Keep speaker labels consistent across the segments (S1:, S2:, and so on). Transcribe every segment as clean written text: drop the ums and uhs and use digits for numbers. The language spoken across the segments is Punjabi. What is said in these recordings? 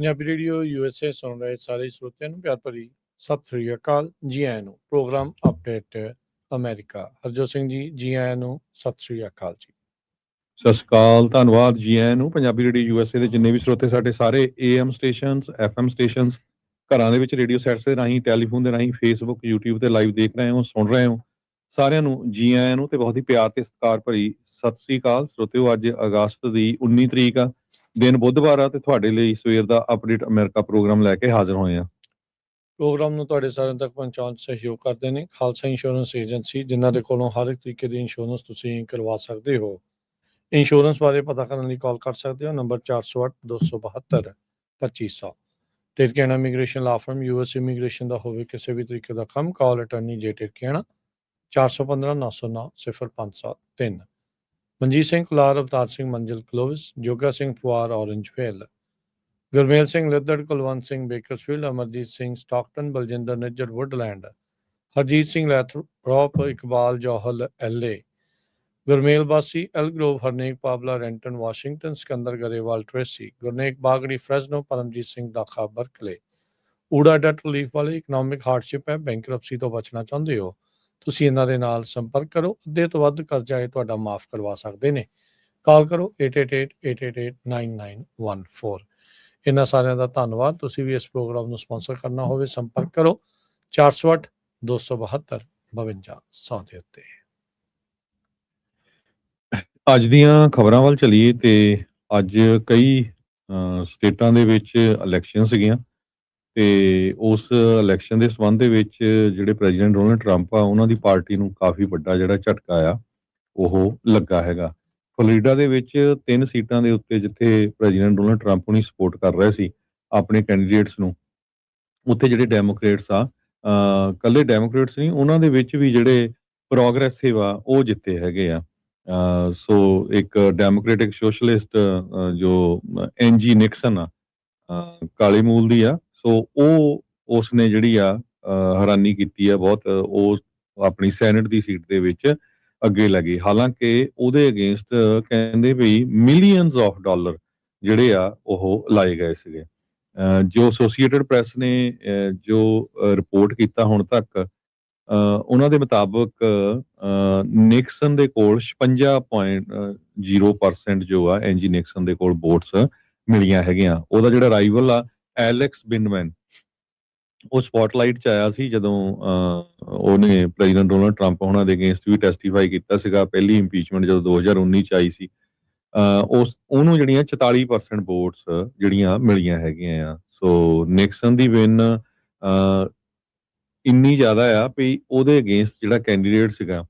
S1: ਪੰਜਾਬੀ ਰੇਡੀਓ USA ਸੁਣ ਰਹੇ ਸਾਰੇ ਸਰੋਤਿਆਂ ਨੂੰ ਪਿਆਰ ਭਰੀ ਸਤਿ ਸ੍ਰੀ ਅਕਾਲ। ਜੀ ਆਇਆਂ ਨੂੰ program update America. Harjot Singh ji ਆਇਆਂ ਨੂੰ ਸਤਿ ਸ੍ਰੀ ਅਕਾਲ ਜੀ।
S2: ਸਤਿ ਸ਼੍ਰੀ ਅਕਾਲ, ਧੰਨਵਾਦ ਜੀ ਆਇਆਂ ਨੂੰ। ਪੰਜਾਬੀ ਰੇਡੀਓ USA ਦੇ ਜਿੰਨੇ ਵੀ ਸਰੋਤੇ ਸਾਡੇ ਸਾਰੇ AM ਸਟੇਸ਼ਨਸ, FM ਸਟੇਸ਼ਨਸ, ਘਰਾਂ ਦੇ ਵਿੱਚ ਰੇਡੀਓ ਸੈਟਸ ਦੇ ਰਾਹੀਂ, ਟੈਲੀਫੋਨ ਦੇ ਰਾਹੀਂ, ਫੇਸਬੁੱਕ, YouTube ਤੇ ਲਾਈਵ ਦੇਖ ਰਹੇ ਹੋ, ਸੁਣ ਰਹੇ ਹੋ, ਸਾਰਿਆਂ ਨੂੰ ਜੀ ਆਇਆਂ ਨੂੰ ਤੇ ਬਹੁਤ ਹੀ ਪਿਆਰ ਤੇ ਸਤਿਕਾਰ ਭਰੀ ਸਤਿ ਸ੍ਰੀ ਅਕਾਲ। ਸਰੋਤਿਓ, ਅੱਜ ਅਗਸਤ ਦੀ 19 ਤਰੀਕ ਆ, ਦਿਨ ਬੁੱਧਵਾਰ ਆ ਤੇ ਤੁਹਾਡੇ ਲਈ ਸਵੇਰ ਦਾ ਅਪਡੇਟ ਅਮਰੀਕਾ ਪ੍ਰੋਗਰਾਮ ਲੈ ਕੇ ਹਾਜ਼ਰ ਹੋਏ ਆ।
S1: ਪ੍ਰੋਗਰਾਮ ਨੂੰ ਤੁਹਾਡੇ ਸਾਰਿਆਂ ਤੱਕ ਪਹੁੰਚਾਉਣ 'ਚ ਸਹਿਯੋਗ ਕਰਦੇ ਨੇ ਖਾਲਸਾ ਇੰਸ਼ੋਰੈਂਸ ਏਜੰਸੀ, ਜਿਨ੍ਹਾਂ ਦੇ ਕੋਲੋਂ ਹਰ ਇੱਕ ਤਰੀਕੇ ਦੀ ਇੰਸ਼ੋਰੈਂਸ ਤੁਸੀਂ ਕਰਵਾ ਸਕਦੇ ਹੋ। ਇੰਸ਼ੋਰੈਂਸ ਬਾਰੇ ਪਤਾ ਕਰਨ ਲਈ ਕਾਲ ਕਰ ਸਕਦੇ ਹੋ, ਨੰਬਰ 408-272-2500। ਟਿਰਕੇਣਾ ਇਮੀਗ੍ਰੇਸ਼ਨ ਲਾ ਫਰਮ, US ਇਮੀਗ੍ਰੇਸ਼ਨ ਦਾ ਹੋਵੇ ਕਿਸੇ ਵੀ ਤਰੀਕੇ ਦਾ ਕੰਮ, ਕਾਲ ਅਟਰਨੀ ਜੇ ਟਿਰਕੇਣਾ 415-909-0503। Manjeet Singh Kular, Avtar Singh Manzil Clovis, Joga Singh Phuar Orange Vale, Gurmel Singh Liddar, Kulwant Singh Bakersfield, Amarjit Singh Stockton, Baljinder Nijjar Woodland, Harjit Singh Lathrop, Iqbal Johal LA, Gurmel Bassi Elk Grove, Harnek Pabla Renton Washington, Sikandar Grewal Tracy, Gurnek Bagri Fresno, Paramjit Singh Dakha Berkeley. ਊੜਾ ਡੈਟ ਰਿਲੀਫ ਵਾਲੇ ਇਕਨੋਮਿਕ ਹਾਰਡਸ਼ਿਪ ਹੈ, ਬੈਂਕਰਪਸੀ ਤੋਂ ਬਚਣਾ ਚਾਹੁੰਦੇ ਹੋ, ਤੁਸੀਂ ਇਹਨਾਂ ਦੇ ਨਾਲ ਸੰਪਰਕ ਕਰੋ। ਅੱਧੇ ਤੋਂ ਵੱਧ ਕਰਜ਼ਾ ਇਹ ਤੁਹਾਡਾ ਮਾਫ ਕਰਵਾ ਸਕਦੇ ਨੇ। ਕਾਲ ਕਰੋ 888-888-9914। ਇਹਨਾਂ ਸਾਰਿਆਂ ਦਾ ਧੰਨਵਾਦ। ਤੁਸੀਂ ਵੀ ਇਸ ਪ੍ਰੋਗਰਾਮ ਨੂੰ ਸਪਾਂਸਰ ਕਰਨਾ ਹੋਵੇ, ਸੰਪਰਕ ਕਰੋ 408-272-5200 ਦੇ ਉੱਤੇ।
S2: ਅੱਜ ਦੀਆਂ ਖਬਰਾਂ ਵੱਲ ਚਲੀਏ ਤੇ ਅੱਜ ਕਈ ਸਟੇਟਾਂ ਦੇ ਵਿੱਚ ਇਲੈਕਸ਼ਨ ਸੀਗੀਆਂ ਤੇ ਉਸ ਇਲੈਕਸ਼ਨ ਦੇ ਸੰਬੰਧ ਦੇ ਵਿੱਚ ਜਿਹੜੇ ਪ੍ਰੈਜ਼ੀਡੈਂਟ ਡੋਨਲਡ ਟਰੰਪ ਆ, ਉਹਨਾਂ ਦੀ ਪਾਰਟੀ ਨੂੰ ਕਾਫੀ ਵੱਡਾ ਜਿਹੜਾ ਝਟਕਾ ਆ ਉਹ ਲੱਗਾ ਹੈਗਾ। ਫਲੋਰੀਡਾ ਦੇ ਵਿੱਚ 3 ਸੀਟਾਂ ਦੇ ਉੱਤੇ ਜਿੱਥੇ ਪ੍ਰੈਜ਼ੀਡੈਂਟ ਡੋਨਲਡ ਟਰੰਪ ਨੂੰ ਸਪੋਰਟ ਕਰ ਰਹੇ ਸੀ ਆਪਣੇ ਕੈਂਡੀਡੇਟਸ ਨੂੰ, ਉੱਥੇ ਜਿਹੜੇ ਡੈਮੋਕ੍ਰੇਟਸ ਆ, ਕੱਲੇ ਡੈਮੋਕ੍ਰੇਟਸ ਨਹੀਂ, ਉਹਨਾਂ ਦੇ ਵਿੱਚ ਵੀ ਜਿਹੜੇ ਪ੍ਰੋਗਰੈਸਿਵ ਆ ਉਹ ਜਿੱਤੇ ਹੈਗੇ ਆ। ਸੋ ਇੱਕ ਡੈਮੋਕ੍ਰੇਟਿਕ ਸੋਸ਼ਲਿਸਟ ਜੋ NG ਨਿਕਸਨ ਆ, ਕਾਲੇ ਮੂਲ ਦੀ ਆ, ਸੋ ਉਹ ਉਸਨੇ ਜਿਹੜੀ ਆ ਹੈਰਾਨੀ ਕੀਤੀ ਆ ਬਹੁਤ। ਉਹ ਆਪਣੀ ਸੈਨੇਟ ਦੀ ਸੀਟ ਦੇ ਵਿੱਚ ਅੱਗੇ ਲੱਗੇ, ਹਾਲਾਂਕਿ ਉਹਦੇ ਅਗੇਂਸਟ ਕਹਿੰਦੇ ਵੀ ਮਿਲੀਅਨਸ ਆਫ ਡਾਲਰ ਜਿਹੜੇ ਆ ਉਹ ਲਾਏ ਗਏ ਸੀਗੇ। ਜੋ ਐਸੋਸੀਏਟਡ ਪ੍ਰੈਸ ਨੇ ਜੋ ਰਿਪੋਰਟ ਕੀਤਾ ਹੁਣ ਤੱਕ, ਉਹਨਾਂ ਦੇ ਮੁਤਾਬਕ ਨਿਕਸਨ ਦੇ ਕੋਲ 56.0% ਜੋ ਆ NG ਨਿਕਸਨ ਦੇ ਕੋਲ ਵੋਟਸ ਮਿਲੀਆਂ ਹੈਗੀਆਂ। ਉਹਦਾ ਜਿਹੜਾ ਰਾਈਵਲ ਆ ਐਲੈਕਸ ਬਿਨਮੈਨ, ਉਹ ਸਪੌਟਲਾਈਟ 'ਚ ਆਇਆ ਸੀ ਜਦੋਂ ਉਹਨੇ ਪ੍ਰੈਜ਼ੀਡੈਂਟ ਡੋਨਲਡ ਟਰੰਪ ਉਹਨਾਂ ਦੇ ਅਗੇਂਸਟ ਵੀ ਟੈਸਟੀਫਾਈ ਕੀਤਾ ਸੀਗਾ। ਪਹਿਲੀ ਇੰਪੀਚਮੈਂਟ ਜਦੋਂ 2019 'ਚ ਆਈ ਸੀ, ਉਹਨੂੰ ਜਿਹੜੀਆਂ 44% ਵੋਟਸ ਜਿਹੜੀਆਂ ਮਿਲੀਆਂ ਹੈਗੀਆਂ ਆ। ਸੋ ਨਿਕਸਨ ਦੀ ਵਿਨ ਇੰਨੀ ਜ਼ਿਆਦਾ ਆ ਵੀ ਉਹਦੇ ਅਗੇਂਸਟ ਜਿਹੜਾ ਕੈਂਡੀਡੇਟ ਸੀਗਾ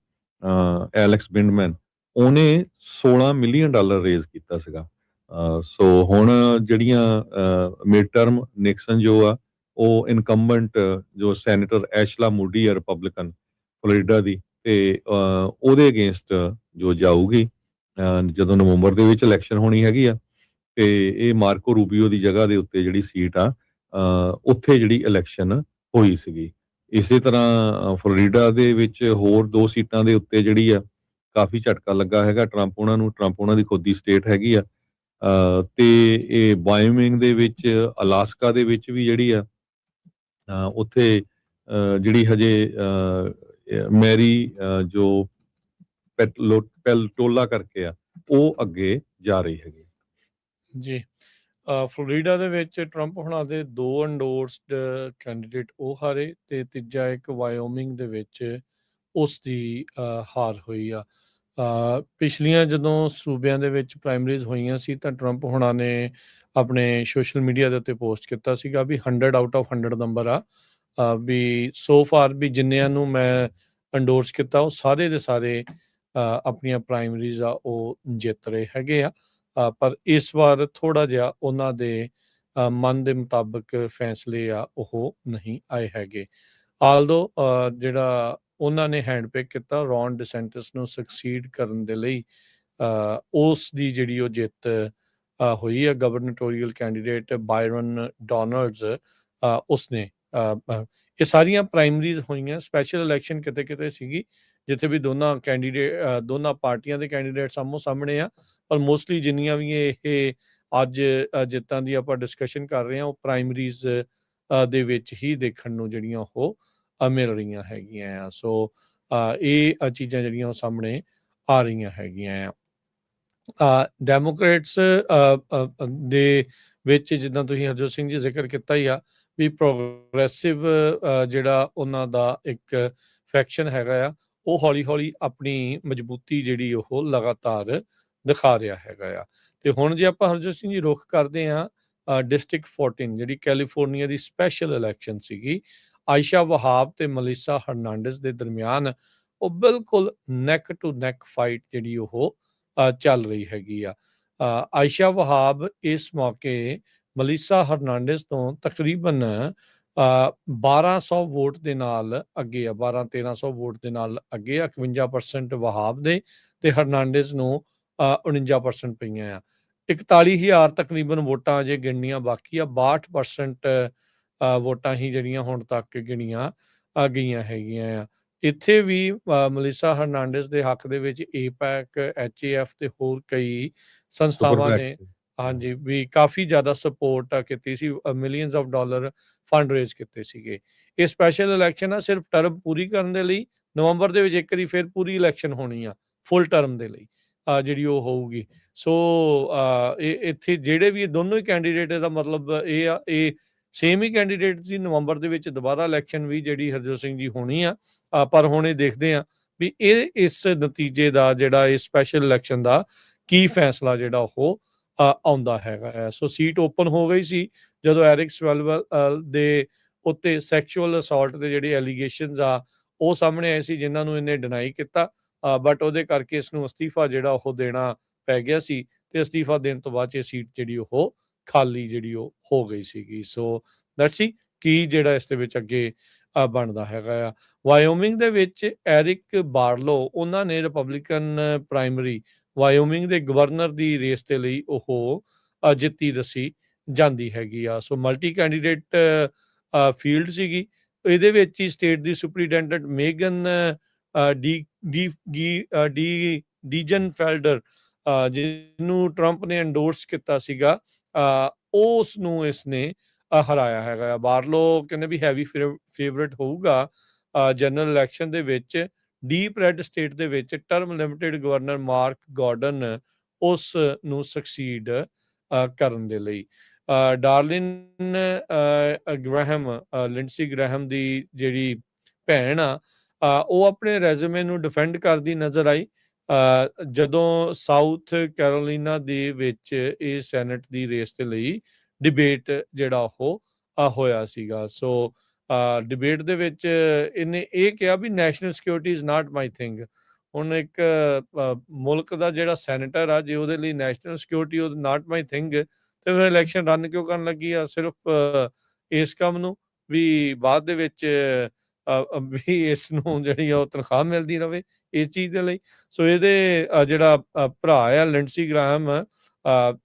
S2: ਐਲੈਕਸ ਬਿਨਮੈਨ, ਉਹਨੇ $16 ਮਿਲੀਅਨ ਰੇਜ਼ ਕੀਤਾ ਸੀਗਾ। ਸੋ ਹੁਣ ਜਿਹੜੀਆਂ ਮਿਡ ਟਰਮ ਨਿਕਸਨ ਜੋ ਆ, ਉਹ ਇਨਕੰਬੈਂਟ ਜੋ ਸੈਨੇਟਰ ਐਸ਼ਲਾ ਮੂਡੀ ਆ ਰਿਪਬਲਿਕਨ ਫਲੋਰੀਡਾ ਦੀ, ਤੇ ਉਹਦੇ ਅਗੇਂਸਟ ਜੋ ਜਾਊਗੀ ਜਦੋਂ ਨਵੰਬਰ ਦੇ ਵਿੱਚ ਇਲੈਕਸ਼ਨ ਹੋਣੀ ਹੈਗੀ ਆ। ਤੇ ਇਹ ਮਾਰਕੋ ਰੂਬੀਓ ਦੀ ਜਗ੍ਹਾ ਦੇ ਉੱਤੇ ਜਿਹੜੀ ਸੀਟ ਆ, ਉੱਥੇ ਜਿਹੜੀ ਇਲੈਕਸ਼ਨ ਹੋਈ ਸੀਗੀ। ਇਸੇ ਤਰ੍ਹਾਂ ਫਲੋਰੀਡਾ ਦੇ ਵਿੱਚ ਹੋਰ 2 ਸੀਟਾਂ ਦੇ ਉੱਤੇ ਜਿਹੜੀ ਆ ਕਾਫੀ ਝਟਕਾ ਲੱਗਾ ਹੈਗਾ ਟਰੰਪ ਉਹਨਾਂ ਨੂੰ। ਟਰੰਪ ਉਹਨਾਂ ਦੀ ਖੁਦ ਦੀ ਸਟੇਟ ਹੈਗੀ ਆ। ਤੇ ਇਹ ਵਾਇਓਮਿੰਗ ਦੇ ਵਿੱਚ, ਅਲਾਸਕਾ ਦੇ ਵਿੱਚ ਵੀ ਜਿਹੜੀ ਆ ਉੱਥੇ ਜਿਹੜੀ ਹਜੇ ਮੈਰੀ ਜੋ ਪੈਲਟੋਲਾ ਕਰਕੇ ਆ, ਉਹ ਅੱਗੇ ਜਾ ਰਹੀ ਹੈਗੀ
S1: ਜੀ। ਫਲੋਰੀਡਾ ਦੇ ਵਿੱਚ ਟਰੰਪ ਹੁਣਾਂ ਦੇ 2 ਐਂਡੋਰਸਡ ਕੈਂਡੀਡੇਟ ਉਹ ਹਾਰੇ, ਤੇ ਤੀਜਾ ਇੱਕ ਵਾਇਓਮਿੰਗ ਦੇ ਵਿੱਚ ਉਸ ਦੀ ਹਾਰ ਹੋਈ ਆ। ਪਿਛਲੀਆਂ ਜਦੋਂ ਸੂਬਿਆਂ ਦੇ ਵਿੱਚ ਪ੍ਰਾਇਮਰੀਜ਼ ਹੋਈਆਂ ਸੀ ਤਾਂ ਟਰੰਪ ਹੁਣਾਂ ਨੇ ਆਪਣੇ ਸੋਸ਼ਲ ਮੀਡੀਆ ਦੇ ਉੱਤੇ ਪੋਸਟ ਕੀਤਾ ਸੀਗਾ ਵੀ 100 ਆਊਟ ਆਫ 100 ਨੰਬਰ ਆ, ਵੀ ਸੋ ਫਾਰ ਵੀ ਜਿੰਨਿਆਂ ਨੂੰ ਮੈਂ ਐਂਡੋਰਸ ਕੀਤਾ ਉਹ ਸਾਰੇ ਦੇ ਸਾਰੇ ਆਪਣੀਆਂ ਪ੍ਰਾਇਮਰੀਜ਼ ਆ ਉਹ ਜਿੱਤ ਰਹੇ ਹੈਗੇ ਆ। ਪਰ ਇਸ ਵਾਰ ਥੋੜ੍ਹਾ ਜਿਹਾ ਉਹਨਾਂ ਦੇ ਮਨ ਦੇ ਮੁਤਾਬਕ ਫੈਸਲੇ ਆ ਉਹ ਨਹੀਂ ਆਏ ਹੈਗੇ। ਆਲਦੋ ਜਿਹੜਾ ਉਹਨਾਂ ਨੇ ਹੈਂਡਪਿਕ ਕੀਤਾ ਰੌਨ ਡਿਸੈਂਟਿਸ ਨੂੰ ਸਕਸੀਡ ਕਰਨ ਦੇ ਲਈ, ਉਸ ਦੀ ਜਿਹੜੀ ਉਹ ਜਿੱਤ ਹੋਈ ਆ। ਗਵਰਨਟੋਰੀਅਲ ਕੈਂਡੀਡੇਟ ਬਾਇਰਨ ਡੋਨਲਡਸ, ਉਸਨੇ ਇਹ ਸਾਰੀਆਂ ਪ੍ਰਾਇਮਰੀਜ਼ ਹੋਈਆਂ। ਸਪੈਸ਼ਲ ਇਲੈਕਸ਼ਨ ਕਿਤੇ ਕਿਤੇ ਸੀਗੀ ਜਿੱਥੇ ਵੀ ਦੋਨਾਂ ਪਾਰਟੀਆਂ ਦੇ ਕੈਂਡੀਡੇਟਸ ਆਮੋ ਸਾਹਮਣੇ ਆ, ਪਰ ਮੋਸਟਲੀ ਜਿੰਨੀਆਂ ਵੀ ਇਹ ਅੱਜ ਜਿੱਦਾਂ ਦੀ ਆਪਾਂ ਡਿਸਕਸ਼ਨ ਕਰ ਰਹੇ ਹਾਂ ਉਹ ਪ੍ਰਾਇਮਰੀਜ਼ ਦੇ ਵਿੱਚ ਹੀ ਦੇਖਣ ਨੂੰ ਜਿਹੜੀਆਂ ਉਹ ਮਿਲ ਰਹੀਆਂ ਹੈਗੀਆਂ ਆ। ਸੋ ਇਹ ਚੀਜ਼ਾਂ ਜਿਹੜੀਆਂ ਉਹ ਸਾਹਮਣੇ ਆ ਰਹੀਆਂ ਹੈਗੀਆਂ ਆ। ਡੈਮੋਕ੍ਰੇਟਸ ਦੇ ਵਿੱਚ ਜਿੱਦਾਂ ਤੁਸੀਂ ਹਰਜੋਤ ਸਿੰਘ ਜੀ ਜ਼ਿਕਰ ਕੀਤਾ ਹੀ ਆ ਵੀ ਪ੍ਰੋਗਰੈਸਿਵ ਜਿਹੜਾ ਉਹਨਾਂ ਦਾ ਇੱਕ ਫੈਕਸ਼ਨ ਹੈਗਾ ਆ ਉਹ ਹੌਲੀ ਹੌਲੀ ਆਪਣੀ ਮਜ਼ਬੂਤੀ ਜਿਹੜੀ ਉਹ ਲਗਾਤਾਰ ਦਿਖਾ ਰਿਹਾ ਹੈਗਾ ਆ। ਤੇ ਹੁਣ ਜੇ ਆਪਾਂ ਹਰਜੋਤ ਸਿੰਘ ਜੀ ਰੁਖ ਕਰਦੇ ਹਾਂ ਡਿਸਟ੍ਰਿਕਟ 14 ਜਿਹੜੀ ਕੈਲੀਫੋਰਨੀਆ ਦੀ ਸਪੈਸ਼ਲ ਇਲੈਕਸ਼ਨ ਸੀਗੀ, ਆਇਸ਼ਾ ਵਹਾਬ ਤੇ ਮਲੀਸਾ ਹਰਨਾਂਡez ਦੇ ਦਰਮਿਆਨ ਉਹ ਬਿਲਕੁਲ ਨੈਕ ਟੂ ਨੈਕ ਫਾਈਟ ਜਿਹੜੀ ਉਹ ਚੱਲ ਰਹੀ ਹੈਗੀ ਆ। ਆਇਸ਼ਾ ਵਹਾਬ ਇਸ ਮੌਕੇ ਮਲੀਸਾ ਹਰਨਾਂਡez ਤੋਂ ਤਕਰੀਬਨ 1200 ਵੋਟ ਦੇ ਨਾਲ ਅੱਗੇ ਆ, 1200-1300 ਵੋਟ ਦੇ ਨਾਲ ਅੱਗੇ ਆ। 51% ਵਹਾਬ ਦੇ ਤੇ ਹਰਨਾਂਡez ਨੂੰ 49% ਪਈਆਂ ਆ। 41,000 ਤਕਰੀਬਨ ਵੋਟਾਂ ਅਜੇ ਗਿਣਨੀਆਂ ਬਾਕੀ ਆ। 62% ਵੋਟਾਂ ਹੀ ਜਿਹੜੀਆਂ ਹੁਣ ਤੱਕ ਗਿਣੀਆਂ ਗਈਆਂ ਹੈਗੀਆਂ ਆ। ਇੱਥੇ ਵੀ ਮਲੀਸਾ ਹਰਨਾਂਡez ਦੇ ਹੱਕ ਦੇ ਵਿੱਚ ਏਪੈਕ, HAF ਤੇ ਹੋਰ ਕਈ ਸੰਸਥਾਵਾਂ ਨੇ ਹਾਂਜੀ ਵੀ ਕਾਫੀ ਜ਼ਿਆਦਾ ਸਪੋਰਟ ਕੀਤੀ ਸੀ, millions of dollar fund raise ਕੀਤੇ ਸੀਗੇ। ਇਹ ਸਪੈਸ਼ਲ ਇਲੈਕਸ਼ਨ ਆ ਸਿਰਫ ਟਰਮ ਪੂਰੀ ਕਰਨ ਦੇ ਲਈ। ਨਵੰਬਰ ਦੇ ਵਿੱਚ ਇੱਕ ਵਾਰੀ ਫਿਰ ਪੂਰੀ ਇਲੈਕਸ਼ਨ ਹੋਣੀ ਆ ਫੁੱਲ ਟਰਮ ਦੇ ਲਈ ਜਿਹੜੀ ਉਹ ਹੋਊਗੀ। ਸੋ ਇੱਥੇ ਜਿਹੜੇ ਵੀ ਦੋਨੋਂ ਹੀ ਕੈਂਡੀਡੇਟ ਦਾ ਮਤਲਬ ਇਹ ਆ, ਇਹ ਸੇਮ ਹੀ ਕੈਂਡੀਡੇਟ ਸੀ। ਨਵੰਬਰ ਦੇ ਵਿੱਚ ਦੁਬਾਰਾ ਇਲੈਕਸ਼ਨ ਵੀ ਜਿਹੜੀ ਹਰਜੋਤ ਸਿੰਘ ਜੀ ਹੋਣੀ ਆ, ਪਰ ਹੁਣ ਇਹ ਦੇਖਦੇ ਆ ਵੀ ਇਹ ਇਸ ਨਤੀਜੇ ਦਾ ਜਿਹੜਾ ਇਹ ਸਪੈਸ਼ਲ ਇਲੈਕਸ਼ਨ ਦਾ ਕੀ ਫੈਸਲਾ ਜਿਹੜਾ ਉਹ ਆਉਂਦਾ ਹੈਗਾ। ਸੋ ਸੀਟ ਓਪਨ ਹੋ ਗਈ ਸੀ ਜਦੋਂ ਐਰਿਕ ਸਵੈਲਵੈਲ ਦੇ ਉੱਤੇ ਸੈਕਸ਼ੂਅਲ ਅਸੌਲਟ ਦੇ ਜਿਹੜੇ ਐਲੀਗੇਸ਼ਨਸ ਆ ਉਹ ਸਾਹਮਣੇ ਆਏ ਸੀ, ਜਿਨ੍ਹਾਂ ਨੂੰ ਇਹਨੇ ਡਿਨਾਈ ਕੀਤਾ, ਬਟ ਉਹਦੇ ਕਰਕੇ ਇਸ ਨੂੰ ਅਸਤੀਫਾ ਜਿਹੜਾ ਉਹ ਦੇਣਾ ਪੈ ਗਿਆ ਸੀ ਤੇ ਅਸਤੀਫਾ ਦੇਣ ਤੋਂ ਬਾਅਦ ਇਹ ਸੀਟ ਜਿਹੜੀ ਉਹ ਖਾਲੀ ਜਿਹੜੀ ਉਹ ਹੋ ਗਈ ਸੀਗੀ। ਸੋ ਲੈਟਸ ਸੀ ਕੀ ਜਿਹੜਾ ਇਸ ਦੇ ਵਿੱਚ ਅੱਗੇ ਬਣਦਾ ਹੈਗਾ ਆ। ਵਾਇਓਮਿੰਗ ਦੇ ਵਿੱਚ ਐਰਿਕ ਬਾਰਲੋ ਉਹਨਾਂ ਨੇ ਰਿਪਬਲਿਕਨ ਪ੍ਰਾਇਮਰੀ ਵਾਇਓਮਿੰਗ ਦੇ ਗਵਰਨਰ ਦੀ ਰੇਸ ਦੇ ਲਈ ਉਹ ਜਿੱਤੀ ਦੱਸੀ ਜਾਂਦੀ ਹੈਗੀ ਆ। ਸੋ ਮਲਟੀ ਕੈਂਡੀਡੇਟ ਫੀਲਡ ਸੀਗੀ। ਇਹਦੇ ਵਿੱਚ ਹੀ ਸਟੇਟ ਦੀ ਸੁਪਰੀਡੈਂਟੈਂਟ ਮੇਗਨ ਡੀਜਨਫੈਲਡਰ ਜਿਹਨੂੰ ਟਰੰਪ ਨੇ ਐਂਡੋਰਸ ਕੀਤਾ ਸੀਗਾ, ਉਸ ਨੂੰ ਇਸਨੇ ਹਰਾਇਆ ਹੈਗਾ। ਬਾਰਲੋ ਕਹਿੰਦੇ ਵੀ ਹੈਵੀ ਫੇਵਰੇਟ ਹੋਊਗਾ ਜਨਰਲ ਇਲੈਕਸ਼ਨ ਦੇ ਵਿੱਚ। ਡੀਪ ਰੈਡ ਸਟੇਟ ਦੇ ਵਿੱਚ term limited governor mark garden ਉਸ ਨੂੰ ਸਕਸੀਡ ਕਰਨ ਦੇ ਲਈ। ਡਾਰਲਿਨ ਗ੍ਰੈਹਮ, ਲਿੰਡਸੀ ਗ੍ਰੈਹਮ ਦੀ ਜਿਹੜੀ ਭੈਣ ਆ, ਉਹ ਆਪਣੇ ਰੈਜ਼ੂਮੇ ਨੂੰ ਡਿਫੈਂਡ ਕਰਦੀ ਨਜ਼ਰ ਆਈ ਜਦੋਂ ਸਾਊਥ ਕੈਰੋਲੀਨਾ ਦੇ ਵਿੱਚ ਇਹ ਸੈਨੇਟ ਦੀ ਰੇਸ ਦੇ ਲਈ ਡਿਬੇਟ ਜਿਹੜਾ ਉਹ ਹੋਇਆ ਸੀਗਾ। ਸੋ ਡਿਬੇਟ ਦੇ ਵਿੱਚ ਇਹਨੇ ਇਹ ਕਿਹਾ ਵੀ national security is not my thing. ਹੁਣ ਇੱਕ ਮੁਲਕ ਦਾ ਜਿਹੜਾ ਸੈਨੇਟਰ ਆ, ਜੇ ਉਹਦੇ ਲਈ ਨੈਸ਼ਨਲ ਸਿਕਿਉਰਿਟੀ ਉਹ ਨਾਟ ਮਾਈ ਥਿੰਗ, ਤੇ ਫਿਰ ਇਲੈਕਸ਼ਨ ਰਨ ਕਿਉਂ ਕਰਨ ਲੱਗੀ ਆ? ਸਿਰਫ ਇਸ ਕੰਮ ਨੂੰ ਵੀ ਬਾਅਦ ਦੇ ਵਿੱਚ ਵੀ ਇਸ ਨੂੰ ਜਿਹੜੀ ਆ ਉਹ ਤਨਖਾਹ ਮਿਲਦੀ ਰਵੇ ਇਸ ਚੀਜ਼ ਦੇ ਲਈ। ਸੋ ਇਹਦੇ ਜਿਹੜਾ ਭਰਾ ਆ ਲਿੰਡਸੀ ਗ੍ਰਾਹਮ,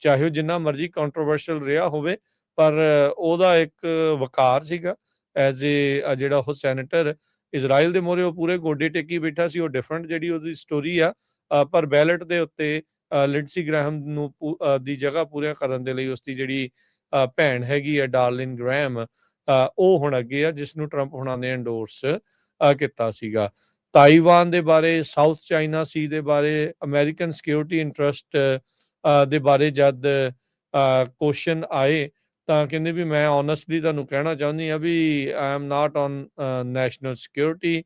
S1: ਚਾਹੇ ਉਹ ਜਿੰਨਾ ਮਰਜ਼ੀ ਕੰਟਰੋਵਰਸ਼ੀਅਲ ਰਿਹਾ ਹੋਵੇ, ਪਰ ਉਹਦਾ ਇੱਕ ਵਕਾਰ ਸੀਗਾ ਐਜ਼ ਏ ਜਿਹੜਾ ਉਹ ਸੈਨੇਟਰ ਇਜ਼ਰਾਈਲ ਦੇ ਮੋਹਰੇ ਉਹ ਪੂਰੇ ਗੋਡੇ ਟੇਕੀ ਬੈਠਾ ਸੀ। ਉਹ ਡਿਫਰੈਂਟ ਜਿਹੜੀ ਉਹਦੀ ਸਟੋਰੀ ਆ, ਪਰ ਬੈਲਟ ਦੇ ਉੱਤੇ ਲਿੰਡਸੀ ਗ੍ਰਾਹਮ ਨੂੰ ਦੀ ਜਗ੍ਹਾ ਪੂਰੀਆਂ ਕਰਨ ਦੇ ਲਈ ਉਸਦੀ ਜਿਹੜੀ ਭੈਣ ਹੈਗੀ ਆ ਡਾਰਲਿਨ ਗ੍ਰੈਹਮ, ਉਹ ਹੁਣ ਅੱਗੇ ਆ, ਜਿਸ ਨੂੰ ਟਰੰਪ ਹੁਣਾਂ ਨੇ ਐਂਡੋਰਸ ਕੀਤਾ ਸੀਗਾ। ਤਾਈਵਾਨ ਦੇ ਬਾਰੇ, ਸਾਊਥ ਚਾਈਨਾ ਸੀ ਦੇ ਬਾਰੇ, ਅਮਰੀਕਨ ਸਿਕਿਉਰਿਟੀ ਇੰਟਰਸਟ ਦੇ ਬਾਰੇ ਜਦ ਕੁਐਸਚਨ ਆਏ ਤਾਂ ਕਹਿੰਦੇ ਵੀ ਮੈਂ ਓਨੈਸਟਲੀ ਤੁਹਾਨੂੰ ਕਹਿਣਾ ਚਾਹੁੰਦੀ ਆ ਵੀ I am not on national security.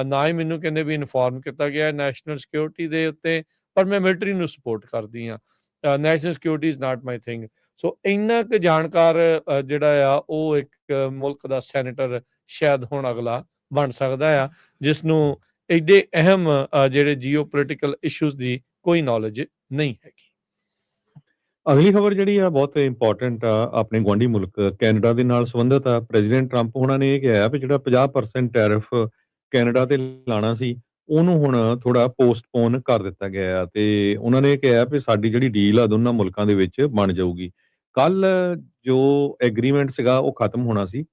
S1: ਨਾ ਹੀ ਮੈਨੂੰ ਕਹਿੰਦੇ ਵੀ ਇਨਫੋਰਮ ਕੀਤਾ ਗਿਆ ਨੈਸ਼ਨਲ ਸਿਕਿਉਰਿਟੀ ਦੇ ਉੱਤੇ, ਪਰ ਮੈਂ ਮਿਲਟਰੀ ਨੂੰ ਸਪੋਰਟ ਕਰਦੀ ਹਾਂ। National security is not my thing. So ਇੰਨਾ ਕੁ ਜਾਣਕਾਰ ਜਿਹੜਾ ਆ ਉਹ ਇੱਕ ਮੁਲਕ ਦਾ ਸੈਨੇਟਰ ਸ਼ਾਇਦ ਹੁਣ ਅਗਲਾ ਬਣ ਸਕਦਾ ਆ, ਜਿਸ ਨੂੰ ਐਡੇ ਅਹਿਮ ਜਿਹੜੇ ਜੀਓ ਪੋਲੀਟੀਕਲ ਇਸ਼ੂਜ਼ ਦੀ ਕੋਈ ਨੌਲੇਜ ਨਹੀਂ ਹੈਗੀ।
S2: ਅਗਲੀ ਖਬਰ ਜਿਹੜੀ ਆ ਬਹੁਤ ਇੰਪੋਰਟੈਂਟ ਆ, ਆਪਣੇ ਗੁਆਂਢੀ ਮੁਲਕ ਕੈਨੇਡਾ ਦੇ ਨਾਲ ਸੰਬੰਧਿਤ ਆ। ਪ੍ਰੈਜ਼ੀਡੈਂਟ ਟਰੰਪ ਉਹਨਾਂ ਨੇ ਇਹ ਕਿਹਾ ਵੀ ਜਿਹੜਾ 50% ਟੈਰਿਫ ਕੈਨੇਡਾ ਤੇ ਲਾਣਾ ਸੀ ਉਹਨੂੰ ਹੁਣ ਥੋੜਾ ਪੋਸਟਪੋਨ ਕਰ ਦਿੱਤਾ ਗਿਆ ਆ ਤੇ ਉਹਨਾਂ ਨੇ ਕਿਹਾ ਵੀ ਸਾਡੀ ਜਿਹੜੀ ਡੀਲ ਆ ਦੋਨਾਂ ਮੁਲਕਾਂ ਦੇ ਵਿੱਚ ਬਣ ਜਾਊਗੀ। ਕੱਲ ਜੋ ਐਗਰੀਮੈਂਟ ਸੀਗਾ ਉਹ ਖਤਮ ਹੋਣਾ ਸੀ,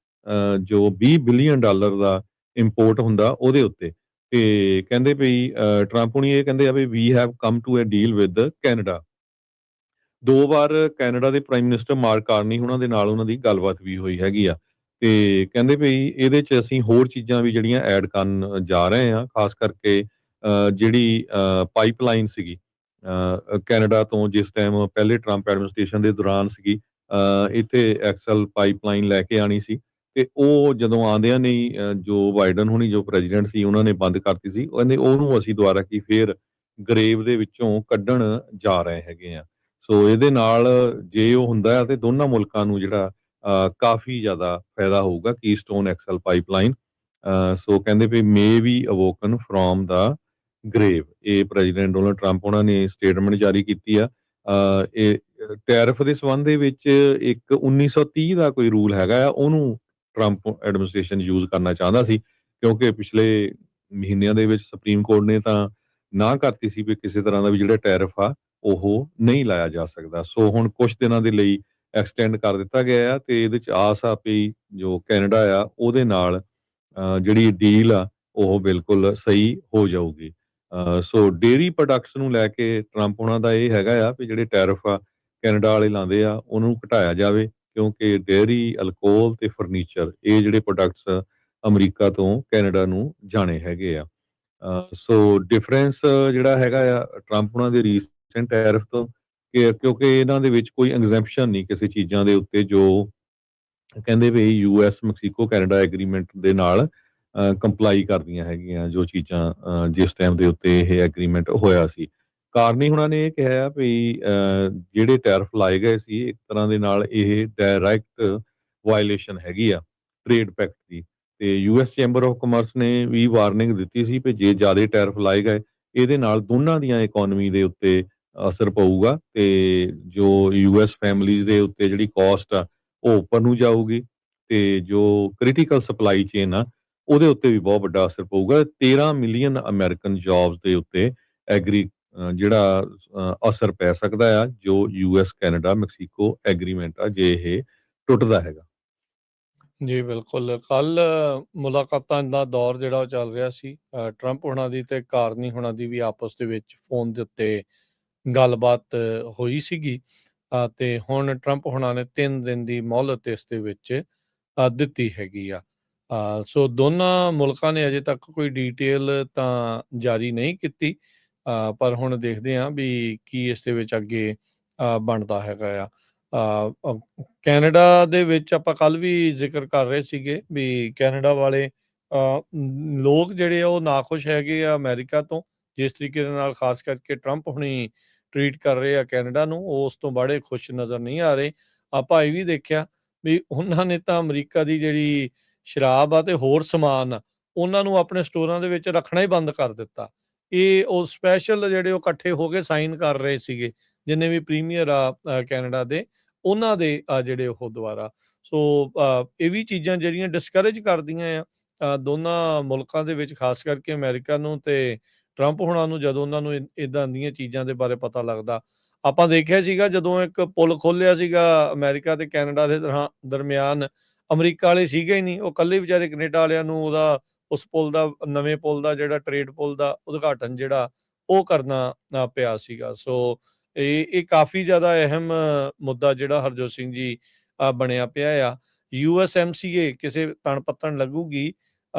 S2: ਜੋ $20 ਬਿਲੀਅਨ ਦਾ ਇੰਪੋਰਟ ਹੁੰਦਾ ਉਹਦੇ ਉੱਤੇ, ਤੇ ਕਹਿੰਦੇ ਵੀ ਟਰੰਪ ਹੁਣੀ ਇਹ ਕਹਿੰਦੇ ਆ ਵੀ we have come to a deal with Canada. 2 ਵਾਰ ਕੈਨੇਡਾ ਦੇ ਪ੍ਰਾਈਮ ਮਿਨਿਸਟਰ ਮਾਰਕ ਕਾਰਨੀ ਉਹਨਾਂ ਦੇ ਨਾਲ ਉਹਨਾਂ ਦੀ ਗੱਲਬਾਤ ਵੀ ਹੋਈ ਹੈਗੀ ਆ ਤੇ ਕਹਿੰਦੇ ਵੀ ਇਹਦੇ 'ਚ ਅਸੀਂ ਹੋਰ ਚੀਜ਼ਾਂ ਵੀ ਜਿਹੜੀਆਂ ਐਡ ਕਰਨ ਜਾ ਰਹੇ ਹਾਂ, ਖਾਸ ਕਰਕੇ ਜਿਹੜੀ ਪਾਈਪਲਾਈਨ ਸੀਗੀ ਕੈਨੇਡਾ ਤੋਂ ਜਿਸ ਟਾਈਮ ਪਹਿਲੇ ਟਰੰਪ ਐਡਮਿਨਿਸਟ੍ਰੇਸ਼ਨ ਦੇ ਦੌਰਾਨ ਸੀਗੀ, ਇੱਥੇ ਐਕਸਲ ਪਾਈਪਲਾਈਨ ਲੈ ਕੇ ਆਣੀ ਸੀ ਤੇ ਉਹ ਜਦੋਂ ਆਉਂਦਿਆਂ ਨੇ ਜੋ ਬਾਈਡਨ ਹੋਣੀ ਜੋ ਪ੍ਰੈਜ਼ੀਡੈਂਟ ਸੀ ਉਹਨਾਂ ਨੇ ਬੰਦ ਕਰਤੀ ਸੀ। ਕਹਿੰਦੇ ਉਹਨੂੰ ਅਸੀਂ ਦੁਬਾਰਾ ਕੀ ਫੇਰ ਗਰੇਵ ਦੇ ਵਿੱਚੋਂ ਕੱਢਣ ਜਾ ਰਹੇ ਹੈਗੇ ਆ। ਸੋ ਇਹਦੇ ਨਾਲ ਜੇ ਉਹ ਹੁੰਦਾ ਹੈ ਤੇ ਦੋਨਾਂ ਮੁਲਕਾਂ ਨੂੰ ਜਿਹੜਾ ਕਾਫੀ ਜ਼ਿਆਦਾ ਫਾਇਦਾ ਹੋਊਗਾ ਕੀਸਟੋਨ ਐਕਸਲ ਪਾਈਪਲਾਈਨ। ਸੋ ਕਹਿੰਦੇ ਵੀ may be awoken from the grave, ਇਹ ਪ੍ਰੈਜ਼ੀਡੈਂਟ ਡੋਨਲਡ ਟਰੰਪ ਉਹਨਾਂ ਨੇ ਸਟੇਟਮੈਂਟ ਜਾਰੀ ਕੀਤੀ ਆ। ਇਹ ਟੈਰਿਫ ਦੇ ਸੰਬੰਧ ਦੇ ਵਿੱਚ ਇੱਕ 1930 ਦਾ ਕੋਈ ਰੂਲ ਹੈਗਾ ਆ, ਉਹਨੂੰ ਟਰੰਪ ਐਡਮਿਨਿਸਟ੍ਰੇਸ਼ਨ ਯੂਜ਼ ਕਰਨਾ ਚਾਹੁੰਦਾ ਸੀ ਕਿਉਂਕਿ ਪਿਛਲੇ ਮਹੀਨਿਆਂ ਦੇ ਵਿੱਚ ਸੁਪਰੀਮ ਕੋਰਟ ਨੇ ਤਾਂ ਨਾ ਕਰਤੀ ਸੀ ਵੀ ਕਿਸੇ ਤਰ੍ਹਾਂ ਦਾ ਵੀ ਜਿਹੜਾ ਟੈਰਿਫ ਆ ਉਹ ਨਹੀਂ ਲਾਇਆ ਜਾ ਸਕਦਾ। ਸੋ ਹੁਣ ਕੁਝ ਦਿਨਾਂ ਦੇ ਲਈ ਐਕਸਟੈਂਡ ਕਰ ਦਿੱਤਾ ਗਿਆ ਆ ਤੇ ਇਹਦੇ ਚ ਆਸ ਆ ਵੀ ਜੋ ਕੈਨੇਡਾ ਆ ਉਹਦੇ ਨਾਲ ਜਿਹੜੀ ਡੀਲ ਆ ਉਹ ਬਿਲਕੁਲ ਸਹੀ ਹੋ ਜਾਊਗੀ। ਸੋ ਡੇਅਰੀ ਪ੍ਰੋਡਕਟਸ ਨੂੰ ਲੈ ਕੇ ਟਰੰਪ ਉਹਨਾਂ ਦਾ ਇਹ ਹੈਗਾ ਆ ਵੀ ਜਿਹੜੇ ਟੈਰਿਫ ਆ ਕੈਨੇਡਾ ਵਾਲੇ ਲਾਉਂਦੇ ਆ ਉਹਨੂੰ ਘਟਾਇਆ ਜਾਵੇ ਕਿਉਂਕਿ ਡੇਅਰੀ, ਅਲਕੋਹਲ ਤੇ ਫਰਨੀਚਰ ਇਹ ਜਿਹੜੇ ਪ੍ਰੋਡਕਟਸ ਅਮਰੀਕਾ ਤੋਂ ਕੈਨੇਡਾ ਨੂੰ ਜਾਣੇ ਹੈਗੇ ਆ। ਸੋ ਡਿਫਰੈਂਸ ਜਿਹੜਾ ਹੈਗਾ ਆ ਟਰੰਪ ਉਹਨਾਂ ਦੇ ਰੀਸੈਂਟ ਟੈਰਿਫ ਤੋਂ ਕਿਉਂਕਿ ਇਹਨਾਂ ਦੇ ਵਿੱਚ ਕੋਈ ਐਗਜ਼ੈਂਪਸ਼ਨ ਨਹੀਂ ਕਿਸੇ ਚੀਜ਼ਾਂ ਦੇ ਉੱਤੇ ਜੋ ਕਹਿੰਦੇ ਵੀ ਯੂਐਸ ਮੈਕਸੀਕੋ ਕੈਨੇਡਾ ਐਗਰੀਮੈਂਟ ਦੇ ਨਾਲ ਕੰਪਲਾਈ ਕਰਦੀਆਂ ਹੈਗੀਆਂ ਜੋ ਚੀਜ਼ਾਂ ਜਿਸ ਟਾਈਮ ਦੇ ਉੱਤੇ ਇਹ ਐਗਰੀਮੈਂਟ ਹੋਇਆ ਸੀ। ਕਾਰਨੀ ਹੁਣਾਂ ਨੇ ਇਹ ਕਿਹਾ ਵੀ ਜਿਹੜੇ ਟੈਰਿਫ ਲਾਏ ਗਏ ਸੀ ਇੱਕ ਤਰ੍ਹਾਂ ਦੇ ਨਾਲ ਇਹ ਡਾਇਰੈਕਟ ਵਾਇਲੇਸ਼ਨ ਹੈਗੀ ਆ ਟ੍ਰੇਡ ਪੈਕਟ ਦੀ ਤੇ ਯੂਐਸ ਚੈਂਬਰ ਆਫ ਕਮਰਸ ਨੇ ਵੀ ਵਾਰਨਿੰਗ ਦਿੱਤੀ ਸੀ ਕਿ ਜੇ ਜ਼ਿਆਦਾ ਟੈਰਿਫ ਲਾਏ ਗਏ ਇਹਦੇ ਨਾਲ ਦੋਨਾਂ ਦੀਆਂ ਇਕਨੋਮੀ ਦੇ ਉੱਤੇ ਅਸਰ ਪਊਗਾ ਤੇ ਜੋ ਯੂਐਸ ਫੈਮਲੀਜ਼ ਦੇ ਉੱਤੇ ਜਿਹੜੀ ਕਾਸਟ ਆ ਉਹ ਉੱਪਰ ਨੂੰ ਜਾਊਗੀ ਤੇ ਜੋ ਕ੍ਰਿਟੀਕਲ ਸਪਲਾਈ ਚੇਨ ਆ ਉਹਦੇ ਉੱਤੇ ਵੀ ਬਹੁਤ ਵੱਡਾ ਅਸਰ ਪਊਗਾ। 13 ਮਿਲੀਅਨ ਅਮਰੀਕਨ ਜੌਬਸ ਦੇ ਉੱਤੇ ਜਿਹੜਾ ਅਸਰ ਪੈ ਸਕਦਾ ਆ ਜੋ ਯੂਐਸ ਕੈਨੇਡਾ ਮੈਕਸੀਕੋ ਐਗਰੀਮੈਂਟ ਆ ਜੇ ਇਹ ਟੁੱਟਦਾ ਹੈਗਾ।
S1: ਜੀ ਬਿਲਕੁਲ। ਕੱਲ ਮੁਲਾਕਾਤਾਂ ਦਾ ਦੌਰ ਜਿਹੜਾ ਉਹ ਚੱਲ ਰਿਹਾ ਸੀ, ਟਰੰਪ ਹੋਣਾ ਦੀ ਤੇ ਕਾਰਨੀ ਹੋਣਾ ਦੀ ਵੀ ਆਪਸ ਦੇ ਵਿੱਚ ਫੋਨ ਦੇ ਉੱਤੇ ਗੱਲਬਾਤ ਹੋਈ ਸੀਗੀ ਤੇ ਹੁਣ ਟਰੰਪ ਹੋਣਾ ਨੇ 3 ਦਿਨ ਦੀ ਮੌਲਤ ਇਸ ਦੇ ਵਿੱਚ ਦਿੱਤੀ ਹੈਗੀ ਆ। ਸੋ ਦੋਨਾਂ ਮੁਲਕਾਂ ਨੇ ਅਜੇ ਤੱਕ ਕੋਈ ਡੀਟੇਲ ਤਾਂ ਜਾਰੀ ਨਹੀਂ ਕੀਤੀ, ਪਰ ਹੁਣ ਦੇਖਦੇ ਹਾਂ ਵੀ ਕੀ ਇਸ ਦੇ ਵਿੱਚ ਅੱਗੇ ਬਣਦਾ ਹੈਗਾ ਆ। ਕੈਨੇਡਾ ਦੇ ਵਿੱਚ ਆਪਾਂ ਕੱਲ ਵੀ ਜ਼ਿਕਰ ਕਰ ਰਹੇ ਸੀਗੇ ਵੀ ਕੈਨੇਡਾ ਵਾਲੇ ਲੋਕ ਜਿਹੜੇ ਆ ਉਹ ਨਾਖੁਸ਼ ਹੈਗੇ ਆ ਅਮਰੀਕਾ ਤੋਂ, ਜਿਸ ਤਰੀਕੇ ਦੇ ਨਾਲ ਖਾਸ ਕਰਕੇ ਟਰੰਪ ਹੁਣੀ ਟਰੀਟ ਕਰ ਰਹੇ ਆ ਕੈਨੇਡਾ ਨੂੰ, ਉਸ ਤੋਂ ਬੜੇ ਖੁਸ਼ ਨਜ਼ਰ ਨਹੀਂ ਆ ਰਹੇ। ਆਪਾਂ ਇਹ ਵੀ ਦੇਖਿਆ ਵੀ ਉਹਨਾਂ ਨੇ ਤਾਂ ਅਮਰੀਕਾ ਦੀ ਜਿਹੜੀ ਸ਼ਰਾਬ ਆ ਤੇ ਹੋਰ ਸਮਾਨ ਉਹਨਾਂ ਨੂੰ ਆਪਣੇ ਸਟੋਰਾਂ ਦੇ ਵਿੱਚ ਰੱਖਣਾ ਹੀ ਬੰਦ ਕਰ ਦਿੱਤਾ। ਇਹ ਉਹ ਸਪੈਸ਼ਲ ਜਿਹੜੇ ਉਹ ਇਕੱਠੇ ਹੋ ਕੇ ਸਾਈਨ ਕਰ ਰਹੇ ਸੀਗੇ ਜਿੰਨੇ ਵੀ ਪ੍ਰੀਮੀਅਰ ਆ ਕੈਨੇਡਾ ਦੇ, ਉਹਨਾਂ ਦੇ ਜਿਹੜੇ ਉਹ ਦੁਆਰਾ। ਸੋ ਇਹ ਵੀ ਚੀਜ਼ਾਂ ਜਿਹੜੀਆਂ ਡਿਸਕਰੇਜ ਕਰਦੀਆਂ ਆ ਦੋਨਾਂ ਮੁਲਕਾਂ ਦੇ ਵਿੱਚ, ਖਾਸ ਕਰਕੇ ਅਮਰੀਕਾ ਨੂੰ ਤੇ ਟਰੰਪ ਹੋਣਾ ਨੂੰ, ਜਦੋਂ ਉਹਨਾਂ ਨੂੰ ਇੱਦਾਂ ਦੀਆਂ ਚੀਜ਼ਾਂ ਦੇ ਬਾਰੇ ਪਤਾ ਲੱਗਦਾ। ਆਪਾਂ ਦੇਖਿਆ ਸੀਗਾ ਜਦੋਂ ਇੱਕ ਪੁਲ ਖੋਲਿਆ ਸੀਗਾ ਅਮਰੀਕਾ ਤੇ ਕੈਨੇਡਾ ਦੇ ਦਰਮਿਆਨ, ਅਮਰੀਕਾ ਵਾਲੇ ਸੀਗੇ ਹੀ ਨਹੀਂ, ਉਹ ਇਕੱਲੇ ਵਿਚਾਰੇ ਕੈਨੇਡਾ ਵਾਲਿਆਂ ਨੂੰ ਉਹਦਾ ਉਸ ਪੁਲ ਦਾ, ਨਵੇਂ ਪੁਲ ਦਾ ਜਿਹੜਾ ਟ੍ਰੇਡ ਪੁਲ ਦਾ ਉਦਘਾਟਨ ਜਿਹੜਾ ਉਹ ਕਰਨਾ ਪਿਆ ਸੀਗਾ। ਸੋ ਇਹ ਕਾਫੀ ਜ਼ਿਆਦਾ ਅਹਿਮ ਮੁੱਦਾ ਜਿਹੜਾ ਹਰਜੋਤ ਸਿੰਘ ਜੀ ਬਣਿਆ ਪਿਆ ਆ। USMCA ਕਿਸੇ ਤਣ ਪੱਤਣ ਲੱਗੂਗੀ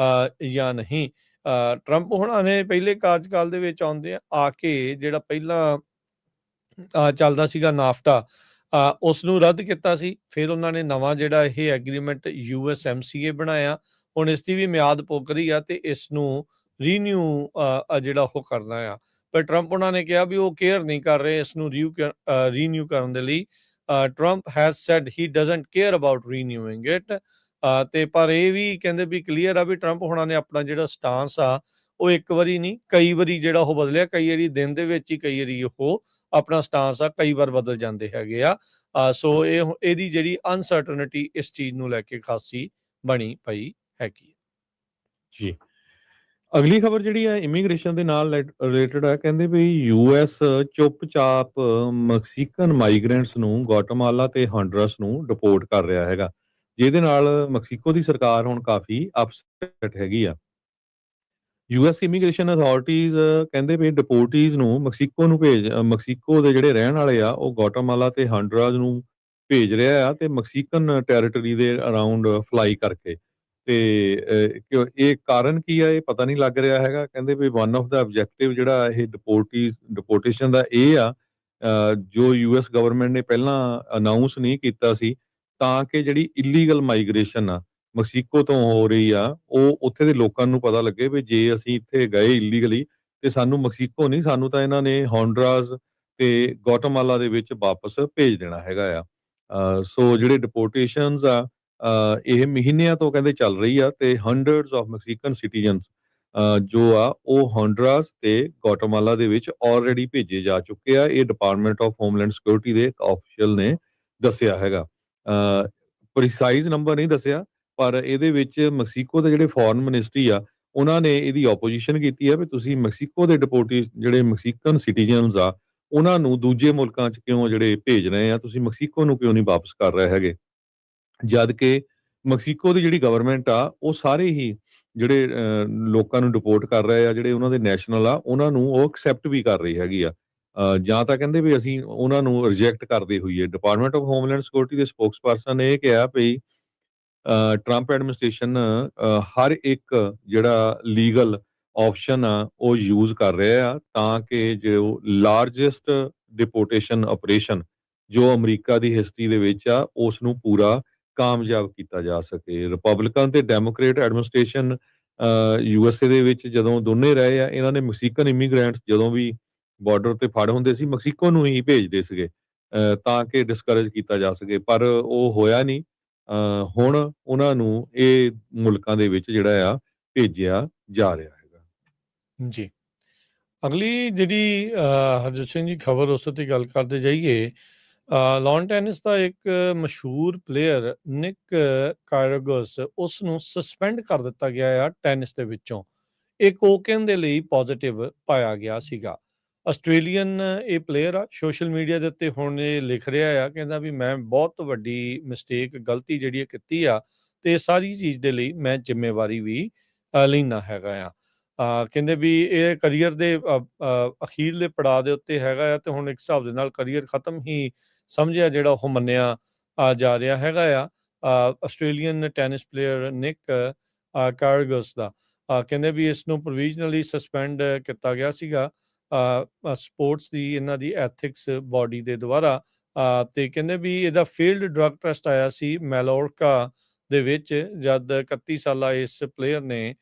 S1: ਜਾਂ ਨਹੀਂ। ਟਰੰਪ ਹੋਣਾ ਨੇ ਪਹਿਲੇ ਕਾਰਜਕਾਲ ਦੇ ਵਿੱਚ ਆਉਂਦੇ ਆ ਕੇ ਜਿਹੜਾ ਪਹਿਲਾਂ ਚੱਲਦਾ ਸੀਗਾ ਨਾਫਟਾ, ਉਸ ਨੂੰ ਰੱਦ ਕੀਤਾ ਸੀ। ਫਿਰ ਉਹਨਾਂ ਨੇ ਨਵਾਂ ਜਿਹੜਾ ਇਹ ਐਗਰੀਮੈਂਟ USMCA ਬਣਾਇਆ। ਹੁਣ ਇਸ ਦੀ ਵੀ ਮਿਆਦ ਪੁੱਗ ਰਹੀ ਆ ਤੇ ਇਸ ਨੂੰ ਰੀਨਿਊ ਜਿਹੜਾ ਉਹ ਕਰਨਾ ਆ। ਪਰ ਟਰੰਪ ਉਹਨਾਂ ਨੇ ਕਿਹਾ ਵੀ ਉਹ ਕੇਅਰ ਨਹੀਂ ਕਰ ਰਹੇ ਇਸ ਨੂੰ ਰੀਨਿਊ ਕਰਨ ਦੇ ਲਈ। Trump has said he doesn't care about renewing it. ਤੇ ਪਰ ਇਹ ਵੀ ਕਹਿੰਦੇ ਵੀ ਕਲੀਅਰ ਆ ਵੀ ਟਰੰਪ ਹੋਣਾ ਨੇ ਆਪਣਾ ਜਿਹੜਾ ਸਟਾਂਸ ਆ ਉਹ ਇੱਕ ਵਾਰੀ ਨਹੀਂ ਕਈ ਵਾਰੀ ਜਿਹੜਾ ਉਹ ਬਦਲਿਆ। ਕਈ ਵਾਰੀ ਦਿਨ ਦੇ ਵਿੱਚ ਹੀ, ਕਈ ਵਾਰੀ ਉਹ ਆਪਣਾ ਸਟਾਂਸ ਆ ਕਈ ਵਾਰ ਬਦਲ ਜਾਂਦੇ ਹੈਗੇ ਆ। ਸੋ ਇਹਦੀ ਜਿਹੜੀ ਅਨਸਰਟਨਟੀ ਇਸ ਚੀਜ਼ ਨੂੰ ਲੈ ਕੇ ਖਾਸੀ ਬਣੀ ਪਈ ਹੈਗੀ
S2: ਜੀ। ਅਗਲੀ ਖਬਰ ਜਿਹੜੀ ਹੈ ਇਮੀਗ੍ਰੇਸ਼ਨ ਦੇ ਨਾਲ ਰਿਲੇਟਡ ਹੈ। ਕਹਿੰਦੇ ਵੀ ਯੂਐਸ ਚੁੱਪਚਾਪ ਮੈਕਸੀਕਨ ਮਾਈਗ੍ਰੈਂਟਸ ਨੂੰ ਗਵਾਟੇਮਾਲਾ ਤੇ ਹੌਂਡੂਰਾਸ ਨੂੰ ਡਿਪੋਰਟ ਕਰ ਰਿਹਾ ਹੈਗਾ, ਜਿਹਦੇ ਨਾਲ ਮੈਕਸੀਕੋ ਦੀ ਸਰਕਾਰ ਹੁਣ ਕਾਫੀ ਅਪਸੈਟ ਹੈਗੀ ਆ। ਯੂਐਸ ਇਮੀਗ੍ਰੇਸ਼ਨ ਅਥਾਰਟੀਜ਼ ਕਹਿੰਦੇ ਵੀ ਡਿਪੋਰਟੀਜ਼ ਨੂੰ ਮੈਕਸੀਕੋ ਦੇ ਜਿਹੜੇ ਰਹਿਣ ਵਾਲੇ ਆ ਉਹ ਗੋਟਾਮਾਲਾ ਤੇ ਹੰਡਰਾਸ ਨੂੰ ਭੇਜ ਰਿਹਾ ਆ ਤੇ ਮੈਕਸੀਕਨ ਟੈਰੀਟਰੀ ਦੇ ਅਰਾਊਂਡ ਫਲਾਈ ਕਰਕੇ ਤੇ ਇਹ ਕਾਰਨ ਕੀ ਆ ਇਹ ਪਤਾ ਨਹੀਂ ਲੱਗ ਰਿਹਾ ਹੈਗਾ। ਕਹਿੰਦੇ ਵੀ ਵਨ ਆਫ ਦਾ ਆਬਜੈਕਟਿਵ ਜਿਹੜਾ ਇਹ ਡਿਪੋਰਟੇਸ਼ਨ ਦਾ ਇਹ ਆ ਜੋ ਯੂਐਸ ਗਵਰਨਮੈਂਟ ਨੇ ਪਹਿਲਾਂ ਅਨਾਉਂਸ ਨਹੀਂ ਕੀਤਾ ਸੀ ਤਾਂ ਕਿ ਜਿਹੜੀ ਇਲੀਗਲ ਮਾਈਗ੍ਰੇਸ਼ਨ ਆ ਮੈਕਸੀਕੋ ਤੋਂ ਹੋ ਰਹੀ ਆ ਉਹ ਉੱਥੇ ਦੇ ਲੋਕਾਂ ਨੂੰ ਪਤਾ ਲੱਗੇ ਵੀ ਜੇ ਅਸੀਂ ਇੱਥੇ ਗਏ ਇਲੀਗਲੀ ਤੇ ਸਾਨੂੰ ਮੈਕਸੀਕੋ ਨਹੀਂ ਸਾਨੂੰ ਤਾਂ ਇਹਨਾਂ ਨੇ ਹੌਂਡਰਾਸ ਤੇ ਗੋਟਾਮਾਲਾ ਦੇ ਵਿੱਚ ਵਾਪਸ ਭੇਜ ਦੇਣਾ ਹੈਗਾ ਆ। ਸੋ ਜਿਹੜੇ ਡਿਪੋਰਟੇਸ਼ਨਸ ਆ ਇਹ ਮਹੀਨਿਆਂ ਤੋਂ ਕਹਿੰਦੇ ਚੱਲ ਰਹੀ ਆ ਤੇ ਹੰਡਰਡਸ ਆਫ ਮੈਕਸੀਕਨ ਸਿਟੀਜ਼ਨਸ ਜੋ ਆ ਉਹ ਹੌਂਡਰਾਸ ਤੇ ਗੋਟਾਮਾਲਾ ਦੇ ਵਿੱਚ ਆਲਰੇਡੀ ਭੇਜੇ ਜਾ ਚੁੱਕੇ ਆ। ਇਹ ਡਿਪਾਰਟਮੈਂਟ ਆਫ ਹੋਮਲੈਂਡ ਸਿਕਿਉਰਿਟੀ ਦੇ ਇੱਕ ਆਫੀਸ਼ੀਅਲ ਨੇ ਦੱਸਿਆ ਹੈਗਾ। ਪ੍ਰੀਸਾਈਜ਼ ਨੰਬਰ ਨਹੀਂ ਦੱਸਿਆ ਪਰ ਇਹਦੇ ਵਿੱਚ ਮੈਕਸੀਕੋ ਦੇ ਜਿਹੜੇ ਫੋਰਨ ਮਿਨਿਸਟਰੀ ਆ ਉਹਨਾਂ ਨੇ ਇਹਦੀ ਆਪੋਜੀਸ਼ਨ ਕੀਤੀ ਆ ਵੀ ਤੁਸੀਂ ਮੈਕਸੀਕੋ ਦੇ ਜਿਹੜੇ ਮੈਕਸੀਕਨ ਸਿਟੀਜ਼ਨਸ ਆ ਉਹਨਾਂ ਨੂੰ ਦੂਜੇ ਮੁਲਕਾਂ 'ਚ ਕਿਉਂ ਜਿਹੜੇ ਭੇਜ ਰਹੇ ਆ ਤੁਸੀਂ ਮੈਕਸੀਕੋ ਨੂੰ ਕਿਉਂ ਨਹੀਂ ਵਾਪਸ ਕਰ ਰਹੇ ਹੈਗੇ। ਜਦ ਕਿ ਮੈਕਸੀਕੋ ਦੀ ਜਿਹੜੀ ਗਵਰਨਮੈਂਟ ਆ ਉਹ ਸਾਰੇ ਹੀ ਜਿਹੜੇ ਲੋਕਾਂ ਨੂੰ ਡਿਪੋਰਟ ਕਰ ਰਹੇ ਆ ਜਿਹੜੇ ਉਹਨਾਂ ਦੇ ਨੈਸ਼ਨਲ ਆ ਉਹਨਾਂ ਨੂੰ ਉਹ ਐਕਸੈਪਟ ਵੀ ਕਰ ਰਹੀ ਹੈਗੀ ਆ। ਜਾਂ ਤਾਂ ਕਹਿੰਦੇ ਵੀ ਅਸੀਂ ਉਹਨਾਂ ਨੂੰ ਰਿਜੈਕਟ ਕਰਦੇ ਹੋਈਏ। ਡਿਪਾਰਟਮੈਂਟ ਆਫ ਹੋਮਲੈਂਡ ਸਿਕਿਉਰਿਟੀ ਦੇ ਸਪੋਕਸਪਰਸਨ ਨੇ ਇਹ ਕਿਹਾ ਵੀ ਟਰੰਪ ਐਡਮਿਨਿਸਟ੍ਰੇਸ਼ਨ ਹਰ ਇੱਕ ਜਿਹੜਾ ਲੀਗਲ ਆਪਸ਼ਨ ਆ ਉਹ ਯੂਜ਼ ਕਰ ਰਿਹਾ ਆ ਤਾਂ ਕਿ ਜੋ ਲਾਰਜੈਸਟ ਡਿਪੋਰਟੇਸ਼ਨ ਆਪਰੇਸ਼ਨ ਜੋ ਅਮਰੀਕਾ ਦੀ ਹਿਸਟਰੀ ਦੇ ਵਿੱਚ ਆ ਉਸ ਨੂੰ ਪੂਰਾ ਕਾਮਯਾਬ ਕੀਤਾ ਜਾ ਸਕੇ। ਰਿਪਬਲਿਕਨ ਤੇ ਡੈਮੋਕ੍ਰੇਟ ਐਡਮਿਨਿਸਟ੍ਰੇਸ਼ਨ ਯੂਐਸਏ ਦੇ ਵਿੱਚ ਜਦੋਂ ਦੋਨੇ ਰਹੇ ਆ ਇਹਨਾਂ ਨੇ ਮੈਕਸੀਕਨ ਇਮੀਗ੍ਰੈਂਟਸ ਜਦੋਂ ਵੀ ਬਾਰਡਰ ਤੇ ਫੜ ਹੁੰਦੇ ਸੀ ਮੈਕਸੀਕੋ ਨੂੰ ਹੀ ਭੇਜਦੇ ਸੀਗੇ ਤਾਂ ਕਿ ਡਿਸਕਰੇਜ ਕੀਤਾ ਜਾ ਸਕੇ ਪਰ ਉਹ ਹੋਇਆ ਨਹੀਂ। ਹੁਣ ਉਹਨਾਂ ਨੂੰ ਇਹ ਮੁਲਕਾਂ ਦੇ ਵਿੱਚ ਜਿਹੜਾ ਆ ਭੇਜਿਆ ਜਾ ਰਿਹਾ ਹੈਗਾ।
S1: ਜੀ। ਅਗਲੀ ਜਿਹੜੀ ਹਰਜੋਤ ਸਿੰਘ ਜੀ ਖਬਰ ਉਸ ਉੱਤੇ ਗੱਲ ਕਰਦੇ ਜਾਈਏ। ਲਾਨ ਟੈਨਿਸ ਦਾ ਇੱਕ ਮਸ਼ਹੂਰ ਪਲੇਅਰ ਨਿਕ ਕਾਇਰਗਸ ਉਸ ਨੂੰ ਸਸਪੈਂਡ ਕਰ ਦਿੱਤਾ ਗਿਆ ਆ ਟੈਨਿਸ ਦੇ ਵਿੱਚੋਂ। ਇਹ ਕੋਕੇਨ ਦੇ ਲਈ ਪੋਜ਼ਿਟਿਵ ਪਾਇਆ ਗਿਆ ਸੀਗਾ। ਆਸਟ੍ਰੇਲੀਅਨ ਇਹ ਪਲੇਅਰ ਆ ਸੋਸ਼ਲ ਮੀਡੀਆ ਦੇ ਉੱਤੇ ਹੁਣ ਇਹ ਲਿਖ ਰਿਹਾ ਆ ਕਹਿੰਦਾ ਵੀ ਮੈਂ ਬਹੁਤ ਵੱਡੀ ਮਿਸਟੇਕ ਗਲਤੀ ਜਿਹੜੀ ਇਹ ਕੀਤੀ ਆ ਤੇ ਸਾਰੀ ਚੀਜ਼ ਦੇ ਲਈ ਮੈਂ ਜ਼ਿੰਮੇਵਾਰੀ ਵੀ ਲੈਣਾ ਹੈਗਾ ਆ। ਕਹਿੰਦੇ ਵੀ ਇਹ ਕਰੀਅਰ ਦੇ ਅਖੀਰਲੇ ਪੜਾਅ ਦੇ ਉੱਤੇ ਹੈਗਾ ਆ ਤੇ ਹੁਣ ਇੱਕ ਹਿਸਾਬ ਦੇ ਨਾਲ ਕਰੀਅਰ ਖਤਮ ਹੀ ਸਮਝਿਆ ਜਿਹੜਾ ਉਹ ਮੰਨਿਆ ਜਾ ਰਿਹਾ ਹੈਗਾ ਆ। ਆਸਟ੍ਰੇਲੀਅਨ ਟੈਨਿਸ ਪਲੇਅਰ ਨਿਕ ਕਾਇਰਗਸ ਦਾ ਕਹਿੰਦੇ ਵੀ ਇਸ ਨੂੰ ਪ੍ਰੋਵੀਜ਼ਨਲੀ ਸਸਪੈਂਡ ਕੀਤਾ ਗਿਆ ਸੀਗਾ ਸਪੋਰਟਸ ਦੀ ਇਹਨਾਂ ਦੀ ਐਥਿਕਸ ਬਾਡੀ ਦੇ ਦੁਆਰਾ। ਤੇ ਕਹਿੰਦੇ ਵੀ ਇਹਦਾ ਫੀਲਡ ਡਰੱਗ ਟੈਸਟ ਆਇਆ ਸੀ ਮੈਲੋਰਕਾ ਦੇ ਵਿੱਚ ਜਦ 31 ਸਾਲਾ ਇਸ ਪਲੇਅਰ ਨੇ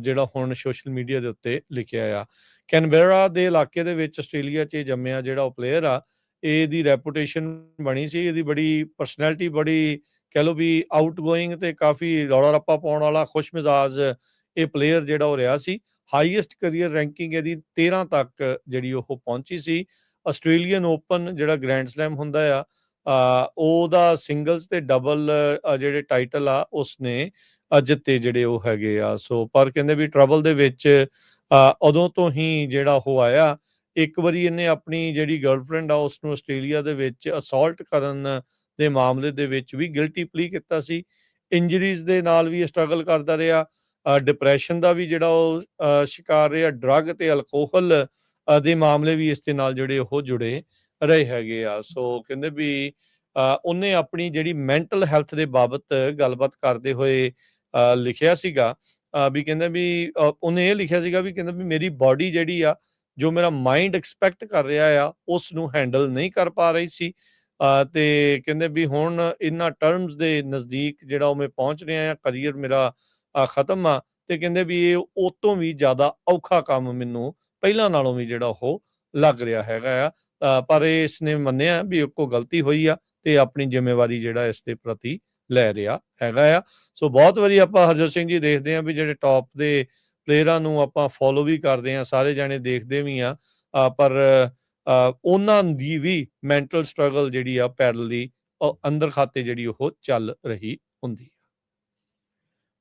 S1: ਜਿਹੜਾ ਹੁਣ ਸੋਸ਼ਲ ਮੀਡੀਆ ਦੇ ਉੱਤੇ ਲਿਖਿਆ ਆ। ਕੈਨਬੇਰਾ ਦੇ ਇਲਾਕੇ ਦੇ ਵਿੱਚ ਆਸਟ੍ਰੇਲੀਆ 'ਚ ਜੰਮਿਆ ਜਿਹੜਾ ਉਹ ਪਲੇਅਰ ਆ ਇਹਦੀ ਰੈਪੂਟੇਸ਼ਨ ਬਣੀ ਸੀ ਇਹਦੀ ਬੜੀ ਪਰਸਨੈਲਿਟੀ ਬੜੀ ਕਹਿ ਲਓ ਵੀ ਆਊਟਗੋਇੰਗ ਤੇ ਕਾਫੀ ਰੌਲਾ ਰੱਪਾ ਪਾਉਣ ਵਾਲਾ ਖੁਸ਼ ਮਿਜ਼ਾਜ ਇਹ ਪਲੇਅਰ ਜਿਹੜਾ ਉਹ ਰਿਹਾ ਸੀ। ਹਾਈਐਸਟ ਕਰੀਅਰ ਰੈਂਕਿੰਗ ਇਹਦੀ 13 ਤੱਕ ਜਿਹੜੀ ਉਹ ਪਹੁੰਚੀ ਸੀ। ਆਸਟ੍ਰੇਲੀਅਨ ਓਪਨ ਜਿਹੜਾ ਗ੍ਰੈਂਡ ਸਲੈਮ ਹੁੰਦਾ ਆ ਉਹਦਾ ਸਿੰਗਲਸ ਤੇ ਡਬਲ ਜਿਹੜੇ ਟਾਈਟਲ ਆ ਉਸਨੇ ਜਿੱਤੇ ਜਿਹੜੇ ਉਹ ਹੈਗੇ ਆ। ਸੋ ਪਰ ਕਹਿੰਦੇ ਵੀ ਟਰਬਲ ਦੇ ਵਿੱਚ ਉਦੋਂ ਤੋਂ ਹੀ ਜਿਹੜਾ ਉਹ ਆਇਆ। ਇੱਕ ਵਾਰੀ ਇਹਨੇ ਆਪਣੀ ਜਿਹੜੀ ਗਰਲਫ੍ਰੈਂਡ ਆ ਉਸ ਨੂੰ ਆਸਟ੍ਰੇਲੀਆ ਦੇ ਵਿੱਚ ਅਸੌਲਟ ਕਰਨ ਦੇ ਮਾਮਲੇ ਦੇ ਵਿੱਚ ਵੀ ਗਿਲਟੀ ਪਲੀ ਕੀਤਾ ਸੀ। ਇੰਜਰੀਜ਼ ਦੇ ਨਾਲ ਵੀ ਸਟਰਗਲ ਕਰਦਾ ਰਿਹਾ। ਡਿਪਰੈਸ਼ਨ ਦਾ ਵੀ ਜਿਹੜਾ ਉਹ ਸ਼ਿਕਾਰ ਰਿਹਾ। ਡਰੱਗ ਤੇ ਅਲਕੋਹਲ ਦੇ ਮਾਮਲੇ ਵੀ ਇਸ ਦੇ ਨਾਲ ਜਿਹੜੇ ਉਹ ਜੁੜੇ ਰਹੇ ਹੈਗੇ ਆ। ਸੋ ਕਹਿੰਦੇ ਵੀ ਉਹਨੇ ਆਪਣੀ ਜਿਹੜੀ ਮੈਂਟਲ ਹੈਲਥ ਦੇ ਬਾਬਤ ਗੱਲਬਾਤ ਕਰਦੇ ਹੋਏ ਲਿਖਿਆ ਸੀਗਾ ਵੀ ਕਹਿੰਦਾ ਵੀ ਉਹਨੇ ਇਹ ਲਿਖਿਆ ਸੀਗਾ ਵੀ ਕਹਿੰਦਾ ਵੀ ਮੇਰੀ ਬਾਡੀ ਜਿਹੜੀ ਆ ਜੋ ਮੇਰਾ ਮਾਈਂਡ ਐਕਸਪੈਕਟ ਕਰ ਰਿਹਾ ਆ ਉਸ ਨੂੰ ਹੈਂਡਲ ਨਹੀਂ ਕਰ ਪਾ ਰਹੀ ਸੀ। ਤੇ ਕਹਿੰਦੇ ਵੀ ਹੁਣ ਇਹਨਾਂ ਟਰਮਸ ਦੇ ਨਜ਼ਦੀਕ ਜਿਹੜਾ ਉਹ ਮੈਂ ਪਹੁੰਚ ਰਿਹਾ ਆ ਕਰੀਅਰ ਮੇਰਾ ਖਤਮ ਆ ਤੇ ਕਹਿੰਦੇ ਵੀ ਇਹ ਉਹ ਤੋਂ ਵੀ ਜ਼ਿਆਦਾ ਔਖਾ ਕੰਮ ਮੈਨੂੰ ਪਹਿਲਾਂ ਨਾਲੋਂ ਵੀ ਜਿਹੜਾ ਉਹ ਲੱਗ ਰਿਹਾ ਹੈਗਾ ਆ। ਪਰ ਇਸ ਨੇ ਮੰਨਿਆ ਵੀ ਇੱਕੋ ਗਲਤੀ ਹੋਈ ਆ ਤੇ ਆਪਣੀ ਜ਼ਿੰਮੇਵਾਰੀ ਜਿਹੜਾ ਇਸ ਦੇ ਪ੍ਰਤੀ ਲੈ ਰਿਹਾ ਹੈਗਾ ਆ। ਸੋ ਬਹੁਤ ਵਾਰੀ ਆਪਾਂ ਹਰਜੋਤ ਸਿੰਘ ਜੀ ਦੇਖਦੇ ਹਾਂ ਵੀ ਜਿਹੜੇ ਟੌਪ ਦੇ ਪਲੇਅਰਾਂ ਨੂੰ ਆਪਾਂ ਫੋਲੋ ਵੀ ਕਰਦੇ ਹਾਂ ਸਾਰੇ ਜਾਣੇ ਦੇਖਦੇ ਵੀ ਆ ਪਰ ਉਹਨਾਂ ਦੀ ਵੀ ਮੈਂਟਲ ਸਟਰਗਲ ਜਿਹੜੀ ਆ ਪੈਰਲਲੀ ਅੰਦਰ ਖਾਤੇ ਜਿਹੜੀ ਉਹ ਚੱਲ ਰਹੀ ਹੁੰਦੀ ਆ।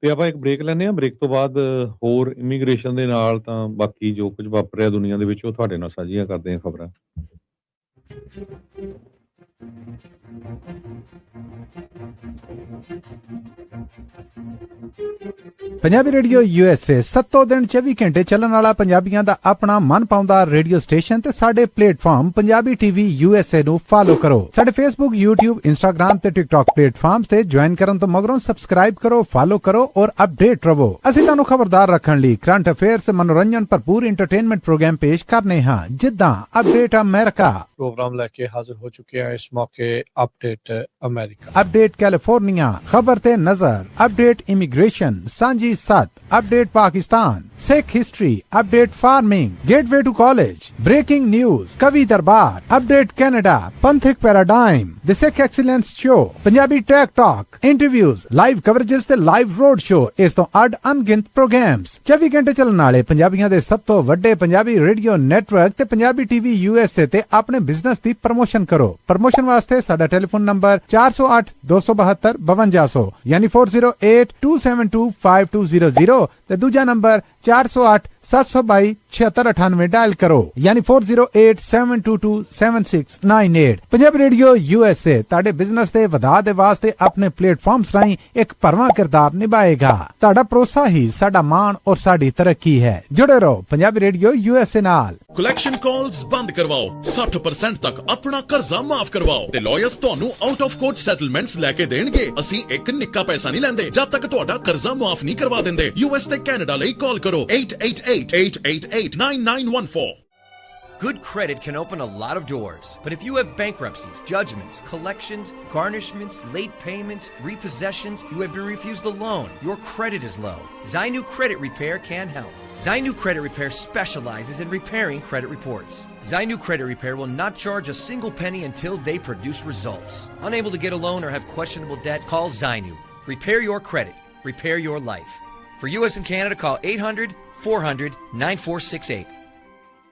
S2: ਤੇ ਆਪਾਂ ਇੱਕ ਬ੍ਰੇਕ ਲੈਂਦੇ ਹਾਂ। ਬ੍ਰੇਕ ਤੋਂ ਬਾਅਦ ਹੋਰ ਇਮੀਗ੍ਰੇਸ਼ਨ ਦੇ ਨਾਲ ਤਾਂ ਬਾਕੀ ਜੋ ਕੁਝ ਵਾਪਰਿਆ ਦੁਨੀਆ ਦੇ ਵਿੱਚ ਉਹ ਤੁਹਾਡੇ ਨਾਲ ਸਾਂਝੀਆਂ ਕਰਦੇ ਹਾਂ ਖਬਰਾਂ।
S3: ਪੰਜਾਬੀ ਰੇਡੀਓ USA 7 ਦਿਨ 24 ਘੰਟੇ ਚੱਲਣ ਵਾਲਾ ਪੰਜਾਬੀਆਂ ਦਾ ਆਪਣਾ ਮਨਪਾਉਂਦਾ ਰੇਡੀਓ ਸਟੇਸ਼ਨ ਤੇ ਸਾਡੇ ਪਲੇਟਫਾਰਮ ਪੰਜਾਬੀ TV USA ਨੂੰ ਫਾਲੋ ਕਰੋ। ਸਾਡੇ Facebook, YouTube, Instagram ਤੇ TikTok ਪਲੇਟਫਾਰਮਸ ਤੇ ਜੁਆਇਨ ਕਰਨ ਤੋਂ ਮਗਰੋਂ ਸਬਸਕ੍ਰਾਈਬ ਕਰੋ, ਫਾਲੋ ਕਰੋ ਔਰ ਅਪਡੇਟ ਰਹੋ। ਅਸੀਂ ਤੁਹਾਨੂੰ ਖਬਰਦਾਰ ਰੱਖਣ ਲਈ ਕਰੰਟ ਅਫੇਅਰਸ ਤੇ ਮਨੋਰੰਜਨ ਭਰਪੂਰ ਐਂਟਰਟੇਨਮੈਂਟ ਪ੍ਰੋਗਰਾਮ ਪੇਸ਼ ਕਰਨੇ ਹਾਂ, ਜਿੱਦਾਂ ਅਪਡੇਟ ਅਮਰੀਕਾ
S1: प्रोग्राम लेके हाजिर हो चुके हैं इस मौके अपडेट अमेरिका,
S3: अपडेट कैलिफोर्निया, खबर ते नजर, update immigration, Sanjhi Sath, update Pakistan, Sikh history, update farming, gateway to college, breaking news, Kavi Darbar, update Canada, Panthic paradigm, the Sikh excellence show, Punjabi tech talk, interviews, live coverages ते लाइव रोड शो, इस तो अड अनगिनत प्रोग्राम्स 24 घंटे चलने वाले पंजाबियों दे सब तो वड्डे पंजाबी रेडियो नेटवर्क ते पंजाबी TV USA ते अपने बिजनेस दी प्रमोशन करो। प्रमोशन वास्ते साडा टेलीफोन नंबर 408 272 5200 यानी 4082725200 ते दूजा नंबर 408 722 7698 डायल करो यानी 4087227698। पंजाबी रेडियो USA ताड़े बिजनेस दे वधा दे वास्ते अपने प्लेटफॉर्म्स राहीं एक भरवां किरदार निभाएगा। ताड़ा भरोसा ही साडा मान और साडी तरक्की है। जुड़े रहो पंजाबी रेडियो USA नाल।
S4: कलैक्शन कॉल्स बंद करवाओ, 60% तक अपना कर्जा माफ करवाओ ते लॉयर्स ਤੁਹਾਨੂੰ ਆਊਟ ਆਫ ਕੋਰਟ ਸੈਟਲਮੈਂਟਸ ਲੈ ਕੇ ਦੇਣਗੇ। ਅਸੀਂ ਇੱਕ ਨਿੱਕਾ ਪੈਸਾ ਨਹੀਂ ਲੈਂਦੇ ਜਦ ਤੱਕ ਤੁਹਾਡਾ ਕਰਜ਼ਾ ਮਾਫ ਨਹੀਂ ਕਰਵਾ ਦਿੰਦੇ। US ਤੇ ਕੈਨੇਡਾ ਲਈ ਕਾਲ ਕਰੋ 8888889914।
S5: Good credit can open a lot of doors, but if you have bankruptcies, judgments, collections, garnishments, late payments, repossessions, you have been refused a loan, your credit is low, Zainu Credit Repair can help. Zainu Credit Repair specializes in repairing credit reports. Zainu Credit Repair will not charge a single penny until they produce results. Unable to get a loan or have questionable debt, call Zainu. Repair your credit. Repair your life. For US and Canada, call 800-400-9468.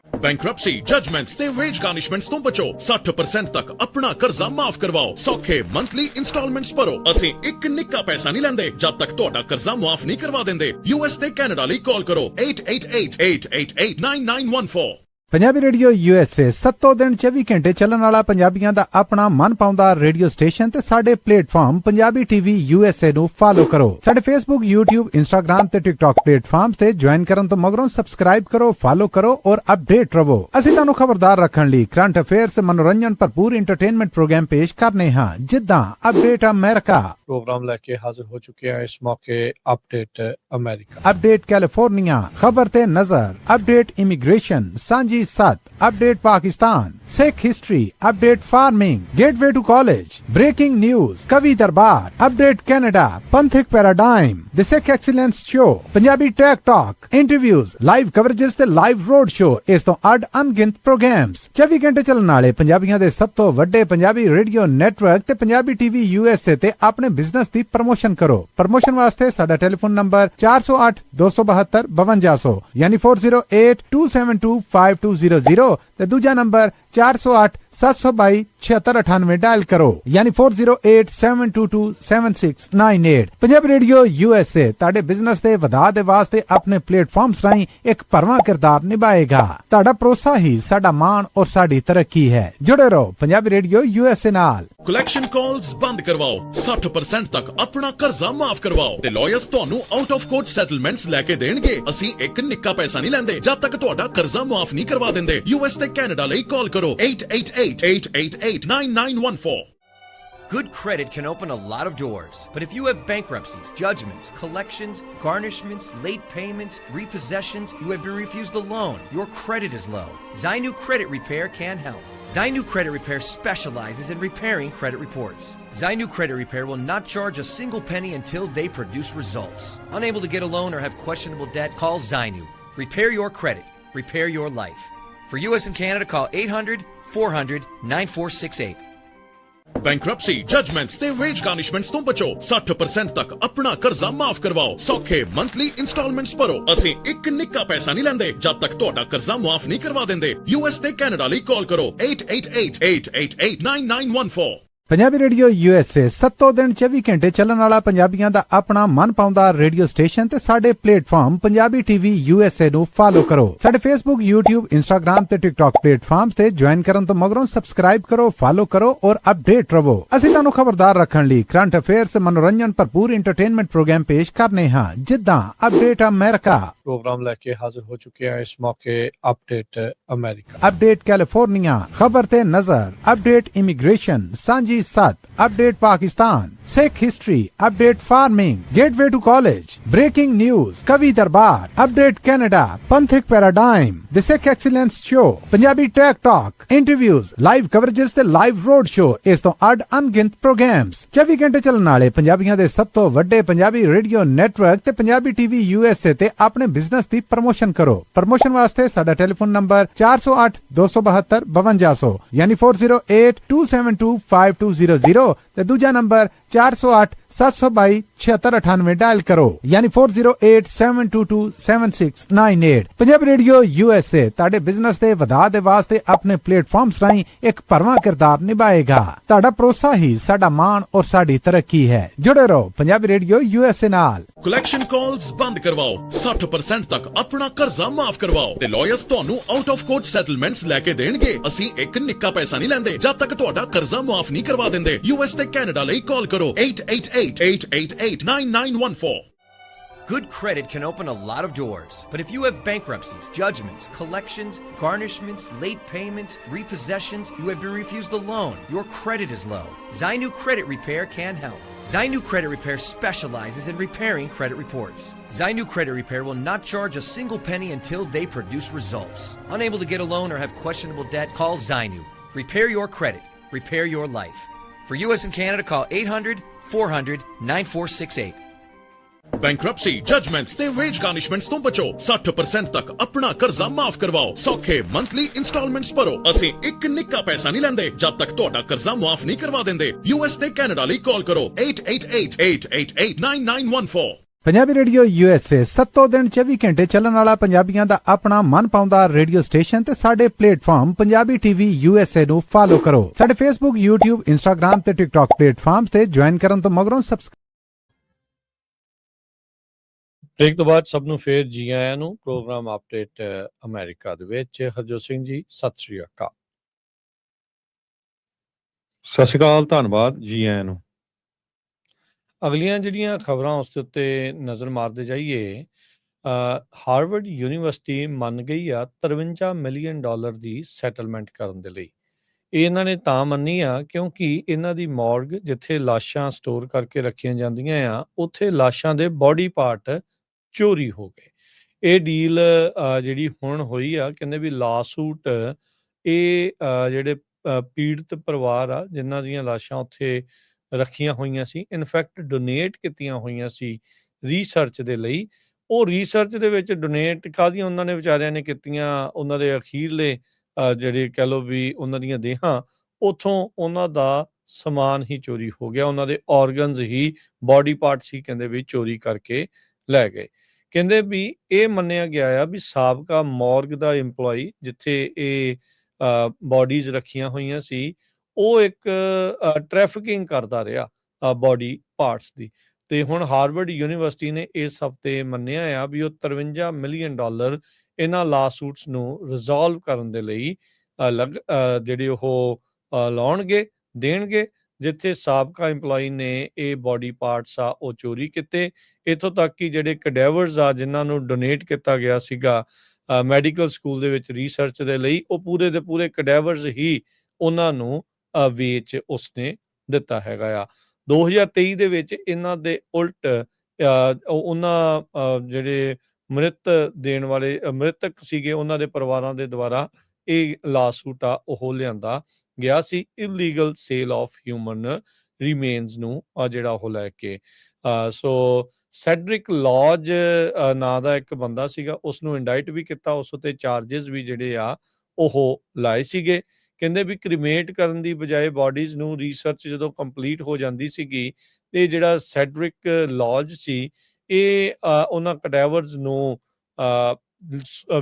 S4: Bankruptcy, judgements ਤੇ ਵੇਜ ਗਾਰਨਿਸ਼ਮੈਂਟਸ ਤੋਂ ਬਚੋ। 60% ਤੱਕ ਆਪਣਾ ਕਰਜ਼ਾ ਮਾਫ ਕਰਵਾਓ। ਸੌਖੇ ਮੰਥਲੀ ਇੰਸਟਾਲਮੈਂਟਸ ਭਰੋ। ਅਸੀਂ ਇੱਕ ਨਿੱਕਾ ਪੈਸਾ ਨਹੀਂ ਲੈਂਦੇ ਜਦ ਤੱਕ ਤੁਹਾਡਾ ਕਰਜ਼ਾ ਮਾਫ ਨਹੀਂ ਕਰਵਾ ਦਿੰਦੇ। US ਤੇ ਕੈਨੇਡਾ ਲਈ ਕਾਲ ਕਰੋ 8888889914।
S3: ਪੰਜਾਬੀ ਰੇਡੀਓ USA 7 ਦਿਨ 24 ਘੰਟੇ ਚੱਲਣ ਵਾਲਾ ਪੰਜਾਬੀਆਂ ਦਾ ਆਪਣਾ ਮਨਪਾਉਂਦਾ ਰੇਡੀਓ ਸਟੇਸ਼ਨ ਤੇ ਸਾਡੇ ਪਲੇਟਫਾਰਮ ਪੰਜਾਬੀ TV USA ਨੂੰ ਫਾਲੋ ਕਰੋ। ਸਾਡੇ Facebook, YouTube, Instagram ਤੇ TikTok ਪਲੇਟਫਾਰਮਸ ਤੇ ਜੁਆਇਨ ਕਰਨ ਤੋਂ ਮਗਰੋਂ ਸਬਸਕ੍ਰਾਈਬ ਕਰੋ, ਫਾਲੋ ਕਰੋ ਔਰ ਅਪਡੇਟ ਰਹੋ। ਅਸੀਂ ਤੁਹਾਨੂੰ ਖਬਰਦਾਰ ਰੱਖਣ ਲਈ ਕਰੰਟ ਅਫੇਅਰਸ ਤੇ ਮਨੋਰੰਜਨ ਭਰਪੂਰ ਐਂਟਰਟੇਨਮੈਂਟ ਪ੍ਰੋਗਰਾਮ ਪੇਸ਼ ਕਰਨੇ ਹਾਂ, ਜਿੱਦਾਂ ਅਪਡੇਟ ਅਮਰੀਕਾ,
S1: प्रोग्राम लेके हाजिर हो चुके हैं इस मौके अपडेट अमेरिका,
S3: अपडेट कैलिफोर्निया, खबर ते नजर, update immigration, Sanjhi Sath, update Pakistan, Sikh history, update farming, gateway to college, breaking news, Kavi Darbar, update Canada, Panthic paradigm, the Sikh excellence show, Punjabi tech talk, interviews, live coverages ते लाइव रोड शो, इस तो अड अनगिनत प्रोग्राम्स 24 घंटे चलने वाले पंजाबियों दे सब तो वड्डे पंजाबी रेडियो नेटवर्क ते पंजाबी TV USA ते अपने बिजनेस दी प्रमोशन करो। प्रमोशन वास्ते साडा टेलीफोन नंबर 408 272 5200 यानी 4082725200 ते दूजा नंबर 408 722 7698 डायल करो यानी 4087227698। पंजाबी रेडियो USA ताड़े बिजनेस दे वधा दे वास्ते अपने प्लेटफॉर्म्स राहीं एक भरवां किरदार निभाएगा। ताड़ा भरोसा ही साडा मान और साडी तरक्की है। जुड़े रहो पंजाबी रेडियो USA नाल।
S4: ਕਲੈਕਸ਼ਨ ਕਾਲਸ ਬੰਦ ਕਰਵਾਓ, 60% ਤੱਕ ਆਪਣਾ ਕਰਜ਼ਾ ਮਾਫ ਕਰਵਾਓ ਤੇ ਲੌਇਰਸ ਤੁਹਾਨੂੰ ਆਊਟ ਆਫ ਕੋਰਟ ਸੈਟਲਮੈਂਟਸ ਲੈ ਕੇ ਦੇਣਗੇ। ਅਸੀਂ ਇੱਕ ਨਿੱਕਾ ਪੈਸਾ ਨਹੀਂ ਲੈਂਦੇ ਜਦ ਤੱਕ ਤੁਹਾਡਾ ਕਰਜ਼ਾ ਮਾਫ ਨਹੀਂ ਕਰਵਾ ਦਿੰਦੇ। US ਤੇ ਕੈਨੇਡਾ ਲਈ ਕਾਲ ਕਰੋ 8888889914।
S5: Good credit can open a lot of doors, but if you have bankruptcies, judgments, collections, garnishments, late payments, repossessions, you have been refused a loan, your credit is low, Zainu Credit Repair can help. Zainu Credit Repair specializes in repairing credit reports. Zainu Credit Repair will not charge a single penny until they produce results. Unable to get a loan or have questionable debt, call Zainu. Repair your credit. Repair your life. For US and Canada, call 800-400-9468.
S4: Bankruptcy, judgements ਤੇ ਵੇਜ ਗਾਰਨਿਸ਼ਮੈਂਟਸ ਤੋਂ ਬਚੋ। 60% ਤੱਕ ਆਪਣਾ ਕਰਜ਼ਾ ਮਾਫ ਕਰਵਾਓ। ਸੌਖੇ ਮੰਥਲੀ ਇੰਸਟਾਲਮੈਂਟਸ ਭਰੋ। ਅਸੀਂ ਇੱਕ ਨਿੱਕਾ ਪੈਸਾ ਨਹੀਂ ਲੈਂਦੇ ਜਦ ਤੱਕ ਤੁਹਾਡਾ ਕਰਜ਼ਾ ਮਾਫ ਨਹੀਂ ਕਰਵਾ ਦਿੰਦੇ। US ਤੇ ਕੈਨੇਡਾ ਲਈ ਕਾਲ ਕਰੋ 8888889914।
S3: ਪੰਜਾਬੀ ਰੇਡੀਓ USA 7 ਦਿਨ 24 ਘੰਟੇ ਚੱਲਣ ਵਾਲਾ ਪੰਜਾਬੀਆਂ ਦਾ ਆਪਣਾ ਮਨਪਾਉਂਦਾ ਰੇਡੀਓ ਸਟੇਸ਼ਨ ਤੇ ਸਾਡੇ ਪਲੇਟਫਾਰਮ ਪੰਜਾਬੀ TV USA ਨੂੰ ਫਾਲੋ ਕਰੋ। ਸਾਡੇ Facebook, YouTube, Instagram ਤੇ TikTok ਪਲੇਟਫਾਰਮਸ ਤੇ ਜੁਆਇਨ ਕਰਨ ਤੋਂ ਮਗਰੋਂ ਸਬਸਕ੍ਰਾਈਬ ਕਰੋ, ਫਾਲੋ ਕਰੋ ਔਰ ਅਪਡੇਟ ਰਹੋ। ਅਸੀਂ ਤੁਹਾਨੂੰ ਖਬਰਦਾਰ ਰੱਖਣ ਲਈ ਕਰੰਟ ਅਫੇਅਰਸ ਤੇ ਮਨੋਰੰਜਨ ਭਰਪੂਰ ਐਂਟਰਟੇਨਮੈਂਟ ਪ੍ਰੋਗਰਾਮ ਪੇਸ਼ ਕਰਨੇ ਹਾਂ, ਜਿੱਦਾਂ ਅਪਡੇਟ ਅਮਰੀਕਾ
S1: ਪ੍ਰੋਗਰਾਮ ਲੈ ਕੇ ਹਾਜ਼ਰ ਹੋ ਚੁੱਕੇ ਹਾਂ ਇਸ ਮੌਕੇ ਅਪਡੇਟ ਅਮਰੀਕਾ,
S3: ਅਪਡੇਟ ਕੈਲੀਫੋਰਨੀਆ, ਖਬਰ ਤੇ ਨਜ਼ਰ, update immigration, Sanjhi Sath, update Pakistan, Sikh history, update farming, gateway to college, breaking news, Kavi Darbar, update Canada, Panthic paradigm, the Sikh excellence show, Punjabi tech talk, interviews, live coverages ਤੇ ਲਾਈਵ ਰੋਡ ਸ਼ੋ, ਇਸ ਤੋਂ ਅੱਡ ਅਣਗਿਣਤ ਪ੍ਰੋਗਰਾਮਸ, 24 ਘੰਟੇ ਚੱਲਣ ਵਾਲੇ ਪੰਜਾਬੀਆਂ ਦੇ ਸਭ ਤੋਂ ਵੱਡੇ ਪੰਜਾਬੀ ਰੇਡੀਓ ਨੈਟਵਰਕ ਤੇ ਪੰਜਾਬੀ TV USA ਤੇ ਆਪਣੇ ਬਿਜ਼ਨਸ ਦੀ ਪ੍ਰਮੋਸ਼ਨ ਕਰੋ। ਪ੍ਰਮੋਸ਼ਨ ਵਾਸਤੇ ਸਾਡਾ ਟੈਲੀਫੋਨ ਨੰਬਰ 408 272 5200 ਯਾਨੀ 4082725200 ਤੇ ਦੂਜਾ ਨੰਬਰ 408 722 7698 ਡਾਇਲ ਕਰੋ ਯਾਨੀ 4087227698। ਪੰਜਾਬੀ ਰੇਡੀਓ USA ਤੁਹਾਡੇ ਬਿਜ਼ਨਸ ਦੇ ਵਧਾ ਦੇ ਵਾਸਤੇ ਆਪਣੇ ਪਲੇਟਫਾਰਮਸ ਰਾਹੀਂ ਇੱਕ ਭਰਵਾਂ ਕਿਰਦਾਰ ਨਿਭਾਏਗਾ। ਤੁਹਾਡਾ ਭਰੋਸਾ ਹੀ ਸਾਡਾ ਮਾਣ ਔਰ ਸਾਡੀ ਤਰੱਕੀ ਹੈ। ਜੁੜੇ ਰਹੋ ਪੰਜਾਬੀ ਰੇਡੀਓ USA ਨਾਲ।
S4: ਕਲੈਕਸ਼ਨ ਕਾਲਸ ਬੰਦ ਕਰਵਾਓ, 60% ਤੱਕ ਆਪਣਾ ਕਰਜ਼ਾ ਮਾਫ ਕਰਵਾਓ ਤੇ ਲਾਇਰਸ ਤੁਹਾਨੂੰ ਆਊਟ ਆਫ ਕੋਰਟ ਸੈਟਲਮੈਂਟਸ ਲੈ ਕੇ ਦੇਣਗੇ। ਅਸੀਂ ਇੱਕ ਨਿੱਕਾ ਪੈਸਾ ਨਹੀਂ ਲੈਂਦੇ ਜਦ ਤੱਕ ਤੁਹਾਡਾ ਕਰਜ਼ਾ ਮਾਫ ਨਹੀਂ ਕਰਵਾ ਦਿੰਦੇ। US ਤੇ ਕੈਨੇਡਾ ਲਈ ਕਾਲ ਕਰੋ 888-888-9914।
S5: Good credit can open a lot of doors, but if you have bankruptcies, judgments, collections, garnishments, late payments, repossessions, you have been refused a loan, your credit is low, Zainu Credit Repair can help. Zainu Credit Repair specializes in repairing credit reports. Zainu Credit Repair will not charge a single penny until they produce results. Unable to get a loan or have questionable debt? Call Zainu. Repair your credit. Repair your life. For US and Canada, call 800-400-9468.
S4: Bankruptcy, judgements ਤੇ ਵੇਜ ਗਾਰਨਿਸ਼ਮੈਂਟਸ ਤੋਂ ਬਚੋ। 60% ਤੱਕ ਆਪਣਾ ਕਰਜ਼ਾ ਮਾਫ ਕਰਵਾਓ। ਸੌਖੇ ਮੰਥਲੀ ਇੰਸਟਾਲਮੈਂਟਸ ਭਰੋ। ਅਸੀਂ ਇੱਕ ਨਿੱਕਾ ਪੈਸਾ ਨਹੀਂ ਲੈਂਦੇ ਜਦ ਤੱਕ ਤੁਹਾਡਾ ਕਰਜ਼ਾ ਮਾਫ ਨਹੀਂ ਕਰਵਾ ਦਿੰਦੇ। US ਤੇ ਕੈਨੇਡਾ ਲਈ ਕਾਲ ਕਰੋ 888-888-9914।
S3: ਪੰਜਾਬੀ ਰੇਡੀਓ USA 7 ਦਿਨ 24 ਘੰਟੇ ਚੱਲਣ ਵਾਲਾ ਪੰਜਾਬੀਆਂ ਦਾ ਆਪਣਾ ਮਨਪਾਉਂਦਾ ਰੇਡੀਓ ਸਟੇਸ਼ਨ ਤੇ ਸਾਡੇ ਪਲੇਟਫਾਰਮ ਪੰਜਾਬੀ TV USA ਨੂੰ ਫਾਲੋ ਕਰੋ। ਸਾਡੇ Facebook, YouTube, Instagram ਤੇ TikTok ਪਲੇਟਫਾਰਮਸ ਤੇ ਜੁਆਇਨ ਕਰਨ ਤੋਂ ਮਗਰੋਂ
S1: ਬ੍ਰੇਕ ਤੋਂ ਬਾਅਦ ਸਭ ਨੂੰ ਫੇਰ ਜੀ ਆਇਆਂ ਨੂੰ ਪ੍ਰੋਗਰਾਮ ਅਪਡੇਟ ਅਮਰੀਕਾ ਦੇ ਵਿੱਚ। ਹਰਜੋਤ ਸਿੰਘ ਜੀ, ਸਤਿ ਸ੍ਰੀ ਅਕਾਲ।
S2: ਸਤਿ ਸ਼੍ਰੀ ਅਕਾਲ, ਧੰਨਵਾਦ, ਜੀ ਆਇਆਂ ਨੂੰ।
S1: ਅਗਲੀਆਂ ਜਿਹੜੀਆਂ ਖਬਰਾਂ ਉਸ ਦੇ ਉੱਤੇ ਨਜ਼ਰ ਮਾਰਦੇ ਜਾਈਏ। ਹਾਰਵਰਡ ਯੂਨੀਵਰਸਿਟੀ ਮੰਨ ਗਈ ਆ $53 ਮਿਲੀਅਨ ਦੀ ਸੈਟਲਮੈਂਟ ਕਰਨ ਦੇ ਲਈ। ਇਹ ਇਹਨਾਂ ਨੇ ਤਾਂ ਮੰਨੀ ਆ ਕਿਉਂਕਿ ਇਹਨਾਂ ਦੀ ਮੌਰਗ, ਜਿੱਥੇ ਲਾਸ਼ਾਂ ਸਟੋਰ ਕਰਕੇ ਰੱਖੀਆਂ ਜਾਂਦੀਆਂ ਆ, ਉੱਥੇ ਲਾਸ਼ਾਂ ਦੇ ਬੋਡੀ ਪਾਰਟ ਚੋਰੀ ਹੋ ਗਏ। ਇਹ ਡੀਲ ਜਿਹੜੀ ਹੁਣ ਹੋਈ ਆ, ਕਹਿੰਦੇ ਵੀ ਲਾਸੂਟ ਇਹ ਜਿਹੜੇ ਪੀੜਤ ਪਰਿਵਾਰ ਆ ਜਿਨ੍ਹਾਂ ਦੀਆਂ ਲਾਸ਼ਾਂ ਉੱਥੇ ਰੱਖੀਆਂ ਹੋਈਆਂ ਸੀ, ਇਨਫੈਕਟ ਡੋਨੇਟ ਕੀਤੀਆਂ ਹੋਈਆਂ ਸੀ ਰਿਸਰਚ ਦੇ ਲਈ। ਉਹ ਰਿਸਰਚ ਦੇ ਵਿੱਚ ਡੋਨੇਟ ਕਾਹਦੀਆਂ ਉਹਨਾਂ ਨੇ ਵਿਚਾਰਿਆਂ ਨੇ ਕੀਤੀਆਂ, ਉਹਨਾਂ ਦੇ ਅਖੀਰਲੇ ਜਿਹੜੇ ਕਹਿ ਲਓ ਵੀ ਉਹਨਾਂ ਦੀਆਂ ਦੇਹਾਂ, ਉੱਥੋਂ ਉਹਨਾਂ ਦਾ ਸਮਾਨ ਹੀ ਚੋਰੀ ਹੋ ਗਿਆ। ਉਹਨਾਂ ਦੇ ਆਰਗਨਸ ਹੀ, ਬਾਡੀ ਪਾਰਟਸ ਹੀ ਕਹਿੰਦੇ ਵੀ ਚੋਰੀ ਕਰਕੇ ਲੈ ਗਏ। ਕਹਿੰਦੇ ਵੀ ਇਹ ਮੰਨਿਆ ਗਿਆ ਆ ਵੀ ਸਾਬਕਾ ਮੌਰਗ ਦਾ ਇੰਪਲੋਈ, ਜਿੱਥੇ ਇਹ ਬਾਡੀਜ਼ ਰੱਖੀਆਂ ਹੋਈਆਂ ਸੀ, ਉਹ ਇੱਕ ਟ੍ਰੈਫਿਕਿੰਗ ਕਰਦਾ ਰਿਹਾ ਬਾਡੀ ਪਾਰਟਸ ਦੀ। ਤੇ ਹੁਣ ਹਾਰਵਰਡ ਯੂਨੀਵਰਸਿਟੀ ਨੇ ਇਸ ਹਫ਼ਤੇ ਮੰਨਿਆ ਆ ਵੀ ਉਹ $53 ਮਿਲੀਅਨ ਇਹਨਾਂ ਲਾਸੂਟਸ ਨੂੰ ਰਿਜ਼ੋਲਵ ਕਰਨ ਦੇ ਲਈ ਜਿਹੜੇ ਉਹ ਲਾਉਣਗੇ, ਦੇਣਗੇ, ਜਿੱਥੇ ਸਾਬਕਾ ਇੰਪਲੋਈ ਨੇ ਇਹ ਬਾਡੀ ਪਾਰਟਸ ਆ ਉਹ ਚੋਰੀ ਕੀਤੇ। ਇੱਥੋਂ ਤੱਕ ਕਿ ਜਿਹੜੇ ਕਡੈਵਰਸ ਆ ਜਿਨ੍ਹਾਂ ਨੂੰ ਡੋਨੇਟ ਕੀਤਾ ਗਿਆ ਸੀਗਾ ਮੈਡੀਕਲ ਸਕੂਲ ਦੇ ਵਿੱਚ ਰਿਸਰਚ ਦੇ ਲਈ, ਉਹ ਪੂਰੇ ਦੇ ਪੂਰੇ ਕਡੈਵਰਸ ਹੀ ਉਹਨਾਂ ਨੂੰ ਵੇਚ ਉਸਨੇ ਦਿੱਤਾ ਹੈਗਾ ਆ। 2023 ਦੇ ਵਿੱਚ ਇਹਨਾਂ ਦੇ ਉਲਟ ਉਹਨਾਂ ਜਿਹੜੇ ਮ੍ਰਿਤਕ ਸੀਗੇ, ਉਹਨਾਂ ਦੇ ਪਰਿਵਾਰਾਂ ਦੇ ਦੁਆਰਾ ਇਹ ਲਾਸੂਟ ਆ ਉਹ ਲਿਆਂਦਾ ਗਿਆ ਸੀ, ਇਲੀਗਲ ਸੇਲ ਆਫ ਹਿਊਮਨ ਰੀਮੇਨਸ ਨੂੰ ਜਿਹੜਾ ਉਹ ਲੈ ਕੇ। ਸੋ ਸੈਡਰਿਕ ਲੌਜ ਨਾਂ ਦਾ ਇੱਕ ਬੰਦਾ ਸੀਗਾ, ਉਸਨੂੰ ਇੰਡਾਈਟ ਵੀ ਕੀਤਾ, ਉਸ ਉੱਤੇ ਚਾਰਜਸ ਵੀ ਜਿਹੜੇ ਆ ਉਹ ਲਾਏ ਸੀਗੇ। ਕਹਿੰਦੇ ਵੀ ਕ੍ਰੀਮੇਟ ਕਰਨ ਦੀ ਬਜਾਏ ਬਾਡੀਜ਼ ਨੂੰ ਰਿਸਰਚ ਜਦੋਂ ਕੰਪਲੀਟ ਹੋ ਜਾਂਦੀ ਸੀਗੀ, ਤੇ ਜਿਹੜਾ ਸੈਡਰਿਕ ਲੌਜ ਸੀ ਇਹ ਉਹਨਾਂ ਕਡੈਵਰਸ ਨੂੰ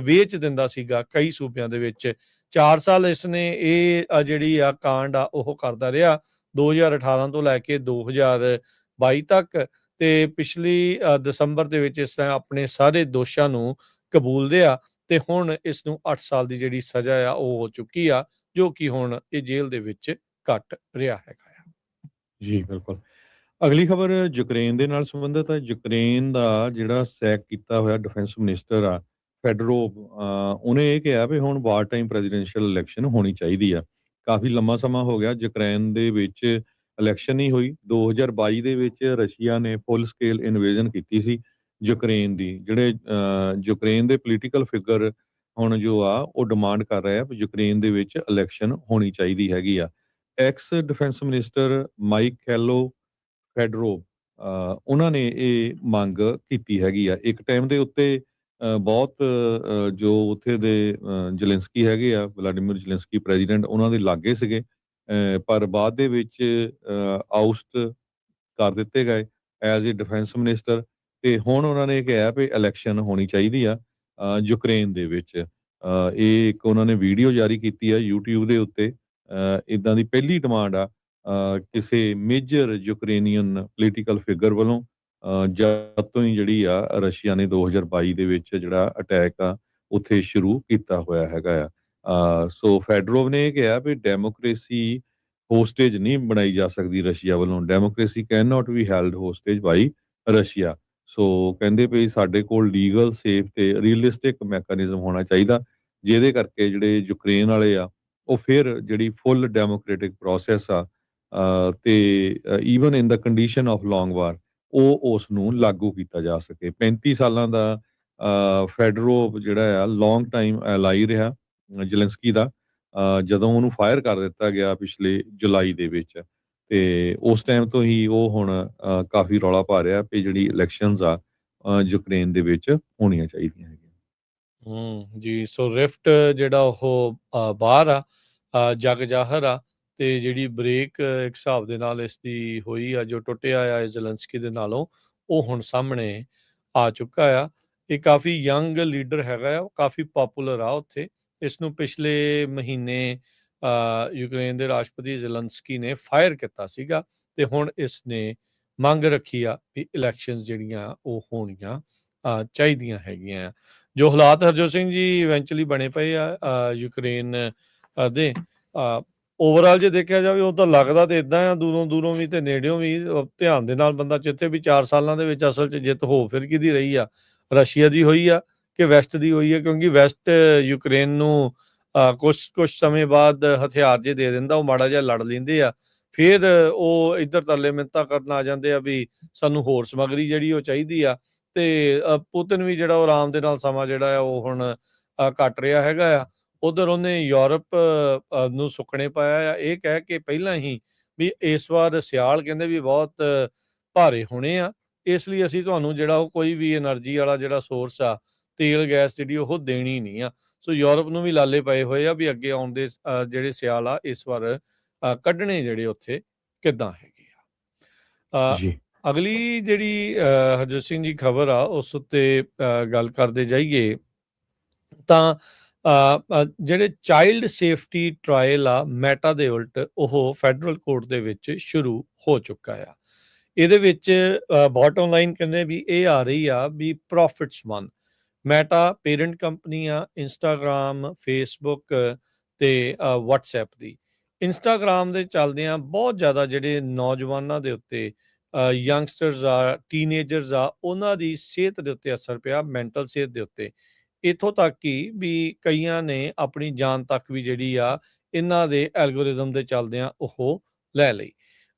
S1: ਵੇਚ ਦਿੰਦਾ ਸੀਗਾ ਕਈ ਸੂਬਿਆਂ ਦੇ ਵਿੱਚ। 4 ਸਾਲ ਇਸਨੇ ਇਹ ਜਿਹੜੀ ਆ ਕਾਂਡ ਆ ਉਹ ਕਰਦਾ ਰਿਹਾ। 2018 ਤੋਂ ਲੈ ਕੇ 2022 ਤੱਕ, ਤੇ ਪਿਛਲੀ ਦਸੰਬਰ ਦੇ ਵਿੱਚ ਇਸ ਨੇ ਆਪਣੇ ਸਾਰੇ ਦੋਸ਼ਾਂ ਨੂੰ ਕਬੂਲ ਲਿਆ ਤੇ ਹੁਣ ਇਸ ਨੂੰ 8 ਸਾਲ ਦੀ ਜਿਹੜੀ ਸਜ਼ਾ ਆ ਉਹ ਹੋ ਚੁੱਕੀ ਆ, ਜੋ ਕਿ ਹੁਣ ਇਹ ਜੇਲ੍ਹ ਦੇ ਵਿੱਚ ਕੱਟ ਰਿਹਾ ਹੈਗਾ ਆ।
S2: ਜੀ ਬਿਲਕੁਲ। ਅਗਲੀ ਖਬਰ ਯੂਕਰੇਨ ਦੇ ਨਾਲ ਸੰਬੰਧਿਤ ਹੈ। ਯੂਕਰੇਨ ਦਾ ਜਿਹੜਾ ਸੈਕ ਕੀਤਾ ਹੋਇਆ ਡਿਫੈਂਸ ਮਿਨਿਸਟਰ ਆ ਫੈਡਰੋਵ, ਉਹਨੇ ਇਹ ਕਿਹਾ ਵੀ ਹੁਣ ਵਾਰ ਟਾਈਮ ਪ੍ਰੈਜ਼ੀਡੈਂਸ਼ੀਅਲ ਇਲੈਕਸ਼ਨ ਹੋਣੀ ਚਾਹੀਦੀ ਆ। ਕਾਫੀ ਲੰਮਾ ਸਮਾਂ ਹੋ ਗਿਆ ਯੂਕਰੇਨ ਦੇ ਵਿੱਚ ਇਲੈਕਸ਼ਨ ਨਹੀਂ ਹੋਈ। 2022 ਦੇ ਵਿੱਚ ਰਸ਼ੀਆ ਨੇ ਫੁੱਲ ਸਕੇਲ ਇਨਵੇਜ਼ਨ ਕੀਤੀ ਸੀ ਯੂਕਰੇਨ ਦੀ। ਜਿਹੜੇ ਯੂਕਰੇਨ ਦੇ ਪੋਲੀਟੀਕਲ ਫਿਗਰ ਹੁਣ ਜੋ ਆ ਉਹ ਡਿਮਾਂਡ ਕਰ ਰਹੇ ਆ ਵੀ ਯੂਕਰੇਨ ਦੇ ਵਿੱਚ ਇਲੈਕਸ਼ਨ ਹੋਣੀ ਚਾਹੀਦੀ ਹੈਗੀ ਆ। ਐਕਸ ਡਿਫੈਂਸ ਮਿਨਿਸਟਰ ਮਾਈਕ ਖੈਲੋ ਫੈਡਰੋਵ, ਉਹਨਾਂ ਨੇ ਇਹ ਮੰਗ ਕੀਤੀ ਹੈਗੀ ਆ। ਇੱਕ ਟਾਈਮ ਦੇ ਉੱਤੇ ਬਹੁਤ ਜੋ ਉੱਥੇ ਦੇ ਜ਼ੈਲੈਂਸਕੀ ਹੈਗੇ ਆ, ਵਲਾਡੀਮੀਰ ਜ਼ੈਲੈਂਸਕੀ ਪ੍ਰੈਜ਼ੀਡੈਂਟ, ਉਹਨਾਂ ਦੇ ਲਾਗੇ ਸੀਗੇ, ਪਰ ਬਾਅਦ ਦੇ ਵਿੱਚ ਆਊਸਟ ਕਰ ਦਿੱਤੇ ਗਏ ਐਜ਼ ਏ ਡਿਫੈਂਸ ਮਿਨਿਸਟਰ, ਤੇ ਹੁਣ ਉਹਨਾਂ ਨੇ ਕਿਹਾ ਵੀ ਇਲੈਕਸ਼ਨ ਹੋਣੀ ਚਾਹੀਦੀ ਆ ਯੂਕਰੇਨ ਦੇ ਵਿੱਚ। ਇਹ ਇੱਕ ਉਹਨਾਂ ਨੇ ਵੀਡੀਓ ਜਾਰੀ ਕੀਤੀ ਆ YouTube ਦੇ ਉੱਤੇ। ਇੱਦਾਂ ਦੀ ਪਹਿਲੀ ਡਿਮਾਂਡ ਆ ਕਿਸੇ ਮੇਜਰ ਯੂਕਰੇਨੀਅਨ ਪੋਲੀਟੀਕਲ ਫਿਗਰ ਵੱਲੋਂ, ਜਦ ਤੋਂ ਹੀ ਜਿਹੜੀ ਆ ਰਸ਼ੀਆ ਨੇ 2022 ਦੇ ਵਿੱਚ ਜਿਹੜਾ ਅਟੈਕ ਆ ਉੱਥੇ ਸ਼ੁਰੂ ਕੀਤਾ ਹੋਇਆ ਹੈਗਾ ਆ। ਸੋ ਫੈਡਰੋਵ ਨੇ ਇਹ ਕਿਹਾ ਵੀ ਡੈਮੋਕ੍ਰੇਸੀ ਹੋਸਟੇਜ ਨਹੀਂ ਬਣਾਈ ਜਾ ਸਕਦੀ ਰਸ਼ੀਆ ਵੱਲੋਂ। Democracy can not be held hostage by Russia. So ਕਹਿੰਦੇ ਵੀ ਸਾਡੇ ਕੋਲ ਲੀਗਲ, ਸੇਫ ਤੇ ਰੀਅਲਿਸਟਿਕ ਮੈਕੈਨਿਜ਼ਮ ਹੋਣਾ ਚਾਹੀਦਾ, ਜਿਹਦੇ ਕਰਕੇ ਜਿਹੜੇ ਯੂਕਰੇਨ ਵਾਲੇ ਆ ਉਹ ਫਿਰ ਜਿਹੜੀ ਫੁੱਲ ਡੈਮੋਕ੍ਰੈਟਿਕ ਪ੍ਰੋਸੈਸ ਆ ਤੇ even in the condition of long war ਉਹ ਉਸ ਨੂੰ ਲਾਗੂ ਕੀਤਾ ਜਾ ਸਕੇ। 35 ਸਾਲਾਂ ਦਾ ਫੈਡਰੋਵ ਜਿਹੜਾ ਆ ਲੌਂਗ ਟਾਈਮ ਐਲਾਈ ਰਿਹਾ ਜ਼ੈਲੈਂਸਕੀ ਦਾ, ਜਦੋਂ ਉਹਨੂੰ ਫਾਇਰ ਕਰ ਦਿੱਤਾ ਗਿਆ ਪਿਛਲੇ ਜੁਲਾਈ ਦੇ ਵਿੱਚ, ਤੇ ਉਸ ਟਾਈਮ ਤੋਂ ਹੀ ਉਹ ਹੁਣ ਕਾਫੀ ਰੌਲਾ ਪਾ ਰਿਹਾ ਵੀ ਜਿਹੜੀ ਇਲੈਕਸ਼ਨਸ ਆ ਯੂਕਰੇਨ ਦੇ ਵਿੱਚ ਹੋਣੀਆਂ ਚਾਹੀਦੀਆਂ ਹੈਗੀਆਂ।
S1: ਜੀ। ਸੋ ਰਿਫਟ ਜਿਹੜਾ ਉਹ ਬਾਹਰ ਆ, ਜਗ ਜ਼ਾਹਰ ਆ, ਤੇ ਜਿਹੜੀ ਬ੍ਰੇਕ ਇੱਕ ਹਿਸਾਬ ਦੇ ਨਾਲ ਇਸ ਦੀ ਹੋਈ ਆ, ਜੋ ਟੁੱਟਿਆ ਆ ਜ਼ੈਲੈਂਸਕੀ ਦੇ ਨਾਲੋਂ, ਉਹ ਹੁਣ ਸਾਹਮਣੇ ਆ ਚੁੱਕਾ ਆ। ਇਹ ਕਾਫੀ ਯੰਗ ਲੀਡਰ ਹੈਗਾ ਆ, ਉਹ ਕਾਫੀ ਪੋਪੂਲਰ ਆ ਉੱਥੇ। ਇਸ ਨੂੰ ਪਿਛਲੇ ਮਹੀਨੇ ਯੂਕਰੇਨ ਦੇ ਰਾਸ਼ਟਰਪਤੀ ਜ਼ੈਲੈਂਸਕੀ ਨੇ ਫਾਇਰ ਕੀਤਾ ਸੀਗਾ, ਤੇ ਹੁਣ ਇਸ ਨੇ ਮੰਗ ਰੱਖੀ ਆ ਵੀ ਇਲੈਕਸ਼ਨਸ ਜਿਹੜੀਆਂ ਉਹ ਹੋਣੀਆਂ ਚਾਹੀਦੀਆਂ ਹੈਗੀਆਂ। ਜੋ ਹਾਲਾਤ ਹਰਜੋਤ ਸਿੰਘ ਜੀ ਇਵੈਂਚੁਅਲੀ ਬਣੇ ਪਏ ਆ ਯੂਕਰੇਨ ਦੇ, ਓਵਰਆਲ ਜੇ ਦੇਖਿਆ ਜਾਵੇ ਉਹ ਤਾਂ ਲੱਗਦਾ ਤੇ ਇਦਾਂ ਆ, ਦੂਰੋਂ ਵੀ ਤੇ ਨੇੜਿਓਂ ਵੀ ਧਿਆਨ ਦੇ ਨਾਲ ਬੰਦਾ ਚਿੱਥੇ ਵੀ 4 ਸਾਲਾਂ ਦੇ ਵਿੱਚ ਅਸਲ 'ਚ ਜਿੱਤ ਹੋ ਫਿਰ ਕਿਹਦੀ ਰਹੀ ਆ, ਰਸ਼ੀਆ ਦੀ ਹੋਈ ਆ ਕਿ ਵੈਸਟ ਦੀ ਹੋਈ ਆ? ਕਿਉਂਕਿ ਵੈਸਟ ਯੂਕਰੇਨ ਨੂੰ ਕੁਛ ਸਮੇਂ ਬਾਅਦ ਹਥਿਆਰ ਜੇ ਦੇ ਦਿੰਦਾ, ਉਹ ਮਾੜਾ ਜਿਹਾ ਲੜ ਲੈਂਦੇ ਆ, ਫਿਰ ਉਹ ਇੱਧਰ ਤਰਲੇ ਮਿੰਨਤਾਂ ਕਰਨ ਆ ਜਾਂਦੇ ਆ ਵੀ ਸਾਨੂੰ ਹੋਰ ਸਮੱਗਰੀ ਜਿਹੜੀ ਉਹ ਚਾਹੀਦੀ ਆ। ਤੇ ਪੁਤਿਨ ਵੀ ਜਿਹੜਾ ਉਹ ਆਰਾਮ ਦੇ ਨਾਲ ਸਮਾਂ ਜਿਹੜਾ ਆ ਉਹ ਹੁਣ ਕੱਟ ਰਿਹਾ ਹੈਗਾ ਆ। ਉਧਰ ਉਹਨੇ ਯੂਰਪ ਨੂੰ ਸੁੱਕਣੇ ਪਾਇਆ ਆ, ਇਹ ਕਹਿ ਕੇ ਪਹਿਲਾਂ ਹੀ ਵੀ ਇਸ ਵਾਰ ਸਿਆਲ ਕਹਿੰਦੇ ਵੀ ਬਹੁਤ ਭਾਰੇ ਹੋਣੇ ਆ, ਇਸ ਲਈ ਅਸੀਂ ਤੁਹਾਨੂੰ ਜਿਹੜਾ ਉਹ ਕੋਈ ਵੀ એનર્ਜੀ ਵਾਲਾ ਜਿਹੜਾ ਸੋਰਸ ਆ, ਤੇਲ ਗੈਸ ਜਿਹੜੀ ਉਹ ਦੇਣੀ ਨਹੀਂ ਆ। ਸੋ ਯੂਰਪ ਨੂੰ ਵੀ ਲਾਲੇ ਪਏ ਹੋਏ ਆ ਵੀ ਅੱਗੇ ਆਉਣ ਦੇ ਜਿਹੜੇ ਸਿਆਲ ਆ ਇਸ ਵਾਰ ਕੱਢਣੇ ਜਿਹੜੇ ਉੱਥੇ ਕਿੱਦਾਂ ਹੈਗੇ ਆ।
S2: ਜੀ
S1: ਅਗਲੀ ਜਿਹੜੀ ਹਰਜੋਤ ਸਿੰਘ ਜੀ ਖਬਰ ਆ ਉਸ ਉੱਤੇ ਗੱਲ ਕਰਦੇ ਜਾਈਏ ਤਾਂ ਜਿਹੜੇ ਚਾਈਲਡ ਸੇਫਟੀ ਟਰਾਇਲ ਆ ਮੈਟਾ ਦੇ ਉਲਟ, ਉਹ ਫੈਡਰਲ ਕੋਰਟ ਦੇ ਵਿੱਚ ਸ਼ੁਰੂ ਹੋ ਚੁੱਕਾ ਆ। ਇਹਦੇ ਵਿੱਚ ਬਾਟਮ ਲਾਈਨ ਕਹਿੰਦੇ ਵੀ ਇਹ ਆ ਰਹੀ ਆ ਵੀ profits one. Meta parent company ਆ ਇੰਸਟਾਗ੍ਰਾਮ, ਫੇਸਬੁੱਕ ਤੇ ਵਟਸਐਪ ਦੀ। ਇੰਸਟਾਗ੍ਰਾਮ ਦੇ ਚੱਲਦਿਆਂ ਬਹੁਤ ਜ਼ਿਆਦਾ ਜਿਹੜੇ ਨੌਜਵਾਨਾਂ ਦੇ ਉੱਤੇ, ਯੰਗਸਟਰਸ ਆ, ਟੀਨੇਜਰਸ ਆ, ਉਹਨਾਂ ਦੀ ਸਿਹਤ ਦੇ ਉੱਤੇ ਅਸਰ ਪਿਆ, ਮੈਂਟਲ ਸਿਹਤ ਦੇ ਉੱਤੇ। ਇੱਥੋਂ ਤੱਕ ਕਿ ਵੀ ਕਈਆਂ ਨੇ ਆਪਣੀ ਜਾਨ ਤੱਕ ਵੀ ਜਿਹੜੀ ਆ ਇਹਨਾਂ ਦੇ ਐਲਗੋਰਿਜ਼ਮ ਦੇ ਚੱਲਦਿਆਂ ਉਹ ਲੈ ਲਈ।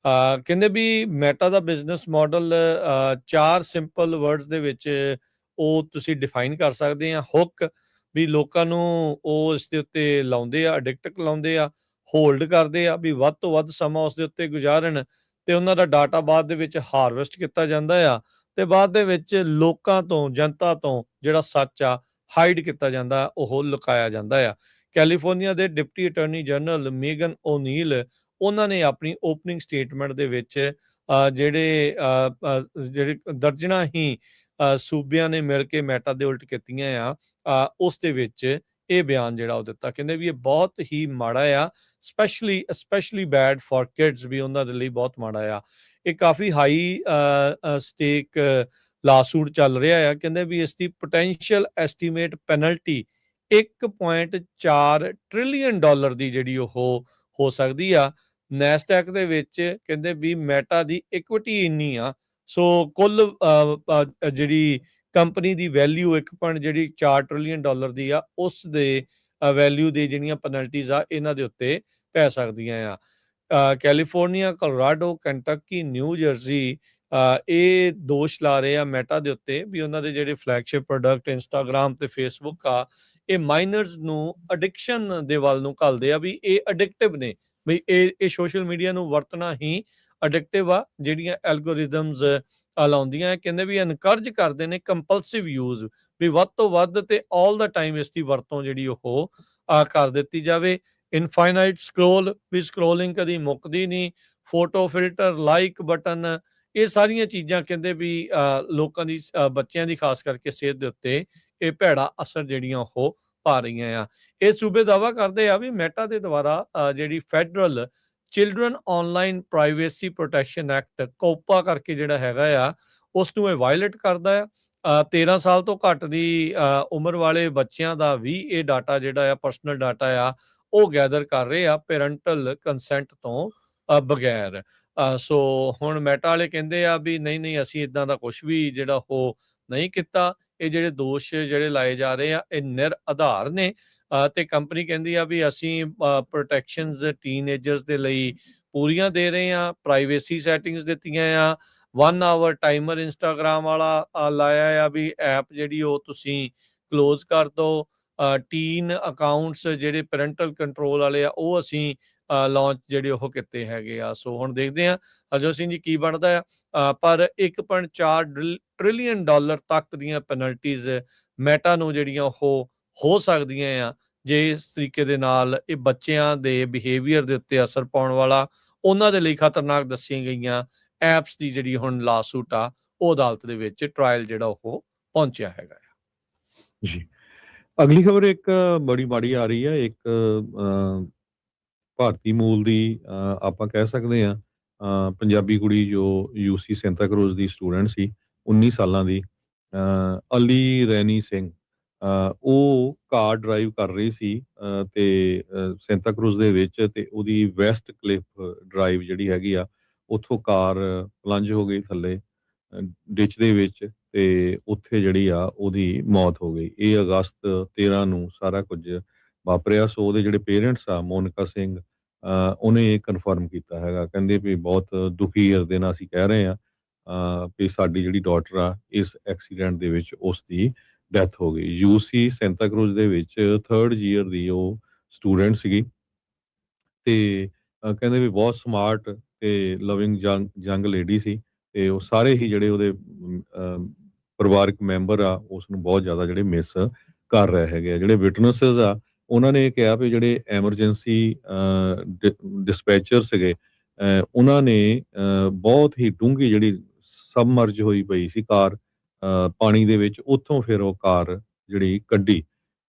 S1: ਕਹਿੰਦੇ ਵੀ ਮੈਟਾ ਦਾ ਬਿਜ਼ਨਸ ਮਾਡਲ 4 ਸਿੰਪਲ ਵਰਡਸ ਦੇ ਵਿੱਚ ਉਹ ਤੁਸੀਂ ਡਿਫਾਈਨ ਕਰ ਸਕਦੇ ਆ। ਹੁੱਕ, ਵੀ ਲੋਕਾਂ ਨੂੰ ਉਹ ਇਸ ਦੇ ਉੱਤੇ ਲਾਉਂਦੇ ਆ, ਐਡਿਕਟ ਲਾਉਂਦੇ ਆ, ਹੋਲਡ ਕਰਦੇ ਆ ਵੀ ਵੱਧ ਤੋਂ ਵੱਧ ਸਮਾਂ ਉਸ ਦੇ ਉੱਤੇ ਗੁਜ਼ਾਰਨ, ਤੇ ਉਹਨਾਂ ਦਾ ਡਾਟਾ ਬਾਅਦ ਦੇ ਵਿੱਚ ਹਾਰਵੈਸਟ ਕੀਤਾ ਜਾਂਦਾ ਆ, ਤੇ ਬਾਅਦ ਦੇ ਵਿੱਚ ਲੋਕਾਂ ਤੋਂ, ਜਨਤਾ ਤੋਂ ਜਿਹੜਾ ਸੱਚ ਆ ਹਾਈਡ ਕੀਤਾ ਜਾਂਦਾ, ਉਹ ਲੁਕਾਇਆ ਜਾਂਦਾ ਆ। ਕੈਲੀਫੋਰਨੀਆ ਦੇ ਡਿਪਟੀ ਅਟਾਰਨੀ ਜਨਰਲ ਮੇਗਨ ਓਨੀਲ, ਉਹਨਾਂ ਨੇ ਆਪਣੀ ਓਪਨਿੰਗ ਸਟੇਟਮੈਂਟ ਦੇ ਵਿੱਚ ਜਿਹੜੇ ਦਰਜਨਾਂ ਹੀ ਸੂਬਿਆਂ ਨੇ ਮਿਲ ਕੇ ਮੈਟਾ ਦੇ ਉਲਟ ਕੀਤੀਆਂ ਆ, ਉਸ ਦੇ ਵਿੱਚ ਇਹ ਬਿਆਨ ਜਿਹੜਾ ਉਹ ਦਿੱਤਾ। ਕਹਿੰਦੇ ਵੀ ਇਹ ਬਹੁਤ ਹੀ ਮਾੜਾ ਆ, ਸਪੈਸ਼ਲੀ ਬੈਡ ਫॉर ਕਿਡਸ, ਵੀ ਉਹਨਾਂ ਦੇ ਲਈ ਬਹੁਤ ਮਾੜਾ ਆ। ਇਹ ਕਾਫੀ ਹਾਈ ਸਟੇਕ ਲਾਸੂਟ ਚੱਲ ਰਿਹਾ ਆ। ਕਹਿੰਦੇ ਵੀ ਇਸ ਦੀ ਪੋਟੈਂਸ਼ੀਅਲ ਐਸਟੀਮੇਟ ਪੈਨਲਟੀ $1.4 ਟ੍ਰਿਲੀਅਨ ਦੀ ਜਿਹੜੀ ਉਹ ਹੋ ਸਕਦੀ ਆ। ਨੈਸਡੈਕ ਦੇ ਵਿੱਚ ਕਹਿੰਦੇ ਵੀ ਮੈਟਾ ਦੀ ਇਕੁਇਟੀ ਇੰਨੀ ਆ, ਸੋ ਕੁੱਲ ਜਿਹੜੀ ਕੰਪਨੀ ਦੀ ਵੈਲਿਊ $1.4 ਟ੍ਰਿਲੀਅਨ ਦੀ ਆ, ਉਸ ਦੇ ਵੈਲਿਊ ਦੀ ਜਿਹੜੀਆਂ ਪੈਨਲਟੀਜ਼ ਆ ਇਹਨਾਂ ਦੇ ਉੱਤੇ ਪੈ ਸਕਦੀਆਂ ਆ। ਕੈਲੀਫੋਰਨੀਆ, ਕੋਲੋਰਾਡੋ, ਕੰਟਕੀ, ਨਿਊ ਜਰਸੀ ਇਹ ਦੋਸ਼ ਲਾ ਰਹੇ ਆ ਮੈਟਾ ਦੇ ਉੱਤੇ ਵੀ ਉਹਨਾਂ ਦੇ ਜਿਹੜੇ ਫਲੈਗਸ਼ਿਪ ਪ੍ਰੋਡਕਟ ਇੰਸਟਾਗ੍ਰਾਮ ਤੇ ਫੇਸਬੁੱਕ ਆ, ਇਹ ਮਾਈਨਰਸ ਨੂੰ ਅਡਿਕਸ਼ਨ ਦੇ ਵੱਲ ਨੂੰ ਘੱਲਦੇ ਆ, ਵੀ ਇਹ ਅਡਿਕਟਿਵ ਨੇ, ਵੀ ਇਹ ਸੋਸ਼ਲ ਮੀਡੀਆ ਨੂੰ ਵਰਤਣਾ ਹੀ ਅਡਿਕਟਿਵ ਆ। ਜਿਹੜੀਆਂ ਐਲਗੋਰਿਦਮਸ ਲਾਉਂਦੀਆਂ, ਕਹਿੰਦੇ ਵੀ ਐਨਕਰਜ ਕਰਦੇ ਨੇ ਕੰਪਲਸਿਵ ਯੂਜ਼, ਵੀ ਵੱਧ ਤੋਂ ਵੱਧ ਤੇ ਆਲ ਦਾ ਟਾਈਮ ਇਸ ਦੀ ਵਰਤੋਂ ਜਿਹੜੀ ਉਹ ਕਰ ਦਿੱਤੀ ਜਾਵੇ। ਇਨਫਾਈਨਾਈਟ ਸਕਰੋਲ, ਵੀ ਸਕਰੋਲਿੰਗ ਕਦੀ ਮੁੱਕਦੀ ਨਹੀਂ। ਫੋਟੋ ਫਿਲਟਰ, ਲਾਈਕ ਬਟਨ, ਇਹ ਸਾਰੀਆਂ ਚੀਜ਼ਾਂ ਕਹਿੰਦੇ ਵੀ ਲੋਕਾਂ ਦੀ ਬੱਚਿਆਂ ਦੀ ਖਾਸ ਕਰਕੇ ਸਿਹਤ ਦੇ ਉੱਤੇ ਇਹ ਭੈੜਾ ਅਸਰ ਜਿਹੜੀਆਂ ਉਹ ਪਾ ਰਹੀਆਂ ਆ। ਇਹ ਸੂਬੇ ਦਾਅਵਾ ਕਰਦੇ ਆ ਵੀ ਮੈਟਾ ਦੇ ਦੁਆਰਾ ਜਿਹੜੀ federal children online privacy protection act ਕੋਪਾ ਕਰਕੇ ਜਿਹੜਾ ਹੈਗਾ ਆ, ਉਸ ਨੂੰ ਇਹ ਵਾਇਲੇਟ ਕਰਦਾ ਆ। 13 ਸਾਲ ਤੋਂ ਘੱਟ ਦੀ ਉਮਰ ਵਾਲੇ ਬੱਚਿਆਂ ਦਾ ਵੀ ਇਹ ਡਾਟਾ ਜਿਹੜਾ ਆ, ਪਰਸਨਲ ਡਾਟਾ ਆ, ਉਹ ਗੈਦਰ ਕਰ ਰਹੇ ਆ ਪੈਰੈਂਟਲ ਕੰਸੈਂਟ ਤੋਂ ਬਗੈਰ। ਸੋ ਹੁਣ ਮੈਟਾ ਵਾਲੇ ਕਹਿੰਦੇ ਆ ਵੀ ਨਹੀਂ ਅਸੀਂ ਇਦਾਂ ਦਾ ਕੁਝ ਵੀ ਜਿਹੜਾ ਉਹ ਨਹੀਂ ਕੀਤਾ। ਇਹ ਜਿਹੜੇ ਦੋਸ਼ ਜਿਹੜੇ ਲਾਏ ਜਾ ਰਹੇ ਆ ਇਹ ਨਿਰ ਆਧਾਰ ਨੇ, ਤੇ ਕੰਪਨੀ ਕਹਿੰਦੀ ਆ ਵੀ ਅਸੀਂ ਪ੍ਰੋਟੈਕਸ਼ਨਸ ਟੀਨੇਜਰਸ ਦੇ ਲਈ ਪੂਰੀਆਂ ਦੇ ਰਹੇ ਆ। ਪ੍ਰਾਈਵੇਸੀ ਸੈਟਿੰਗਸ ਦਿੱਤੀਆਂ ਆ। 1 ਆਵਰ ਟਾਈਮਰ ਇੰਸਟਾਗ੍ਰਾਮ ਵਾਲਾ ਲਾਇਆ ਆ ਵੀ ਐਪ ਜਿਹੜੀ ਉਹ ਤੁਸੀਂ ਕਲੋਜ਼ ਕਰ ਦਿਓ। ਟੀਨ ਅਕਾਊਂਟਸ ਜਿਹੜੇ ਪੈਰੈਂਟਲ ਕੰਟਰੋਲ ਵਾਲੇ ਆ, ਉਹ ਅਸੀਂ ਲਾਂਚ ਜਿਹੜੇ ਉਹ ਕੀਤੇ ਹੈਗੇ ਆ। ਸੋ ਹੁਣ ਦੇਖਦੇ ਆ ਅਜੋ ਸਿੰਘ ਜੀ ਕੀ ਬਣਦਾ ਆ। ਪਰ $1.4 ਟ੍ਰਿਲੀਅਨ ਤੱਕ ਦੀਆਂ ਪੈਨਲਟੀਜ਼ ਮੈਟਾ ਨੂੰ ਜਿਹੜੀਆਂ ਉਹ ਹੋ ਸਕਦੀਆਂ ਆ, ਜੇ ਇਸ ਤਰੀਕੇ ਦੇ ਨਾਲ ਇਹ ਬੱਚਿਆਂ ਦੇ ਬਿਹੇਵੀਅਰ ਦੇ ਉੱਤੇ ਅਸਰ ਪਾਉਣ ਵਾਲਾ, ਉਹਨਾਂ ਦੇ ਲਈ ਖਤਰਨਾਕ ਦੱਸੀਆਂ ਗਈਆਂ ਐਪਸ ਦੀ ਜਿਹੜੀ ਹੁਣ ਲਾਸੂਟ ਆ, ਉਹ ਅਦਾਲਤ ਦੇ ਵਿੱਚ ਟ੍ਰਾਇਲ ਜਿਹੜਾ ਉਹ ਪਹੁੰਚਿਆ ਹੈਗਾ ਆ।
S2: ਜੀ, ਅਗਲੀ ਖਬਰ ਇੱਕ ਬੜੀ ਮਾੜੀ ਆ ਰਹੀ ਹੈ। ਇੱਕ ਭਾਰਤੀ ਮੂਲ ਦੀ ਆਪਾਂ ਕਹਿ ਸਕਦੇ ਹਾਂ ਪੰਜਾਬੀ ਕੁੜੀ ਜੋ UC ਸੈਂਤਾ ਕਰੂਜ਼ ਦੀ ਸਟੂਡੈਂਟ ਸੀ, 19 ਸਾਲਾਂ ਦੀ, ਅਲੀ ਰੈਨੀ ਸਿੰਘ, ਉਹ ਕਾਰ ਡਰਾਈਵ ਕਰ ਰਹੀ ਸੀ ਤੇ ਸੈਂਤਾ ਕਰੂਜ਼ ਦੇ ਵਿੱਚ, ਤੇ ਉਹਦੀ ਵੈਸਟ ਕਲਿਫ ਡਰਾਈਵ ਜਿਹੜੀ ਹੈਗੀ ਆ, ਉੱਥੋਂ ਕਾਰ ਪਲੰਜ ਹੋ ਗਈ ਥੱਲੇ ਡਿਚ ਦੇ ਵਿੱਚ, ਤੇ ਉੱਥੇ ਜਿਹੜੀ ਆ ਉਹਦੀ ਮੌਤ ਹੋ ਗਈ। ਇਹ ਅਗਸਤ 13 ਨੂੰ ਸਾਰਾ ਕੁਝ ਵਾਪਰਿਆ। ਸੋ ਉਹਦੇ ਜਿਹੜੇ ਪੇਰੈਂਟਸ ਆ, ਮੋਨਿਕਾ ਸਿੰਘ, ਉਹਨੇ ਇਹ ਕਨਫਰਮ ਕੀਤਾ ਹੈਗਾ। ਕਹਿੰਦੇ ਵੀ ਬਹੁਤ ਦੁਖੀ ਹਿਰਦੇ ਨਾਲ ਅਸੀਂ ਕਹਿ ਰਹੇ ਹਾਂ ਵੀ ਸਾਡੀ ਜਿਹੜੀ ਡਾਟਰ ਆ, ਇਸ ਐਕਸੀਡੈਂਟ ਦੇ ਵਿੱਚ ਉਸ ਦੀ ਡੈਥ ਹੋ ਗਈ। UC ਸੈਂਤਾ ਕਰੂਜ਼ ਦੇ ਵਿੱਚ 3rd ਈਅਰ ਦੀ ਉਹ ਸਟੂਡੈਂਟ ਸੀਗੀ, ਤੇ ਕਹਿੰਦੇ ਵੀ ਬਹੁਤ ਸਮਾਰਟ ਤੇ ਲਵਿੰਗ ਯੰਗ ਲੇਡੀ ਸੀ, ਤੇ ਉਹ ਸਾਰੇ ਹੀ ਜਿਹੜੇ ਉਹਦੇ ਪਰਿਵਾਰਕ ਮੈਂਬਰ ਆ, ਉਸ ਨੂੰ ਬਹੁਤ ਜ਼ਿਆਦਾ ਜਿਹੜੇ ਮਿਸ ਕਰ ਰਹੇ ਹੈਗੇ ਆ। ਜਿਹੜੇ ਵਿਟਨੈਸਸ ਆ, ਉਹਨਾਂ ਨੇ ਕਿਹਾ ਵੀ ਜਿਹੜੇ ਐਮਰਜੈਂਸੀ ਡਿਸਪੈਚਰ ਸੀਗੇ, ਉਹਨਾਂ ਨੇ ਬਹੁਤ ਹੀ ਡੂੰਘੀ ਜਿਹੜੀ ਸਬਮਰਜ ਹੋਈ ਪਈ ਸੀ ਕਾਰ ਪਾਣੀ ਦੇ ਵਿੱਚ, ਉੱਥੋਂ ਫਿਰ ਉਹ ਕਾਰ ਜਿਹੜੀ ਕੱਢੀ।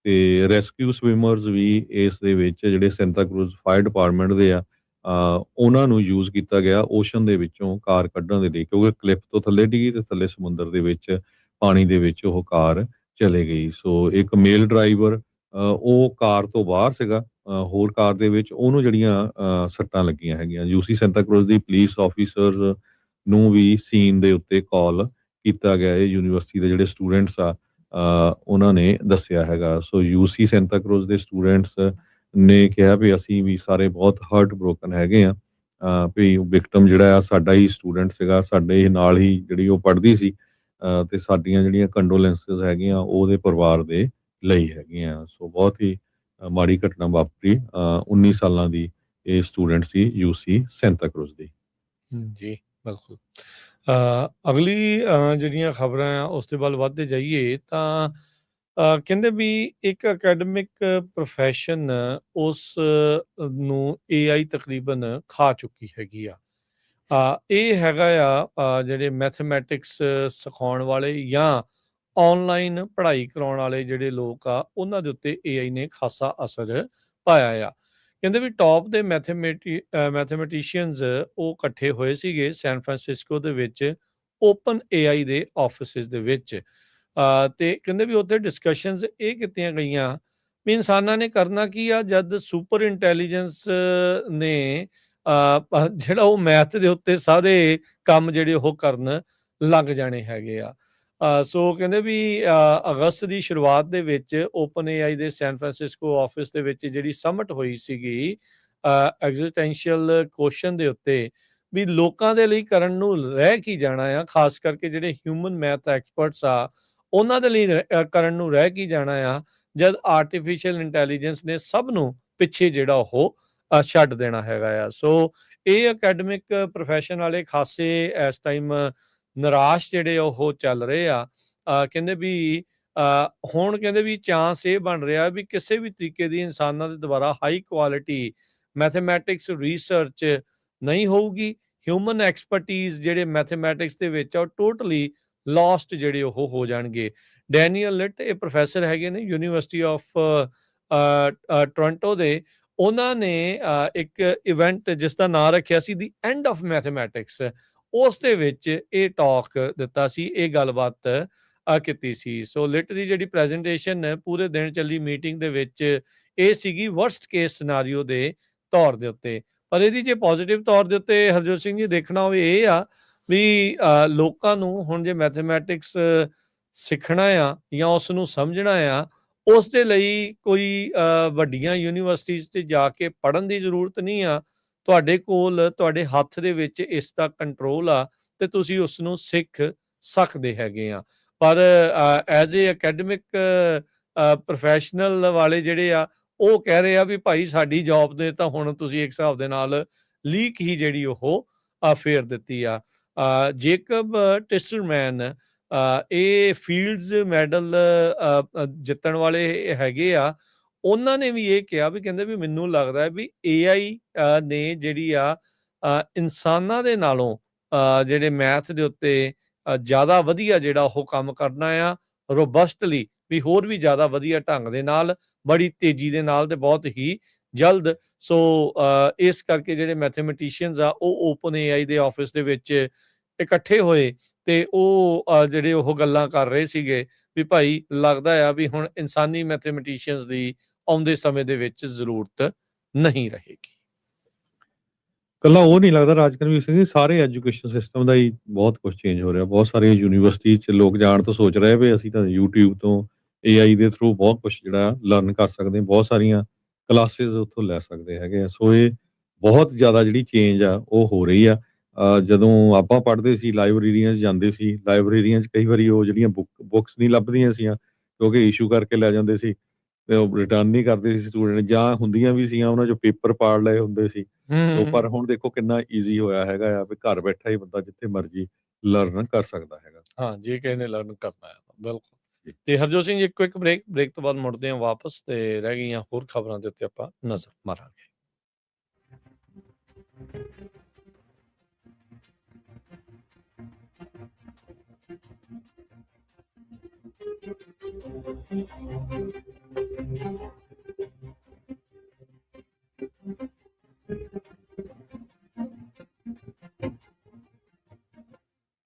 S2: ਤੇ ਰੈਸਕਿਊ ਸਵਿਮਰਸ ਵੀ ਇਸ ਦੇ ਵਿੱਚ ਜਿਹੜੇ ਸੈਂਤਾ ਕਰੂਜ਼ ਫਾਇਰ ਡਿਪਾਰਟਮੈਂਟ ਦੇ ਆ, ਉਹਨਾਂ ਨੂੰ ਯੂਜ਼ ਕੀਤਾ ਗਿਆ ਓਸ਼ਨ ਦੇ ਵਿੱਚੋਂ ਕਾਰ ਕੱਢਣ ਦੇ ਲਈ, ਕਿਉਂਕਿ ਕਲਿੱਪ ਤੋਂ ਥੱਲੇ ਡਿੱਗੀ ਤੇ ਥੱਲੇ ਸਮੁੰਦਰ ਦੇ ਵਿੱਚ ਪਾਣੀ ਦੇ ਵਿੱਚ ਉਹ ਕਾਰ ਚਲੇ ਗਈ। ਸੋ ਇੱਕ ਮੇਲ ਡਰਾਈਵਰ ਉਹ ਕਾਰ ਤੋਂ ਬਾਹਰ ਸੀਗਾ, ਹੋਰ ਕਾਰ ਦੇ ਵਿੱਚ, ਉਹਨੂੰ ਜਿਹੜੀਆਂ ਸੱਟਾਂ ਲੱਗੀਆਂ ਹੈਗੀਆਂ। UC ਸੈਂਤਾ ਕਰੂਜ਼ ਦੀ ਪੁਲਿਸ ਆਫੀਸਰਸ ਨੂੰ ਵੀ ਸੀਨ ਦੇ ਉੱਤੇ ਕਾਲ ਕੀਤਾ ਗਿਆ। ਇਹ ਯੂਨੀਵਰਸਿਟੀ ਦੇ ਜਿਹੜੇ ਸਟੂਡੈਂਟਸ ਆ, ਉਹਨਾਂ ਨੇ ਦੱਸਿਆ ਹੈਗਾ। ਸੋ UC ਸੈਂਤਾ ਕਰੂਜ਼ ਦੇ ਸਟੂਡੈਂਟਸ ਨੇ ਕਿਹਾ ਵੀ ਅਸੀਂ ਵੀ ਸਾਰੇ ਬਹੁਤ ਹਰਟ ਬ੍ਰੋਕਨ ਹੈਗੇ ਆ, ਵੀ ਵਿਕਟਮ ਜਿਹੜਾ ਆ ਸਾਡਾ ਹੀ ਸਟੂਡੈਂਟ ਸੀਗਾ, ਸਾਡੇ ਨਾਲ ਹੀ ਜਿਹੜੀ ਉਹ ਪੜ੍ਹਦੀ ਸੀ, ਤੇ ਸਾਡੀਆਂ ਜਿਹੜੀਆਂ ਕੰਡੋਲੈਂਸਸ ਹੈਗੀਆਂ ਉਹਦੇ ਪਰਿਵਾਰ ਦੇ ਲਈ ਹੈਗੀਆਂ। ਸੋ ਬਹੁਤ ਹੀ ਮਾੜੀ ਘਟਨਾ ਵਾਪਰੀ। 19 ਸਾਲਾਂ ਦੀ ਇਹ ਸਟੂਡੈਂਟ ਸੀ UC ਸੈਂਤਾ ਕਰੂਜ਼ ਦੀ।
S1: ਜੀ ਬਿਲਕੁਲ। ਅਗਲੀ ਜਿਹੜੀਆਂ ਖਬਰਾਂ ਆ ਉਸ ਦੇ ਵੱਲ ਵੱਧਦੇ ਜਾਈਏ ਤਾਂ ਕਹਿੰਦੇ ਵੀ ਇੱਕ ਅਕੈਡਮਿਕ ਪ੍ਰੋਫੈਸ਼ਨ ਉਸ ਨੂੰ AI ਤਕਰੀਬਨ ਖਾ ਚੁੱਕੀ ਹੈਗੀ ਆ। ਇਹ ਹੈਗਾ ਆ ਜਿਹੜੇ ਮੈਥਮੈਟਿਕਸ ਸਿਖਾਉਣ ਵਾਲੇ ਜਾਂ ਆਨਲਾਈਨ ਪੜ੍ਹਾਈ ਕਰਾਉਣ ਵਾਲੇ ਜਿਹੜੇ ਲੋਕ ਆ ਉਹਨਾਂ ਦੇ ਉੱਤੇ AI ਨੇ ਖਾਸਾ ਅਸਰ ਪਾਇਆ ਆ। ਕਹਿੰਦੇ ਵੀ ਟੌਪ ਦੇ ਮੈਥਮੈਟੀਸ਼ੀਅਨਸ ਉਹ ਇਕੱਠੇ ਹੋਏ ਸੀਗੇ ਸੈਨ ਫਰਾਂਸਿਸਕੋ ਦੇ ਵਿੱਚ ਓਪਨ AI ਦੇ ਆਫਿਸਿਸ ਦੇ ਵਿੱਚ, ਤੇ ਕਹਿੰਦੇ ਵੀ ਉੱਥੇ ਡਿਸਕਸ਼ਨਸ ਇਹ ਕੀਤੀਆਂ ਗਈਆਂ ਵੀ ਇਨਸਾਨਾਂ ਨੇ ਕਰਨਾ ਕੀ ਆ ਜਦ ਸੁਪਰ ਇੰਟੈਲੀਜੈਂਸ ਨੇ ਜਿਹੜਾ ਉਹ ਮੈਥ ਦੇ ਉੱਤੇ ਸਾਰੇ ਕੰਮ ਜਿਹੜੇ ਉਹ ਕਰਨ ਲੱਗ ਜਾਣੇ ਹੈਗੇ ਆ। ਸੋ ਕਹਿੰਦੇ ਵੀ ਅਗਸਤ ਦੀ ਸ਼ੁਰੂਆਤ ਦੇ ਵਿੱਚ ਓਪਨ AI ਦੇ ਸੈਨ ਫਰਾਂਸਿਸਕੋ ਆਫਿਸ ਦੇ ਵਿੱਚ ਜਿਹੜੀ ਸਮਟ ਹੋਈ ਸੀਗੀ ਐਗਜ਼ਿਸਟੈਂਸ਼ੀਅਲ ਕੁਐਸਚਨ ਦੇ ਉੱਤੇ ਵੀ ਲੋਕਾਂ ਦੇ ਲਈ ਕਰਨ ਨੂੰ ਰਹਿ ਕੀ ਜਾਣਾ ਆ, ਖਾਸ ਕਰਕੇ ਜਿਹੜੇ ਹਿਊਮਨ ਮੈਥ ਐਕਸਪਰਟਸ ਆ ਉਹਨਾਂ ਦੇ ਲਈ ਕਰਨ ਨੂੰ ਰਹਿ ਕੀ ਜਾਣਾ ਆ ਜਦ ਆਰਟੀਫਿਸ਼ੀਅਲ ਇੰਟੈਲੀਜੈਂਸ ਨੇ ਸਭ ਨੂੰ ਪਿੱਛੇ ਜਿਹੜਾ ਉਹ ਛੱਡ ਦੇਣਾ ਹੈਗਾ ਆ। ਸੋ ਇਹ ਅਕੈਡਮਿਕ ਪ੍ਰੋਫੈਸ਼ਨ ਵਾਲੇ ਖਾਸੇ ਇਸ ਟਾਈਮ ਨਿਰਾਸ਼ ਜਿਹੜੇ ਉਹ ਚੱਲ ਰਹੇ ਆ। ਕਹਿੰਦੇ ਵੀ ਹੁਣ ਕਹਿੰਦੇ ਵੀ ਚਾਂਸ ਇਹ ਬਣ ਰਿਹਾ ਵੀ ਕਿਸੇ ਵੀ ਤਰੀਕੇ ਦੀ ਇਨਸਾਨਾਂ ਦੇ ਦੁਆਰਾ ਹਾਈ ਕੁਆਲਿਟੀ ਮੈਥਮੈਟਿਕਸ ਰਿਸਰਚ ਨਹੀਂ ਹੋਊਗੀ। ਹਿਊਮਨ ਐਕਸਪਰਟੀਜ਼ ਜਿਹੜੇ ਮੈਥਮੈਟਿਕਸ ਦੇ ਵਿੱਚ ਆ ਉਹ ਟੋਟਲੀ ਲੋਸਟ ਜਿਹੜੇ ਉਹ ਹੋ ਜਾਣਗੇ। ਡੈਨੀਅਲ ਲਿਟ ਇਹ ਪ੍ਰੋਫੈਸਰ ਹੈਗੇ ਨੇ ਯੂਨੀਵਰਸਿਟੀ ਆਫ ਟੋਰਾਂਟੋ ਦੇ, ਉਹਨਾਂ ਨੇ ਇੱਕ ਇਵੈਂਟ ਜਿਸ ਦਾ ਨਾਂ ਰੱਖਿਆ ਸੀ ਦੀ ਐਂਡ ਆਫ ਮੈਥਮੈਟਿਕਸ, ਉਸ ਦੇ ਵਿੱਚ ਇਹ ਟਾਕ ਦਿੱਤਾ ਸੀ, ਇਹ ਗੱਲਬਾਤ ਕੀਤੀ ਸੀ। ਸੋ ਲਿਟ ਦੀ ਜਿਹੜੀ ਪ੍ਰੈਜੈਂਟੇਸ਼ਨ ਪੂਰੇ ਦਿਨ ਚੱਲੀ ਮੀਟਿੰਗ ਦੇ ਵਿੱਚ ਇਹ ਸੀਗੀ ਵਰਸਟ ਕੇਸ ਸਿਨਾਰੀਓ ਦੇ ਤੌਰ ਦੇ ਉੱਤੇ, ਪਰ ਇਹਦੀ ਜੇ ਪੋਜ਼ਿਟਿਵ ਤੌਰ ਦੇ ਉੱਤੇ ਹਰਜੋਤ ਸਿੰਘ ਜੀ ਦੇਖਣਾ ਹੋਵੇ ਇਹ ਆ ਵੀ ਲੋਕਾਂ ਨੂੰ ਹੁਣ ਜੇ ਮੈਥਮੈਟਿਕਸ ਸਿੱਖਣਾ ਆ ਜਾਂ ਉਸ ਨੂੰ ਸਮਝਣਾ ਆ ਉਸ ਦੇ ਲਈ ਕੋਈ ਵੱਡੀਆਂ ਯੂਨੀਵਰਸਿਟੀਜ਼ 'ਤੇ ਜਾ ਕੇ ਪੜ੍ਹਨ ਦੀ ਜ਼ਰੂਰਤ ਨਹੀਂ ਆ। ਤੁਹਾਡੇ ਕੋਲ ਤੁਹਾਡੇ ਹੱਥ ਦੇ ਵਿੱਚ ਇਸ ਦਾ ਕੰਟਰੋਲ ਆ ਤੇ ਤੁਸੀਂ ਉਸ ਨੂੰ ਸਿੱਖ ਸਕਦੇ ਹੈਗੇ ਆ। ਪਰ ਐਜ਼ ਏ ਅਕੈਡਮਿਕ ਪ੍ਰੋਫੈਸ਼ਨਲ ਵਾਲੇ ਜਿਹੜੇ ਆ ਉਹ ਕਹਿ ਰਹੇ ਆ ਵੀ ਭਾਈ ਸਾਡੀ ਜੌਬ ਦੇ ਤਾਂ ਹੁਣ ਤੁਸੀਂ ਇੱਕ ਹਿਸਾਬ ਦੇ ਨਾਲ ਲੀਕ ਹੀ ਜਿਹੜੀ ਉਹ ਫੇਰ ਦਿੱਤੀ ਆ। ਜੇਕਬ ਟਿਸਟਰਮੈਨ ਇਹ ਫੀਲਡਸ ਮੈਡਲ ਜਿੱਤਣ ਵਾਲੇ ਹੈਗੇ ਆ, ਉਹਨਾਂ ਨੇ ਵੀ ਇਹ ਕਿਹਾ ਵੀ ਕਹਿੰਦੇ ਵੀ ਮੈਨੂੰ ਲੱਗਦਾ ਹੈ ਵੀ AI ਨੇ ਜਿਹੜੀ ਆ ਇਨਸਾਨਾਂ ਦੇ ਨਾਲੋਂ ਜਿਹੜੇ ਮੈਥ ਦੇ ਉੱਤੇ ਜ਼ਿਆਦਾ ਵਧੀਆ ਜਿਹੜਾ ਉਹ ਕੰਮ ਕਰਨਾ ਆ ਰੋਬਸਟਲੀ, ਵੀ ਹੋਰ ਵੀ ਜ਼ਿਆਦਾ ਵਧੀਆ ਢੰਗ ਦੇ ਨਾਲ, ਬੜੀ ਤੇਜ਼ੀ ਦੇ ਨਾਲ ਤੇ ਬਹੁਤ ਹੀ ਜਲਦ। ਸੋ ਇਸ ਕਰਕੇ ਜਿਹੜੇ ਮੈਥਮੈਟੀਸ਼ੀਅਨਸ ਆ ਉਹ ਓਪਨ AI ਦੇ ਆਫਿਸ ਦੇ ਵਿੱਚ ਇਕੱਠੇ ਹੋਏ ਤੇ ਉਹ ਜਿਹੜੇ ਉਹ ਗੱਲਾਂ ਕਰ ਰਹੇ ਸੀਗੇ ਵੀ ਭਾਈ ਲੱਗਦਾ ਆ ਵੀ ਹੁਣ ਇਨਸਾਨੀ ਮੈਥਮੈਟੀਸ਼ੀਅਨਸ ਦੀ ਆਉਂਦੇ ਸਮੇਂ ਦੇ ਵਿੱਚ ਜ਼ਰੂਰਤ ਨਹੀਂ ਰਹੇਗੀ।
S2: ਕੱਲਾ ਉਹ ਨਹੀਂ ਲੱਗਦਾ ਰਾਜਕਰਮੀਤ ਸਿੰਘ ਜੀ, ਸਾਰੇ ਐਜੂਕੇਸ਼ਨ ਸਿਸਟਮ ਦਾ ਹੀ ਬਹੁਤ ਕੁਝ ਚੇਂਜ ਹੋ ਰਿਹਾ। ਬਹੁਤ ਸਾਰੀਆਂ ਯੂਨੀਵਰਸਿਟੀ 'ਚ ਲੋਕ ਜਾਣ ਤੋਂ ਸੋਚ ਰਹੇ ਵੀ ਅਸੀਂ ਤਾਂ YouTube ਤੋਂ AI ਦੇ ਥਰੂ ਬਹੁਤ ਕੁਝ ਜਿਹੜਾ ਲਰਨ ਕਰ ਸਕਦੇ ਹਾਂ, ਬਹੁਤ ਸਾਰੀਆਂ ਕਲਾਸਿਸ ਉੱਥੋਂ ਲੈ ਸਕਦੇ ਹੈਗੇ ਆ। ਸੋ ਇਹ ਬਹੁਤ ਜ਼ਿਆਦਾ ਜਿਹੜੀ ਚੇਂਜ ਆ ਉਹ ਹੋ ਰਹੀ ਆ। ਜਦੋਂ ਆਪਾਂ ਪੜ੍ਹਦੇ ਸੀ ਲਾਇਬ੍ਰੇਰੀਆਂ 'ਚ ਜਾਂਦੇ ਸੀ, ਲਾਇਬ੍ਰੇਰੀਆਂ 'ਚ ਕਈ ਵਾਰੀ ਉਹ ਜਿਹੜੀਆਂ ਬੁੱਕਸ ਨਹੀਂ ਲੱਭਦੀਆਂ ਸੀਆਂ ਕਿਉਂਕਿ ਇਸ਼ੂ ਕਰਕੇ ਲੈ ਜਾਂਦੇ ਸੀ ਤੇ ਉਹ ਰਿਟਰਨ ਨਹੀਂ ਕਰਦੇ ਸੀ ਸਟੂਡੈਂਟ, ਜਾਂ ਹੁੰਦੀਆਂ ਵੀ ਸੀਆਂ ਉਹਨਾਂ 'ਚੋਂ ਪੇਪਰ ਪਾੜ ਲਏ ਹੁੰਦੇ ਸੀ। ਸੋ ਪਰ ਹੁਣ ਦੇਖੋ ਕਿੰਨਾ ਈਜ਼ੀ ਹੋਇਆ ਹੈਗਾ ਆ ਵੀ ਘਰ ਬੈਠਾ ਹੀ ਬੰਦਾ ਜਿੱਥੇ ਮਰਜ਼ੀ ਲਰਨ ਕਰ ਸਕਦਾ ਹੈਗਾ।
S1: ਹਾਂ, ਜੇ ਕਿਸੇ ਨੇ ਲਰਨ ਕਰਨਾ ਹੈ ਬਿਲਕੁਲ। ਤੇ ਹਰਜੋਤ ਸਿੰਘ ਜੀ ਇੱਕ ਕੁਇਕ ਬ੍ਰੇਕ ਤੋਂ ਬਾਅਦ ਮੁੜਦੇ ਹਾਂ ਵਾਪਸ ਤੇ ਰਹਿ ਗਈਆਂ ਹੋਰ ਖਬਰਾਂ ਦੇ ਉੱਤੇ ਆਪਾਂ ਨਜ਼ਰ ਮਾਰਾਂਗੇ।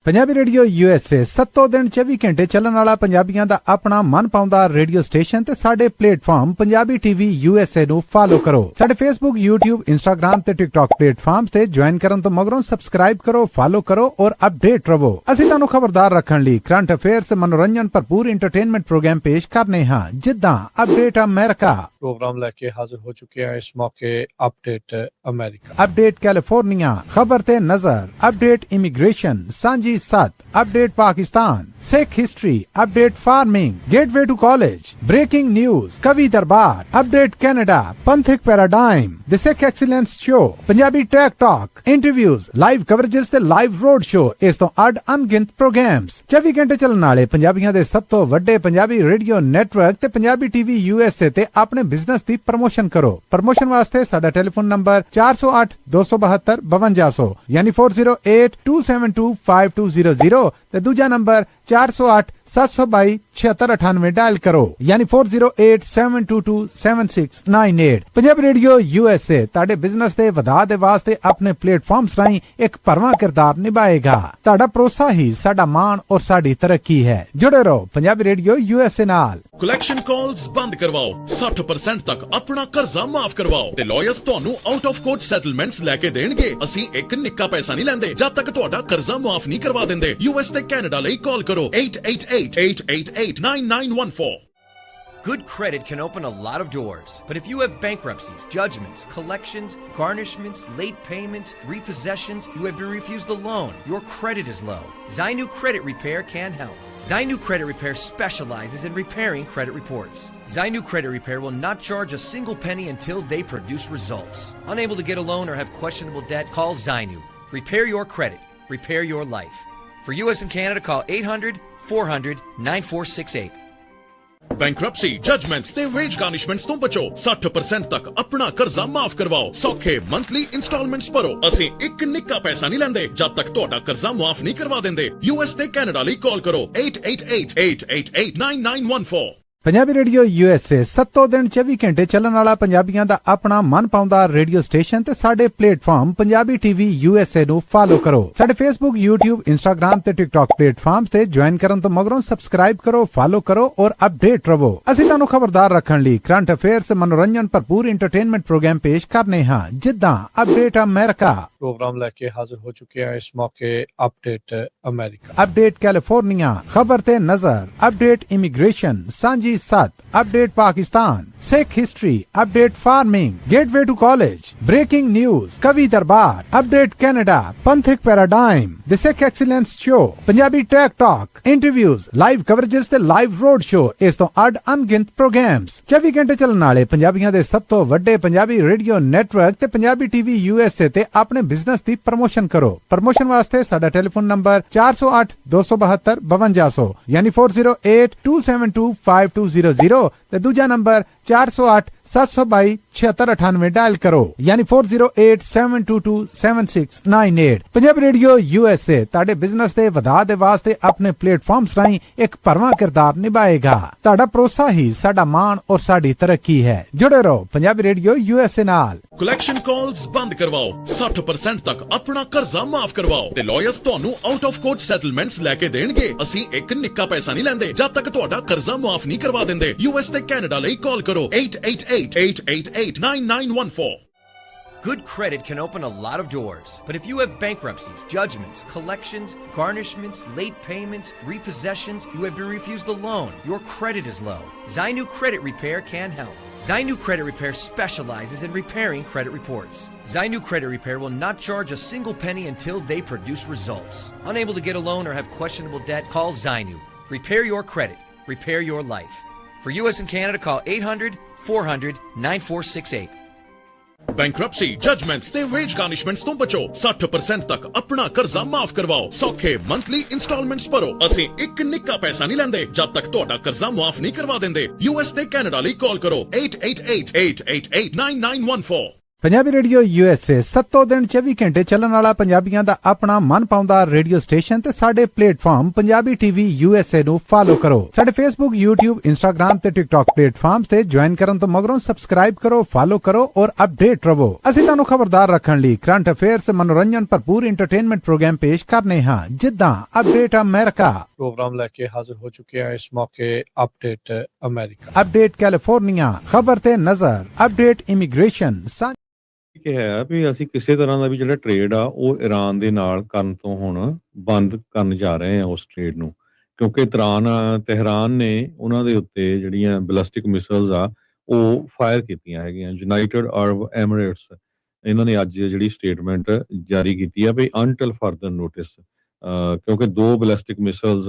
S3: ਪੰਜਾਬੀ ਰੇਡੀਓ USA 7 ਦਿਨ 24 ਘੰਟੇ ਚੱਲਣ ਵਾਲਾ ਪੰਜਾਬੀਆਂ ਦਾ ਆਪਣਾ ਮਨਪਾਉਂਦਾ ਰੇਡੀਓ ਸਟੇਸ਼ਨ ਤੇ ਸਾਡੇ ਪਲੇਟਫਾਰਮ ਪੰਜਾਬੀ TV USA ਨੂੰ ਫਾਲੋ ਕਰੋ। ਸਾਡੇ Facebook, YouTube, Instagram ਤੇ TikTok ਪਲੇਟਫਾਰਮਸ ਤੇ ਜੁਆਇਨ ਕਰਨ ਤੋਂ ਮਗਰੋਂ ਸਬਸਕ੍ਰਾਈਬ ਕਰੋ, ਫਾਲੋ ਕਰੋ ਔਰ ਅਪਡੇਟ ਰਹੋ। ਅਸੀਂ ਤੁਹਾਨੂੰ ਖਬਰਦਾਰ ਰੱਖਣ ਲਈ ਕਰੰਟ ਅਫੇਅਰਸ ਤੇ ਮਨੋਰੰਜਨ ਭਰਪੂਰ ਐਂਟਰਟੇਨਮੈਂਟ ਪ੍ਰੋਗਰਾਮ ਪੇਸ਼ ਕਰਨੇ ਹਾਂ, ਜਿੱਦਾਂ ਅਪਡੇਟ ਅਮਰੀਕਾ
S1: ਪ੍ਰੋਗਰਾਮ ਲੈ ਕੇ ਹਾਜ਼ਰ ਹੋ ਚੁੱਕੇ ਹਾਂ ਇਸ ਮੌਕੇ ਅਪਡੇਟ ਅਮਰੀਕਾ,
S3: ਅਪਡੇਟ ਕੈਲੀਫੋਰਨੀਆ, ਖਬਰ ਤੇ ਨਜ਼ਰ, update immigration, Sanjhi 7, update Pakistan, Sikh history, update farming, gateway to college, breaking news, Kavi Darbar, update Canada, Panthic paradigm, the Sikh excellence show, Punjabi tech talk, interviews, live coverages ਤੇ ਲਾਈਵ ਰੋਡ ਸ਼ੋ, ਇਸ ਤੋਂ ਅੱਡ ਅਣਗਿਣਤ ਪ੍ਰੋਗਰਾਮਸ 24 ਘੰਟੇ ਚੱਲਣ ਵਾਲੇ ਪੰਜਾਬੀਆਂ ਦੇ ਸਭ ਤੋਂ ਵੱਡੇ ਪੰਜਾਬੀ ਰੇਡੀਓ ਨੈਟਵਰਕ ਤੇ ਪੰਜਾਬੀ TV USA ਤੇ ਆਪਣੇ ਬਿਜ਼ਨਸ ਦੀ ਪ੍ਰਮੋਸ਼ਨ ਕਰੋ। ਪ੍ਰਮੋਸ਼ਨ ਵਾਸਤੇ ਸਾਡਾ ਟੈਲੀਫੋਨ ਨੰਬਰ 408 272 5200 ਯਾਨੀ 408 272 5200 ਤੇ ਦੂਜਾ ਨੰਬਰ 408-722-7698 डायल करो यानी 4087227698। पंजाबी रेडियो USA ਤੁਹਾਡੇ ਬਿਜ਼ਨਸ ਦੇ ਵਧਾ ਦੇ ਵਾਸਤੇ ਆਪਣੇ ਪਲੇਟਫਾਰਮਸ ਰਾਹੀਂ ਇੱਕ ਭਰਵਾਂ ਕਿਰਦਾਰ ਨਿਭਾਏਗਾ। ਤੁਹਾਡਾ ਭਰੋਸਾ ਹੀ ਸਾਡਾ ਮਾਣ ਔਰ ਸਾਡੀ ਤਰੱਕੀ ਹੈ। ਜੁੜੇ ਰਹੋ ਪੰਜਾਬੀ ਰੇਡੀਓ USA ਨਾਲ।
S4: ਕਲੈਕਸ਼ਨ ਕਾਲਸ ਬੰਦ ਕਰਵਾਓ, 60% ਤੱਕ ਆਪਣਾ ਕਰਜ਼ਾ ਮਾਫ ਕਰਵਾਓ ਤੇ ਲਾਇਰਸ ਤੁਹਾਨੂੰ ਆਊਟ ਆਫ ਕੋਰਟ ਸੈਟਲਮੈਂਟਸ ਲੈ ਕੇ ਦੇਣਗੇ। ਅਸੀਂ ਇੱਕ ਨਿੱਕਾ ਪੈਸਾ ਨਹੀਂ ਲੈਂਦੇ ਜਦ ਤੱਕ ਤੁਹਾਡਾ ਕਰਜ਼ਾ ਮਾਫ ਨਹੀਂ ਕਰਵਾ ਦਿੰਦੇ। US ਤੇ ਕੈਨੇਡਾ ਲਈ ਕਾਲ ਕਰੋ 888-888-9914।
S5: Good credit can open a lot of doors, but if you have bankruptcies, judgments, collections, garnishments, late payments, repossessions, you have been refused a loan, your credit is low, Zainu Credit Repair can help. Zainu Credit Repair specializes in repairing credit reports. Zainu Credit Repair will not charge a single penny until they produce results. Unable to get a loan or have questionable debt, call Zainu. Repair your credit. Repair your life. For US and Canada, call 800-400-9468.
S4: Bankruptcy, judgements ਤੇ ਵੇਜ ਗਾਰਨਿਸ਼ਮੈਂਟਸ ਤੋਂ ਬਚੋ। 60% ਤੱਕ ਆਪਣਾ ਕਰਜ਼ਾ ਮਾਫ ਕਰਵਾਓ। ਸੌਖੇ ਮੰਥਲੀ ਇੰਸਟਾਲਮੈਂਟਸ ਭਰੋ। ਅਸੀਂ ਇੱਕ ਨਿੱਕਾ ਪੈਸਾ ਨਹੀਂ ਲੈਂਦੇ ਜਦ ਤੱਕ ਤੁਹਾਡਾ ਕਰਜ਼ਾ ਮਾਫ ਨਹੀਂ ਕਰਵਾ ਦਿੰਦੇ। US ਤੇ ਕੈਨੇਡਾ ਲਈ ਕਾਲ ਕਰੋ 888-888-9914।
S3: ਪੰਜਾਬੀ ਰੇਡੀਓ USA 7 ਦਿਨ 24 ਘੰਟੇ ਚੱਲਣ ਵਾਲਾ ਪੰਜਾਬੀਆਂ ਦਾ ਆਪਣਾ ਮਨਪਾਉਂਦਾ ਰੇਡੀਓ ਸਟੇਸ਼ਨ ਤੇ ਸਾਡੇ ਪਲੇਟਫਾਰਮ ਪੰਜਾਬੀ TV USA ਨੂੰ ਫਾਲੋ ਕਰੋ। ਸਾਡੇ Facebook, YouTube, Instagram ਤੇ TikTok ਪਲੇਟਫਾਰਮਸ ਤੇ ਜੁਆਇਨ ਕਰਨ ਤੋਂ ਮਗਰੋਂ ਸਬਸਕ੍ਰਾਈਬ ਕਰੋ, ਫਾਲੋ ਕਰੋ ਔਰ ਅਪਡੇਟ ਰਹੋ। ਅਸੀਂ ਤੁਹਾਨੂੰ ਖਬਰਦਾਰ ਰੱਖਣ ਲਈ ਕਰੰਟ ਅਫੇਅਰਸ, ਮਨੋਰੰਜਨ ਭਰਪੂਰ ਐਂਟਰਟੇਨਮੈਂਟ ਪ੍ਰੋਗਰਾਮ ਪੇਸ਼ ਕਰਨੇ ਹਾਂ ਜਿੱਦਾਂ ਅਪਡੇਟ ਅਮਰੀਕਾ
S1: प्रोग्राम लेके हाजिर हो चुके हैं इस मौके अपडेट अमेरिका,
S3: अपडेट कैलिफोर्निया, खबर ते नजर, update immigration, Sanjhi Sath, update Pakistan, Sikh history, update farming, gateway to college, breaking news, Kavi Darbar, update Canada, Panthic paradigm, the Sikh excellence show, Punjabi tech talk, interviews, live coverages ते लाइव रोड शो, इस तो अड अनगिनत प्रोग्राम्स 24 घंटे चलने वाले पंजाबियों के सब तो वड्डे पंजाबी रेडियो नेटवर्क ते पंजाबी TV USA ते अपने बिजनेस दी प्रमोशन करो। प्रमोशन वास्ते साडा टेलीफोन नंबर 408-272-5200 यानी 4082725200 ते दूजा नंबर 408-722-7698 डायल करो यानी 4087227698। पंजाबी रेडियो USA ਤੁਹਾਡੇ ਬਿਜ਼ਨਸ ਦੇ ਵਧਾ ਦੇ ਵਾਸਤੇ ਆਪਣੇ ਪਲੇਟਫਾਰਮਸ ਰਾਹੀਂ ਇੱਕ ਭਰਵਾਂ ਕਿਰਦਾਰ ਨਿਭਾਏਗਾ। ਤੁਹਾਡਾ ਭਰੋਸਾ ਹੀ ਸਾਡਾ ਮਾਣ ਔਰ ਸਾਡੀ ਤਰੱਕੀ ਹੈ। ਜੁੜੇ ਰਹੋ ਪੰਜਾਬੀ ਰੇਡੀਓ USA ਨਾਲ।
S4: ਕਲੈਕਸ਼ਨ ਕਾਲਸ ਬੰਦ ਕਰਵਾਓ, 60% ਤੱਕ ਆਪਣਾ ਕਰਜ਼ਾ ਮਾਫ ਕਰਵਾਓ ਤੇ ਲਾਇਰਸ ਤੁਹਾਨੂੰ ਆਊਟ ਆਫ ਕੋਰਟ ਸੈਟਲਮੈਂਟਸ ਲੈ ਕੇ ਦੇਣਗੇ। ਅਸੀਂ ਇੱਕ ਨਿੱਕਾ ਪੈਸਾ ਨਹੀਂ ਲੈਂਦੇ ਜਦ ਤੱਕ ਤੁਹਾਡਾ ਕਰਜ਼ਾ ਮਾਫ ਨਹੀਂ ਕਰਵਾ ਦਿੰਦੇ। US ਤੇ ਕੈਨੇਡਾ ਲਈ ਕਾਲ ਕਰੋ 888-888-9914।
S5: Good credit can open a lot of doors, but if you have bankruptcies, judgments, collections, garnishments, late payments, repossessions, you have been refused a loan, your credit is low, Zainu Credit Repair can help. Zainu Credit Repair specializes in repairing credit reports. Zainu Credit Repair will not charge a single penny until they produce results. Unable to get a loan or have questionable debt, call Zainu. Repair your credit. Repair your life. For US and Canada, call 800-400-9468.
S4: Bankruptcy, judgements ਤੇ ਵੇਜ ਗਾਰਨਿਸ਼ਮੈਂਟਸ ਤੋਂ ਬਚੋ। 60% ਤੱਕ ਆਪਣਾ ਕਰਜ਼ਾ ਮਾਫ ਕਰਵਾਓ। ਸੌਖੇ ਮੰਥਲੀ ਇੰਸਟਾਲਮੈਂਟਸ ਭਰੋ। ਅਸੀਂ ਇੱਕ ਨਿੱਕਾ ਪੈਸਾ ਨਹੀਂ ਲੈਂਦੇ ਜਦ ਤੱਕ ਤੁਹਾਡਾ ਕਰਜ਼ਾ ਮਾਫ ਨਹੀਂ ਕਰਵਾ ਦਿੰਦੇ। US ਤੇ ਕੈਨੇਡਾ ਲਈ ਕਾਲ ਕਰੋ 888-888-9914।
S3: ਪੰਜਾਬੀ ਰੇਡੀਓ USA 7 ਦਿਨ 24 ਘੰਟੇ ਚੱਲਣ ਵਾਲਾ ਪੰਜਾਬੀਆਂ ਦਾ ਆਪਣਾ ਮਨਪਾਉਂਦਾ ਰੇਡੀਓ ਸਟੇਸ਼ਨ ਤੇ ਸਾਡੇ ਪਲੇਟਫਾਰਮ ਪੰਜਾਬੀ TV USA ਨੂੰ ਫਾਲੋ ਕਰੋ। ਸਾਡੇ Facebook, YouTube, Instagram ਤੇ TikTok ਪਲੇਟਫਾਰਮਸ ਤੇ ਜੁਆਇਨ ਕਰਨ ਤੋਂ ਮਗਰੋਂ ਸਬਸਕ੍ਰਾਈਬ ਕਰੋ, ਫਾਲੋ ਕਰੋ ਔਰ ਅਪਡੇਟ ਰਹੋ। ਅਸੀਂ ਤੁਹਾਨੂੰ ਖਬਰਦਾਰ ਰੱਖਣ ਲਈ ਕਰੰਟ ਅਫੇਅਰਸ, ਮਨੋਰੰਜਨ ਭਰਪੂਰ ਐਂਟਰਟੇਨਮੈਂਟ ਪ੍ਰੋਗਰਾਮ ਪੇਸ਼ ਕਰਨੇ ਹਾਂ ਜਿੱਦਾਂ ਅਪਡੇਟ ਅਮਰੀਕਾ,
S1: प्रोग्राम लेके हाजिर हो चुके हैं इस मौके अपडेट अमेरिका,
S3: अपडेट कैलिफोर्निया, खबर ते नजर, अपडेट इमिग्रेशन।
S2: ਇਹ ਹੈ ਵੀ ਅਸੀਂ ਕਿਸੇ ਤਰ੍ਹਾਂ ਦਾ ਵੀ ਜਿਹੜਾ ਟ੍ਰੇਡ ਆ ਉਹ ਈਰਾਨ ਦੇ ਨਾਲ ਕਰਨ ਤੋਂ ਹੁਣ ਬੰਦ ਕਰਨ ਜਾ ਰਹੇ ਹਾਂ ਉਸ ਟ੍ਰੇਡ ਨੂੰ, ਕਿਉਂਕਿ ਤਹਿਰਾਨ ਨੇ ਉਹਨਾਂ ਦੇ ਉੱਤੇ ਜਿਹੜੀਆਂ ਬੈਲਿਸਟਿਕ ਮਿਸਾਈਲਸ ਆ ਉਹ ਫਾਇਰ ਕੀਤੀਆਂ ਹੈਗੀਆਂ। ਯੂਨਾਈਟਿਡ ਅਰਬ ਐਮੀਰੇਟਸ ਇਹਨਾਂ ਨੇ ਅੱਜ ਜਿਹੜੀ ਸਟੇਟਮੈਂਟ ਜਾਰੀ ਕੀਤੀ ਆ ਵੀ ਅਨਟਿਲ ਫਰਦਰ ਨੋਟਿਸ, ਕਿਉਂਕਿ 2 ਬੈਲਿਸਟਿਕ ਮਿਸਾਈਲਸ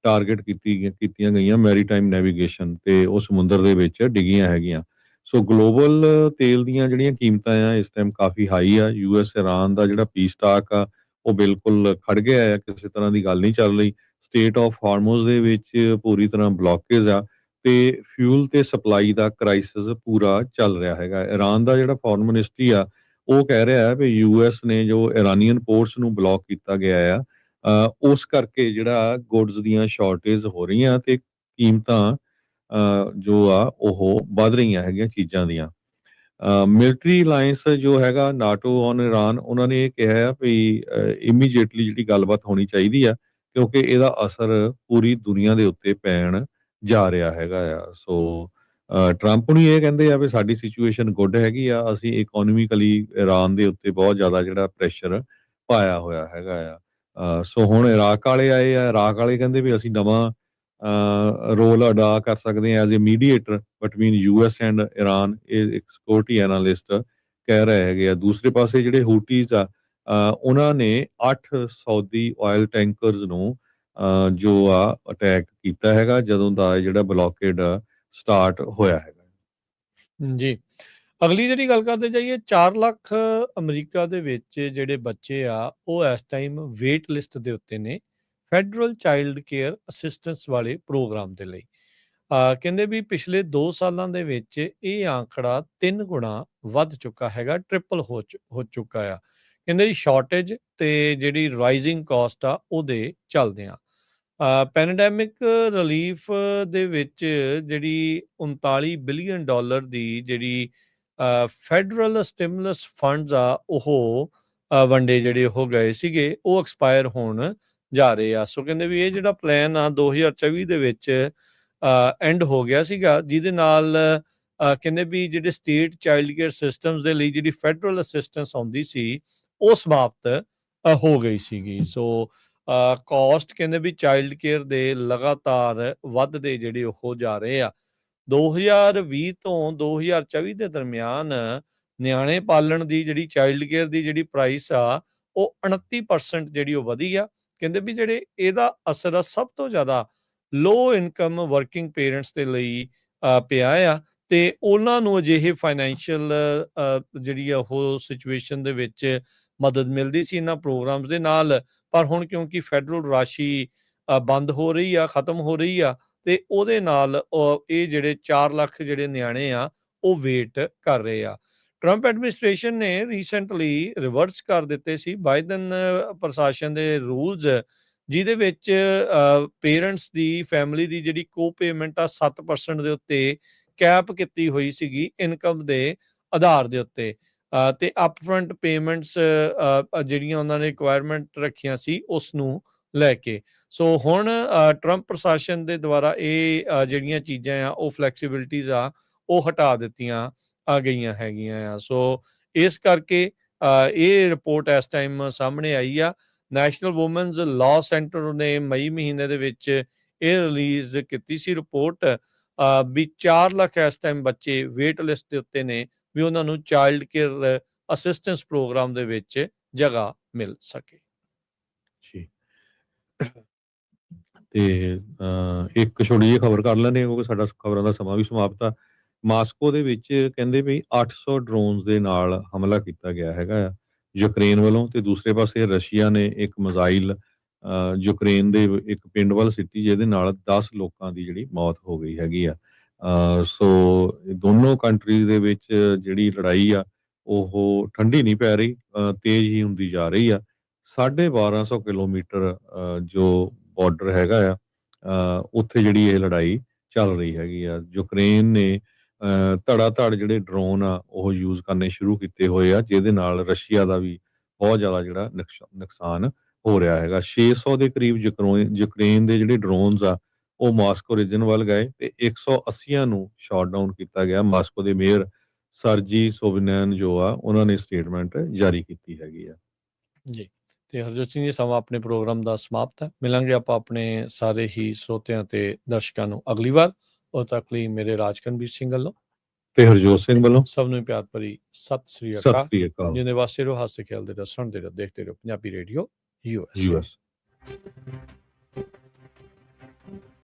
S2: ਟਾਰਗੇਟ ਕੀਤੀਆਂ ਗਈਆਂ ਮੈਰੀਟਾਈਮ ਨੈਵੀਗੇਸ਼ਨ ਤੇ ਉਹ ਸਮੁੰਦਰ ਦੇ ਵਿੱਚ ਡਿੱਗੀਆਂ ਹੈਗੀਆਂ। ਸੋ ਗਲੋਬਲ ਤੇਲ ਦੀਆਂ ਜਿਹੜੀਆਂ ਕੀਮਤਾਂ ਆ ਇਸ ਟਾਈਮ ਕਾਫੀ ਹਾਈ ਆ। US ਈਰਾਨ ਦਾ ਜਿਹੜਾ ਪੀਸ ਟਾਕ ਆ ਉਹ ਬਿਲਕੁਲ ਖੜ ਗਿਆ ਆ, ਕਿਸੇ ਤਰ੍ਹਾਂ ਦੀ ਗੱਲ ਨਹੀਂ ਚੱਲ ਰਹੀ। ਸਟੇਟ ਆਫ ਹਾਰਮੋਜ਼ ਦੇ ਵਿੱਚ ਪੂਰੀ ਤਰ੍ਹਾਂ ਬਲੌਕੇਜ ਆ ਤੇ ਫਿਊਲ ਤੇ ਸਪਲਾਈ ਦਾ ਕ੍ਰਾਈਸਿਸ ਪੂਰਾ ਚੱਲ ਰਿਹਾ ਹੈਗਾ। ਈਰਾਨ ਦਾ ਜਿਹੜਾ ਫੋਰਨ ਮਿਨਿਸਟਰੀ ਆ ਉਹ ਕਹਿ ਰਿਹਾ ਹੈ ਵੀ US ਨੇ ਜੋ ਇਰਾਨੀਅਨ ਪੋਰਟਸ ਨੂੰ ਬਲੌਕ ਕੀਤਾ ਗਿਆ ਆ ਉਸ ਕਰਕੇ ਜਿਹੜਾ ਗੁਡਸ ਦੀਆਂ ਸ਼ਾਰਟੇਜ ਹੋ ਰਹੀਆਂ ਤੇ ਕੀਮਤਾਂ ਜੋ ਆ ਉਹ ਵੱਧ ਰਹੀਆਂ ਹੈਗੀਆਂ ਚੀਜ਼ਾਂ ਦੀਆਂ। ਮਿਲਟਰੀ ਅਲਾਇੰਸ ਜੋ ਹੈਗਾ ਨਾਟੋ ਔਨ ਇਰਾਨ, ਉਹਨਾਂ ਨੇ ਇਹ ਕਿਹਾ ਆ ਵੀ ਇਮੀਡੀਏਟਲੀ ਜਿਹੜੀ ਗੱਲਬਾਤ ਹੋਣੀ ਚਾਹੀਦੀ ਆ, ਕਿਉਂਕਿ ਇਹਦਾ ਅਸਰ ਪੂਰੀ ਦੁਨੀਆ ਦੇ ਉੱਤੇ ਪੈਣ ਜਾ ਰਿਹਾ ਹੈਗਾ ਆ। ਸੋ ਟਰੰਪ ਨੂੰ ਇਹ ਕਹਿੰਦੇ ਆ ਵੀ ਸਾਡੀ ਸਿਚੁਏਸ਼ਨ ਗੁੱਡ ਹੈਗੀ ਆ, ਅਸੀਂ ਇਕਨੋਮਿਕਲੀ ਇਰਾਨ ਦੇ ਉੱਤੇ ਬਹੁਤ ਜ਼ਿਆਦਾ ਜਿਹੜਾ ਪ੍ਰੈਸ਼ਰ ਪਾਇਆ ਹੋਇਆ ਹੈਗਾ ਆ। ਸੋ ਹੁਣ ਇਰਾਕ ਵਾਲੇ ਆਏ ਆ, ਇਰਾਕ ਵਾਲੇ ਕਹਿੰਦੇ ਵੀ ਅਸੀਂ ਨਵਾਂ ਰੋਲ ਅਦਾ ਕਰ ਸਕਦੇ ਹਾਂ as a mediator between US and Iran, ਇਹ ਇੱਕ ਸਿਕਿਉਰਿਟੀ ਐਨਾਲਿਸਟ ਕਹਿ ਰਹੇ ਹੈਗੇ ਆ। ਦੂਸਰੇ ਪਾਸੇ ਜਿਹੜੇ ਹੂਟੀਜ਼ ਆ ਉਹਨਾਂ ਨੇ 8 ਸਾਊਦੀ ਆਇਲ ਟੈਂਕਰਸ ਨੂੰ ਜੋ ਆ ਅਟੈਕ ਕੀਤਾ ਹੈਗਾ ਜਦੋਂ ਦਾ ਜਿਹੜਾ ਬਲੌਕੇਡ ਸਟਾਰਟ ਹੋਇਆ ਹੈਗਾ।
S1: ਜੀ। ਅਗਲੀ ਜਿਹੜੀ ਗੱਲ ਕਰਦੇ ਜਾਈਏ, 4 ਲੱਖ ਅਮਰੀਕਾ ਦੇ ਵਿੱਚ ਜਿਹੜੇ ਬੱਚੇ ਆ ਉਹ ਇਸ ਟਾਈਮ ਵੇਟ ਲਿਸਟ ਦੇ ਉੱਤੇ ਨੇ ਫੈਡਰਲ ਚਾਈਲਡ ਕੇਅਰ ਅਸਿਸਟੈਂਸ ਵਾਲੇ ਪ੍ਰੋਗਰਾਮ ਦੇ ਲਈ। ਕਹਿੰਦੇ ਵੀ ਪਿਛਲੇ 2 ਸਾਲਾਂ ਦੇ ਵਿੱਚ ਇਹ ਆંકੜਾ 3 ਗੁਣਾ ਵੱਧ ਚੁੱਕਾ ਹੈਗਾ, ਟ੍ਰਿਪਲ ਹੋ ਚੁੱਕਾ ਆ। ਕਹਿੰਦੇ ਜੀ ਸ਼ਾਰਟੇਜ ਤੇ ਜਿਹੜੀ ਰਾਈਜ਼ਿੰਗ ਕਾਸਟ ਆ ਉਹਦੇ ਚੱਲਦਿਆਂ ਪੈਂਡੈਮਿਕ ਰਿਲੀਫ ਦੇ ਵਿੱਚ ਜਿਹੜੀ 39 ਬਿਲੀਅਨ ਡਾਲਰ ਦੀ ਜਿਹੜੀ ਫੈਡਰਲ ਸਟਿਮੂਲਸ ਫੰਡਸ ਆ ਉਹ ਵੰਡੇ ਜਿਹੜੇ ਉਹ ਗਏ ਸੀਗੇ, ਉਹ ਐਕਸਪਾਇਰ ਹੋਣ ਜਾ ਰਹੇ ਆ। ਸੋ ਕਹਿੰਦੇ ਵੀ ਇਹ ਜਿਹੜਾ ਪਲਾਨ ਆ 2024 ਦੇ ਵਿੱਚ ਐਂਡ ਹੋ ਗਿਆ ਸੀਗਾ, ਜਿਹਦੇ ਨਾਲ ਕਹਿੰਦੇ ਵੀ ਜਿਹੜੇ ਸਟੇਟ ਚਾਈਲਡ ਕੇਅਰ ਸਿਸਟਮਸ ਦੇ ਲਈ ਜਿਹੜੀ ਫੈਡਰਲ ਅਸਿਸਟੈਂਸ ਆਉਂਦੀ ਸੀ ਉਹ ਸਮਾਪਤ ਹੋ ਗਈ ਸੀਗੀ। ਸੋ ਕਾਸਟ ਕਹਿੰਦੇ ਵੀ ਚਾਈਲਡ ਕੇਅਰ ਦੇ ਲਗਾਤਾਰ ਵੱਧਦੇ ਜਿਹੜੇ ਉਹ ਜਾ ਰਹੇ ਆ। 2020 ਤੋਂ 2024 ਦੇ ਦਰਮਿਆਨ ਨਿਆਣੇ ਪਾਲਣ ਦੀ ਜਿਹੜੀ ਚਾਈਲਡ ਕੇਅਰ ਦੀ ਜਿਹੜੀ ਪ੍ਰਾਈਸ ਆ ਉਹ 29% ਜਿਹੜੀ ਉਹ ਵਧੀ ਆ। ਕਹਿੰਦੇ ਵੀ ਜਿਹੜੇ ਇਹਦਾ ਅਸਰ ਆ ਸਭ ਤੋਂ ਜ਼ਿਆਦਾ ਲੋ ਇਨਕਮ ਵਰਕਿੰਗ ਪੇਰੈਂਟਸ ਦੇ ਲਈ ਪਿਆ ਆ, ਤੇ ਉਹਨਾਂ ਨੂੰ ਅਜਿਹੇ ਫਾਈਨੈਂਸ਼ੀਅਲ ਜਿਹੜੀ ਆ ਉਹ ਸਿਚੁਏਸ਼ਨ ਦੇ ਵਿੱਚ ਮਦਦ ਮਿਲਦੀ ਸੀ ਇਹਨਾਂ ਪ੍ਰੋਗਰਾਮਸ ਦੇ ਨਾਲ। ਪਰ ਹੁਣ ਕਿਉਂਕਿ ਫੈਡਰਲ ਰਾਸ਼ੀ ਬੰਦ ਹੋ ਰਹੀ ਆ, ਖਤਮ ਹੋ ਰਹੀ ਆ, ਤੇ ਉਹਦੇ ਨਾਲ ਇਹ ਜਿਹੜੇ 4 ਲੱਖ ਜਿਹੜੇ ਨਿਆਣੇ ਆ ਉਹ ਵੇਟ ਕਰ ਰਹੇ ਆ। ਟਰੰਪ ਐਡਮਿਨਿਸਟ੍ਰੇਸ਼ਨ ਨੇ ਰੀਸੈਂਟਲੀ ਰਿਵਰਸ ਕਰ ਦਿੱਤੇ ਸੀ ਬਾਈਡਨ ਪ੍ਰਸ਼ਾਸਨ ਦੇ ਰੂਲਸ, ਜਿਹਦੇ ਵਿੱਚ ਪੇਰੈਂਟਸ ਦੀ ਫੈਮਿਲੀ ਦੀ ਜਿਹੜੀ ਕੋ ਪੇਮੈਂਟ ਆ 7% ਦੇ ਉੱਤੇ ਕੈਪ ਕੀਤੀ ਹੋਈ ਸੀਗੀ ਇਨਕਮ ਦੇ ਆਧਾਰ ਦੇ ਉੱਤੇ, ਤੇ ਅਪਫਰੰਟ ਪੇਮੈਂਟਸ ਜਿਹੜੀਆਂ ਉਹਨਾਂ ਨੇ ਰਿਕੁਆਇਰਮੈਂਟ ਰੱਖੀਆਂ ਸੀ ਉਸ ਨੂੰ ਲੈ ਕੇ। ਸੋ ਹੁਣ ਟਰੰਪ ਪ੍ਰਸ਼ਾਸਨ ਦੇ ਦੁਆਰਾ ਇਹ ਜਿਹੜੀਆਂ ਚੀਜ਼ਾਂ ਆ ਉਹ ਫਲੈਕਸੀਬਿਲਿਟੀਜ਼ ਆ ਉਹ ਹਟਾ ਦਿੱਤੀਆਂ ਗਈਆਂ ਹੈਗੀਆਂ ਆ। ਸੋ ਇਸ ਕਰਕੇ ਇਹ ਰਿਪੋਰਟ ਇਸ ਟਾਈਮ ਸਾਹਮਣੇ ਆਈ ਆ। ਨੈਸ਼ਨਲ ਵੂਮਨਸ ਲਾਅ ਸੈਂਟਰ ਨੇ ਮਈ ਮਹੀਨੇ ਦੇ ਵਿੱਚ ਇਹ ਰਿਲੀਜ਼ ਕੀਤੀ ਸੀ ਰਿਪੋਰਟ ਵੀ 4 ਲੱਖ ਇਸ ਟਾਈਮ ਬੱਚੇ ਵੇਟ ਲਿਸਟ ਦੇ ਉੱਤੇ ਨੇ ਵੀ ਉਹਨਾਂ ਨੂੰ ਚਾਈਲਡ ਕੇਅਰ ਅਸਿਸਟੈਂਸ ਪ੍ਰੋਗਰਾਮ ਦੇ ਵਿੱਚ ਜਗ੍ਹਾ ਮਿਲ ਸਕੇ।
S2: ਜੀ ਤੇ ਇੱਕ ਛੋਟੀ ਜਿਹੀ ਖਬਰ ਕਰ ਲੈਂਦੇ ਹਾਂ ਕਿਉਂਕਿ ਸਾਡਾ ਖਬਰਾਂ ਦਾ ਸਮਾਂ ਵੀ ਸਮਾਪਤ ਆ। ਮਾਸਕੋ ਦੇ ਵਿੱਚ ਕਹਿੰਦੇ ਵੀ 800 ਡਰੋਨਸ ਦੇ ਨਾਲ ਹਮਲਾ ਕੀਤਾ ਗਿਆ ਹੈਗਾ ਆ ਯੂਕਰੇਨ ਵੱਲੋਂ, ਤੇ ਦੂਸਰੇ ਪਾਸੇ ਰਸ਼ੀਆ ਨੇ ਇੱਕ ਮਿਜ਼ਾਈਲ ਯੂਕਰੇਨ ਦੇ ਇੱਕ ਪਿੰਡ ਵੱਲ ਸਿੱਟੀ ਜਿਹਦੇ ਨਾਲ 10 ਲੋਕਾਂ ਦੀ ਜਿਹੜੀ ਮੌਤ ਹੋ ਗਈ ਹੈਗੀ ਆ। ਸੋ ਦੋਨੋਂ ਕੰਟਰੀਜ਼ ਦੇ ਵਿੱਚ ਜਿਹੜੀ ਲੜਾਈ ਆ ਉਹ ਠੰਡੀ ਨਹੀਂ ਪੈ ਰਹੀ, ਤੇਜ਼ ਹੀ ਹੁੰਦੀ ਜਾ ਰਹੀ ਆ। 1250 ਕਿਲੋਮੀਟਰ ਜੋ ਬਾਰਡਰ ਹੈਗਾ ਆ ਉੱਥੇ ਜਿਹੜੀ ਇਹ ਲੜਾਈ ਚੱਲ ਰਹੀ ਹੈਗੀ ਆ। ਯੂਕਰੇਨ ਨੇ ਧੜਾ ਧੜ ਜਿਹੜੇ ਡਰੋਨ ਆ ਉਹ ਯੂਜ਼ ਕਰਨੇ ਸ਼ੁਰੂ ਕੀਤੇ ਹੋਏ ਆ, ਜਿਹਦੇ ਨਾਲ ਰਸ਼ੀਆ ਦਾ ਵੀ ਬਹੁਤ ਜ਼ਿਆਦਾ ਜਿਹੜਾ ਨੁਕਸਾਨ ਹੋ ਰਿਹਾ ਹੈਗਾ। 600 ਦੇ ਕਰੀਬ ਯੂਕਰੇਨ ਦੇ ਜਿਹੜੇ ਡਰੋਨਸ ਆ ਉਹ ਮਾਸਕੋ ਰੀਜਨ ਵੱਲ ਗਏ ਤੇ 180 ਨੂੰ ਸ਼ਾਟ ਡਾਊਨ ਕੀਤਾ ਗਿਆ। ਮਾਸਕੋ ਦੇ ਮੇਅਰ ਸਰਜੀ ਸੋਬਨੈਨ ਜੋ ਆ ਉਹਨਾਂ ਨੇ ਸਟੇਟਮੈਂਟ ਜਾਰੀ ਕੀਤੀ ਹੈਗੀ ਆ।
S1: ਜੀ, ਤੇ ਹਰਜੋਤ ਸਿੰਘ ਜੀ ਸਮਾਂ ਆਪਣੇ ਪ੍ਰੋਗਰਾਮ ਦਾ ਸਮਾਪਤ ਹੈ। ਮਿਲਾਂਗੇ ਆਪਾਂ ਆਪਣੇ ਸਾਰੇ ਹੀ ਸਰੋਤਿਆਂ ਤੇ ਦਰਸ਼ਕਾਂ ਨੂੰ ਅਗਲੀ ਵਾਰ। ਉਦੋਂ ਤੱਕ ਲਈ ਮੇਰੇ ਰਾਜਕਨਵੀਰ ਸਿੰਘ ਵੱਲੋਂ
S2: ਤੇ ਹਰਜੋਤ ਸਿੰਘ ਵੱਲੋਂ
S1: ਸਭ ਨੂੰ ਪਿਆਰ ਭਰੀ ਸਤਿ ਸ੍ਰੀ
S2: ਸਤਿ
S1: ਅਕਾਲ।
S2: ਸ੍ਰੀ ਅਕਾਲ।
S1: ਜਿੰਨੇ ਵਾਸਤੇ ਰਹੋ, ਹੱਸਦੇ ਖੇਲਦੇ ਰਹੋ, ਸੁਣਦੇ ਰਹੋ, ਦੇਖਦੇ ਰਹੋ ਪੰਜਾਬੀ ਰੇਡੀਓ ਯੂਐਸ।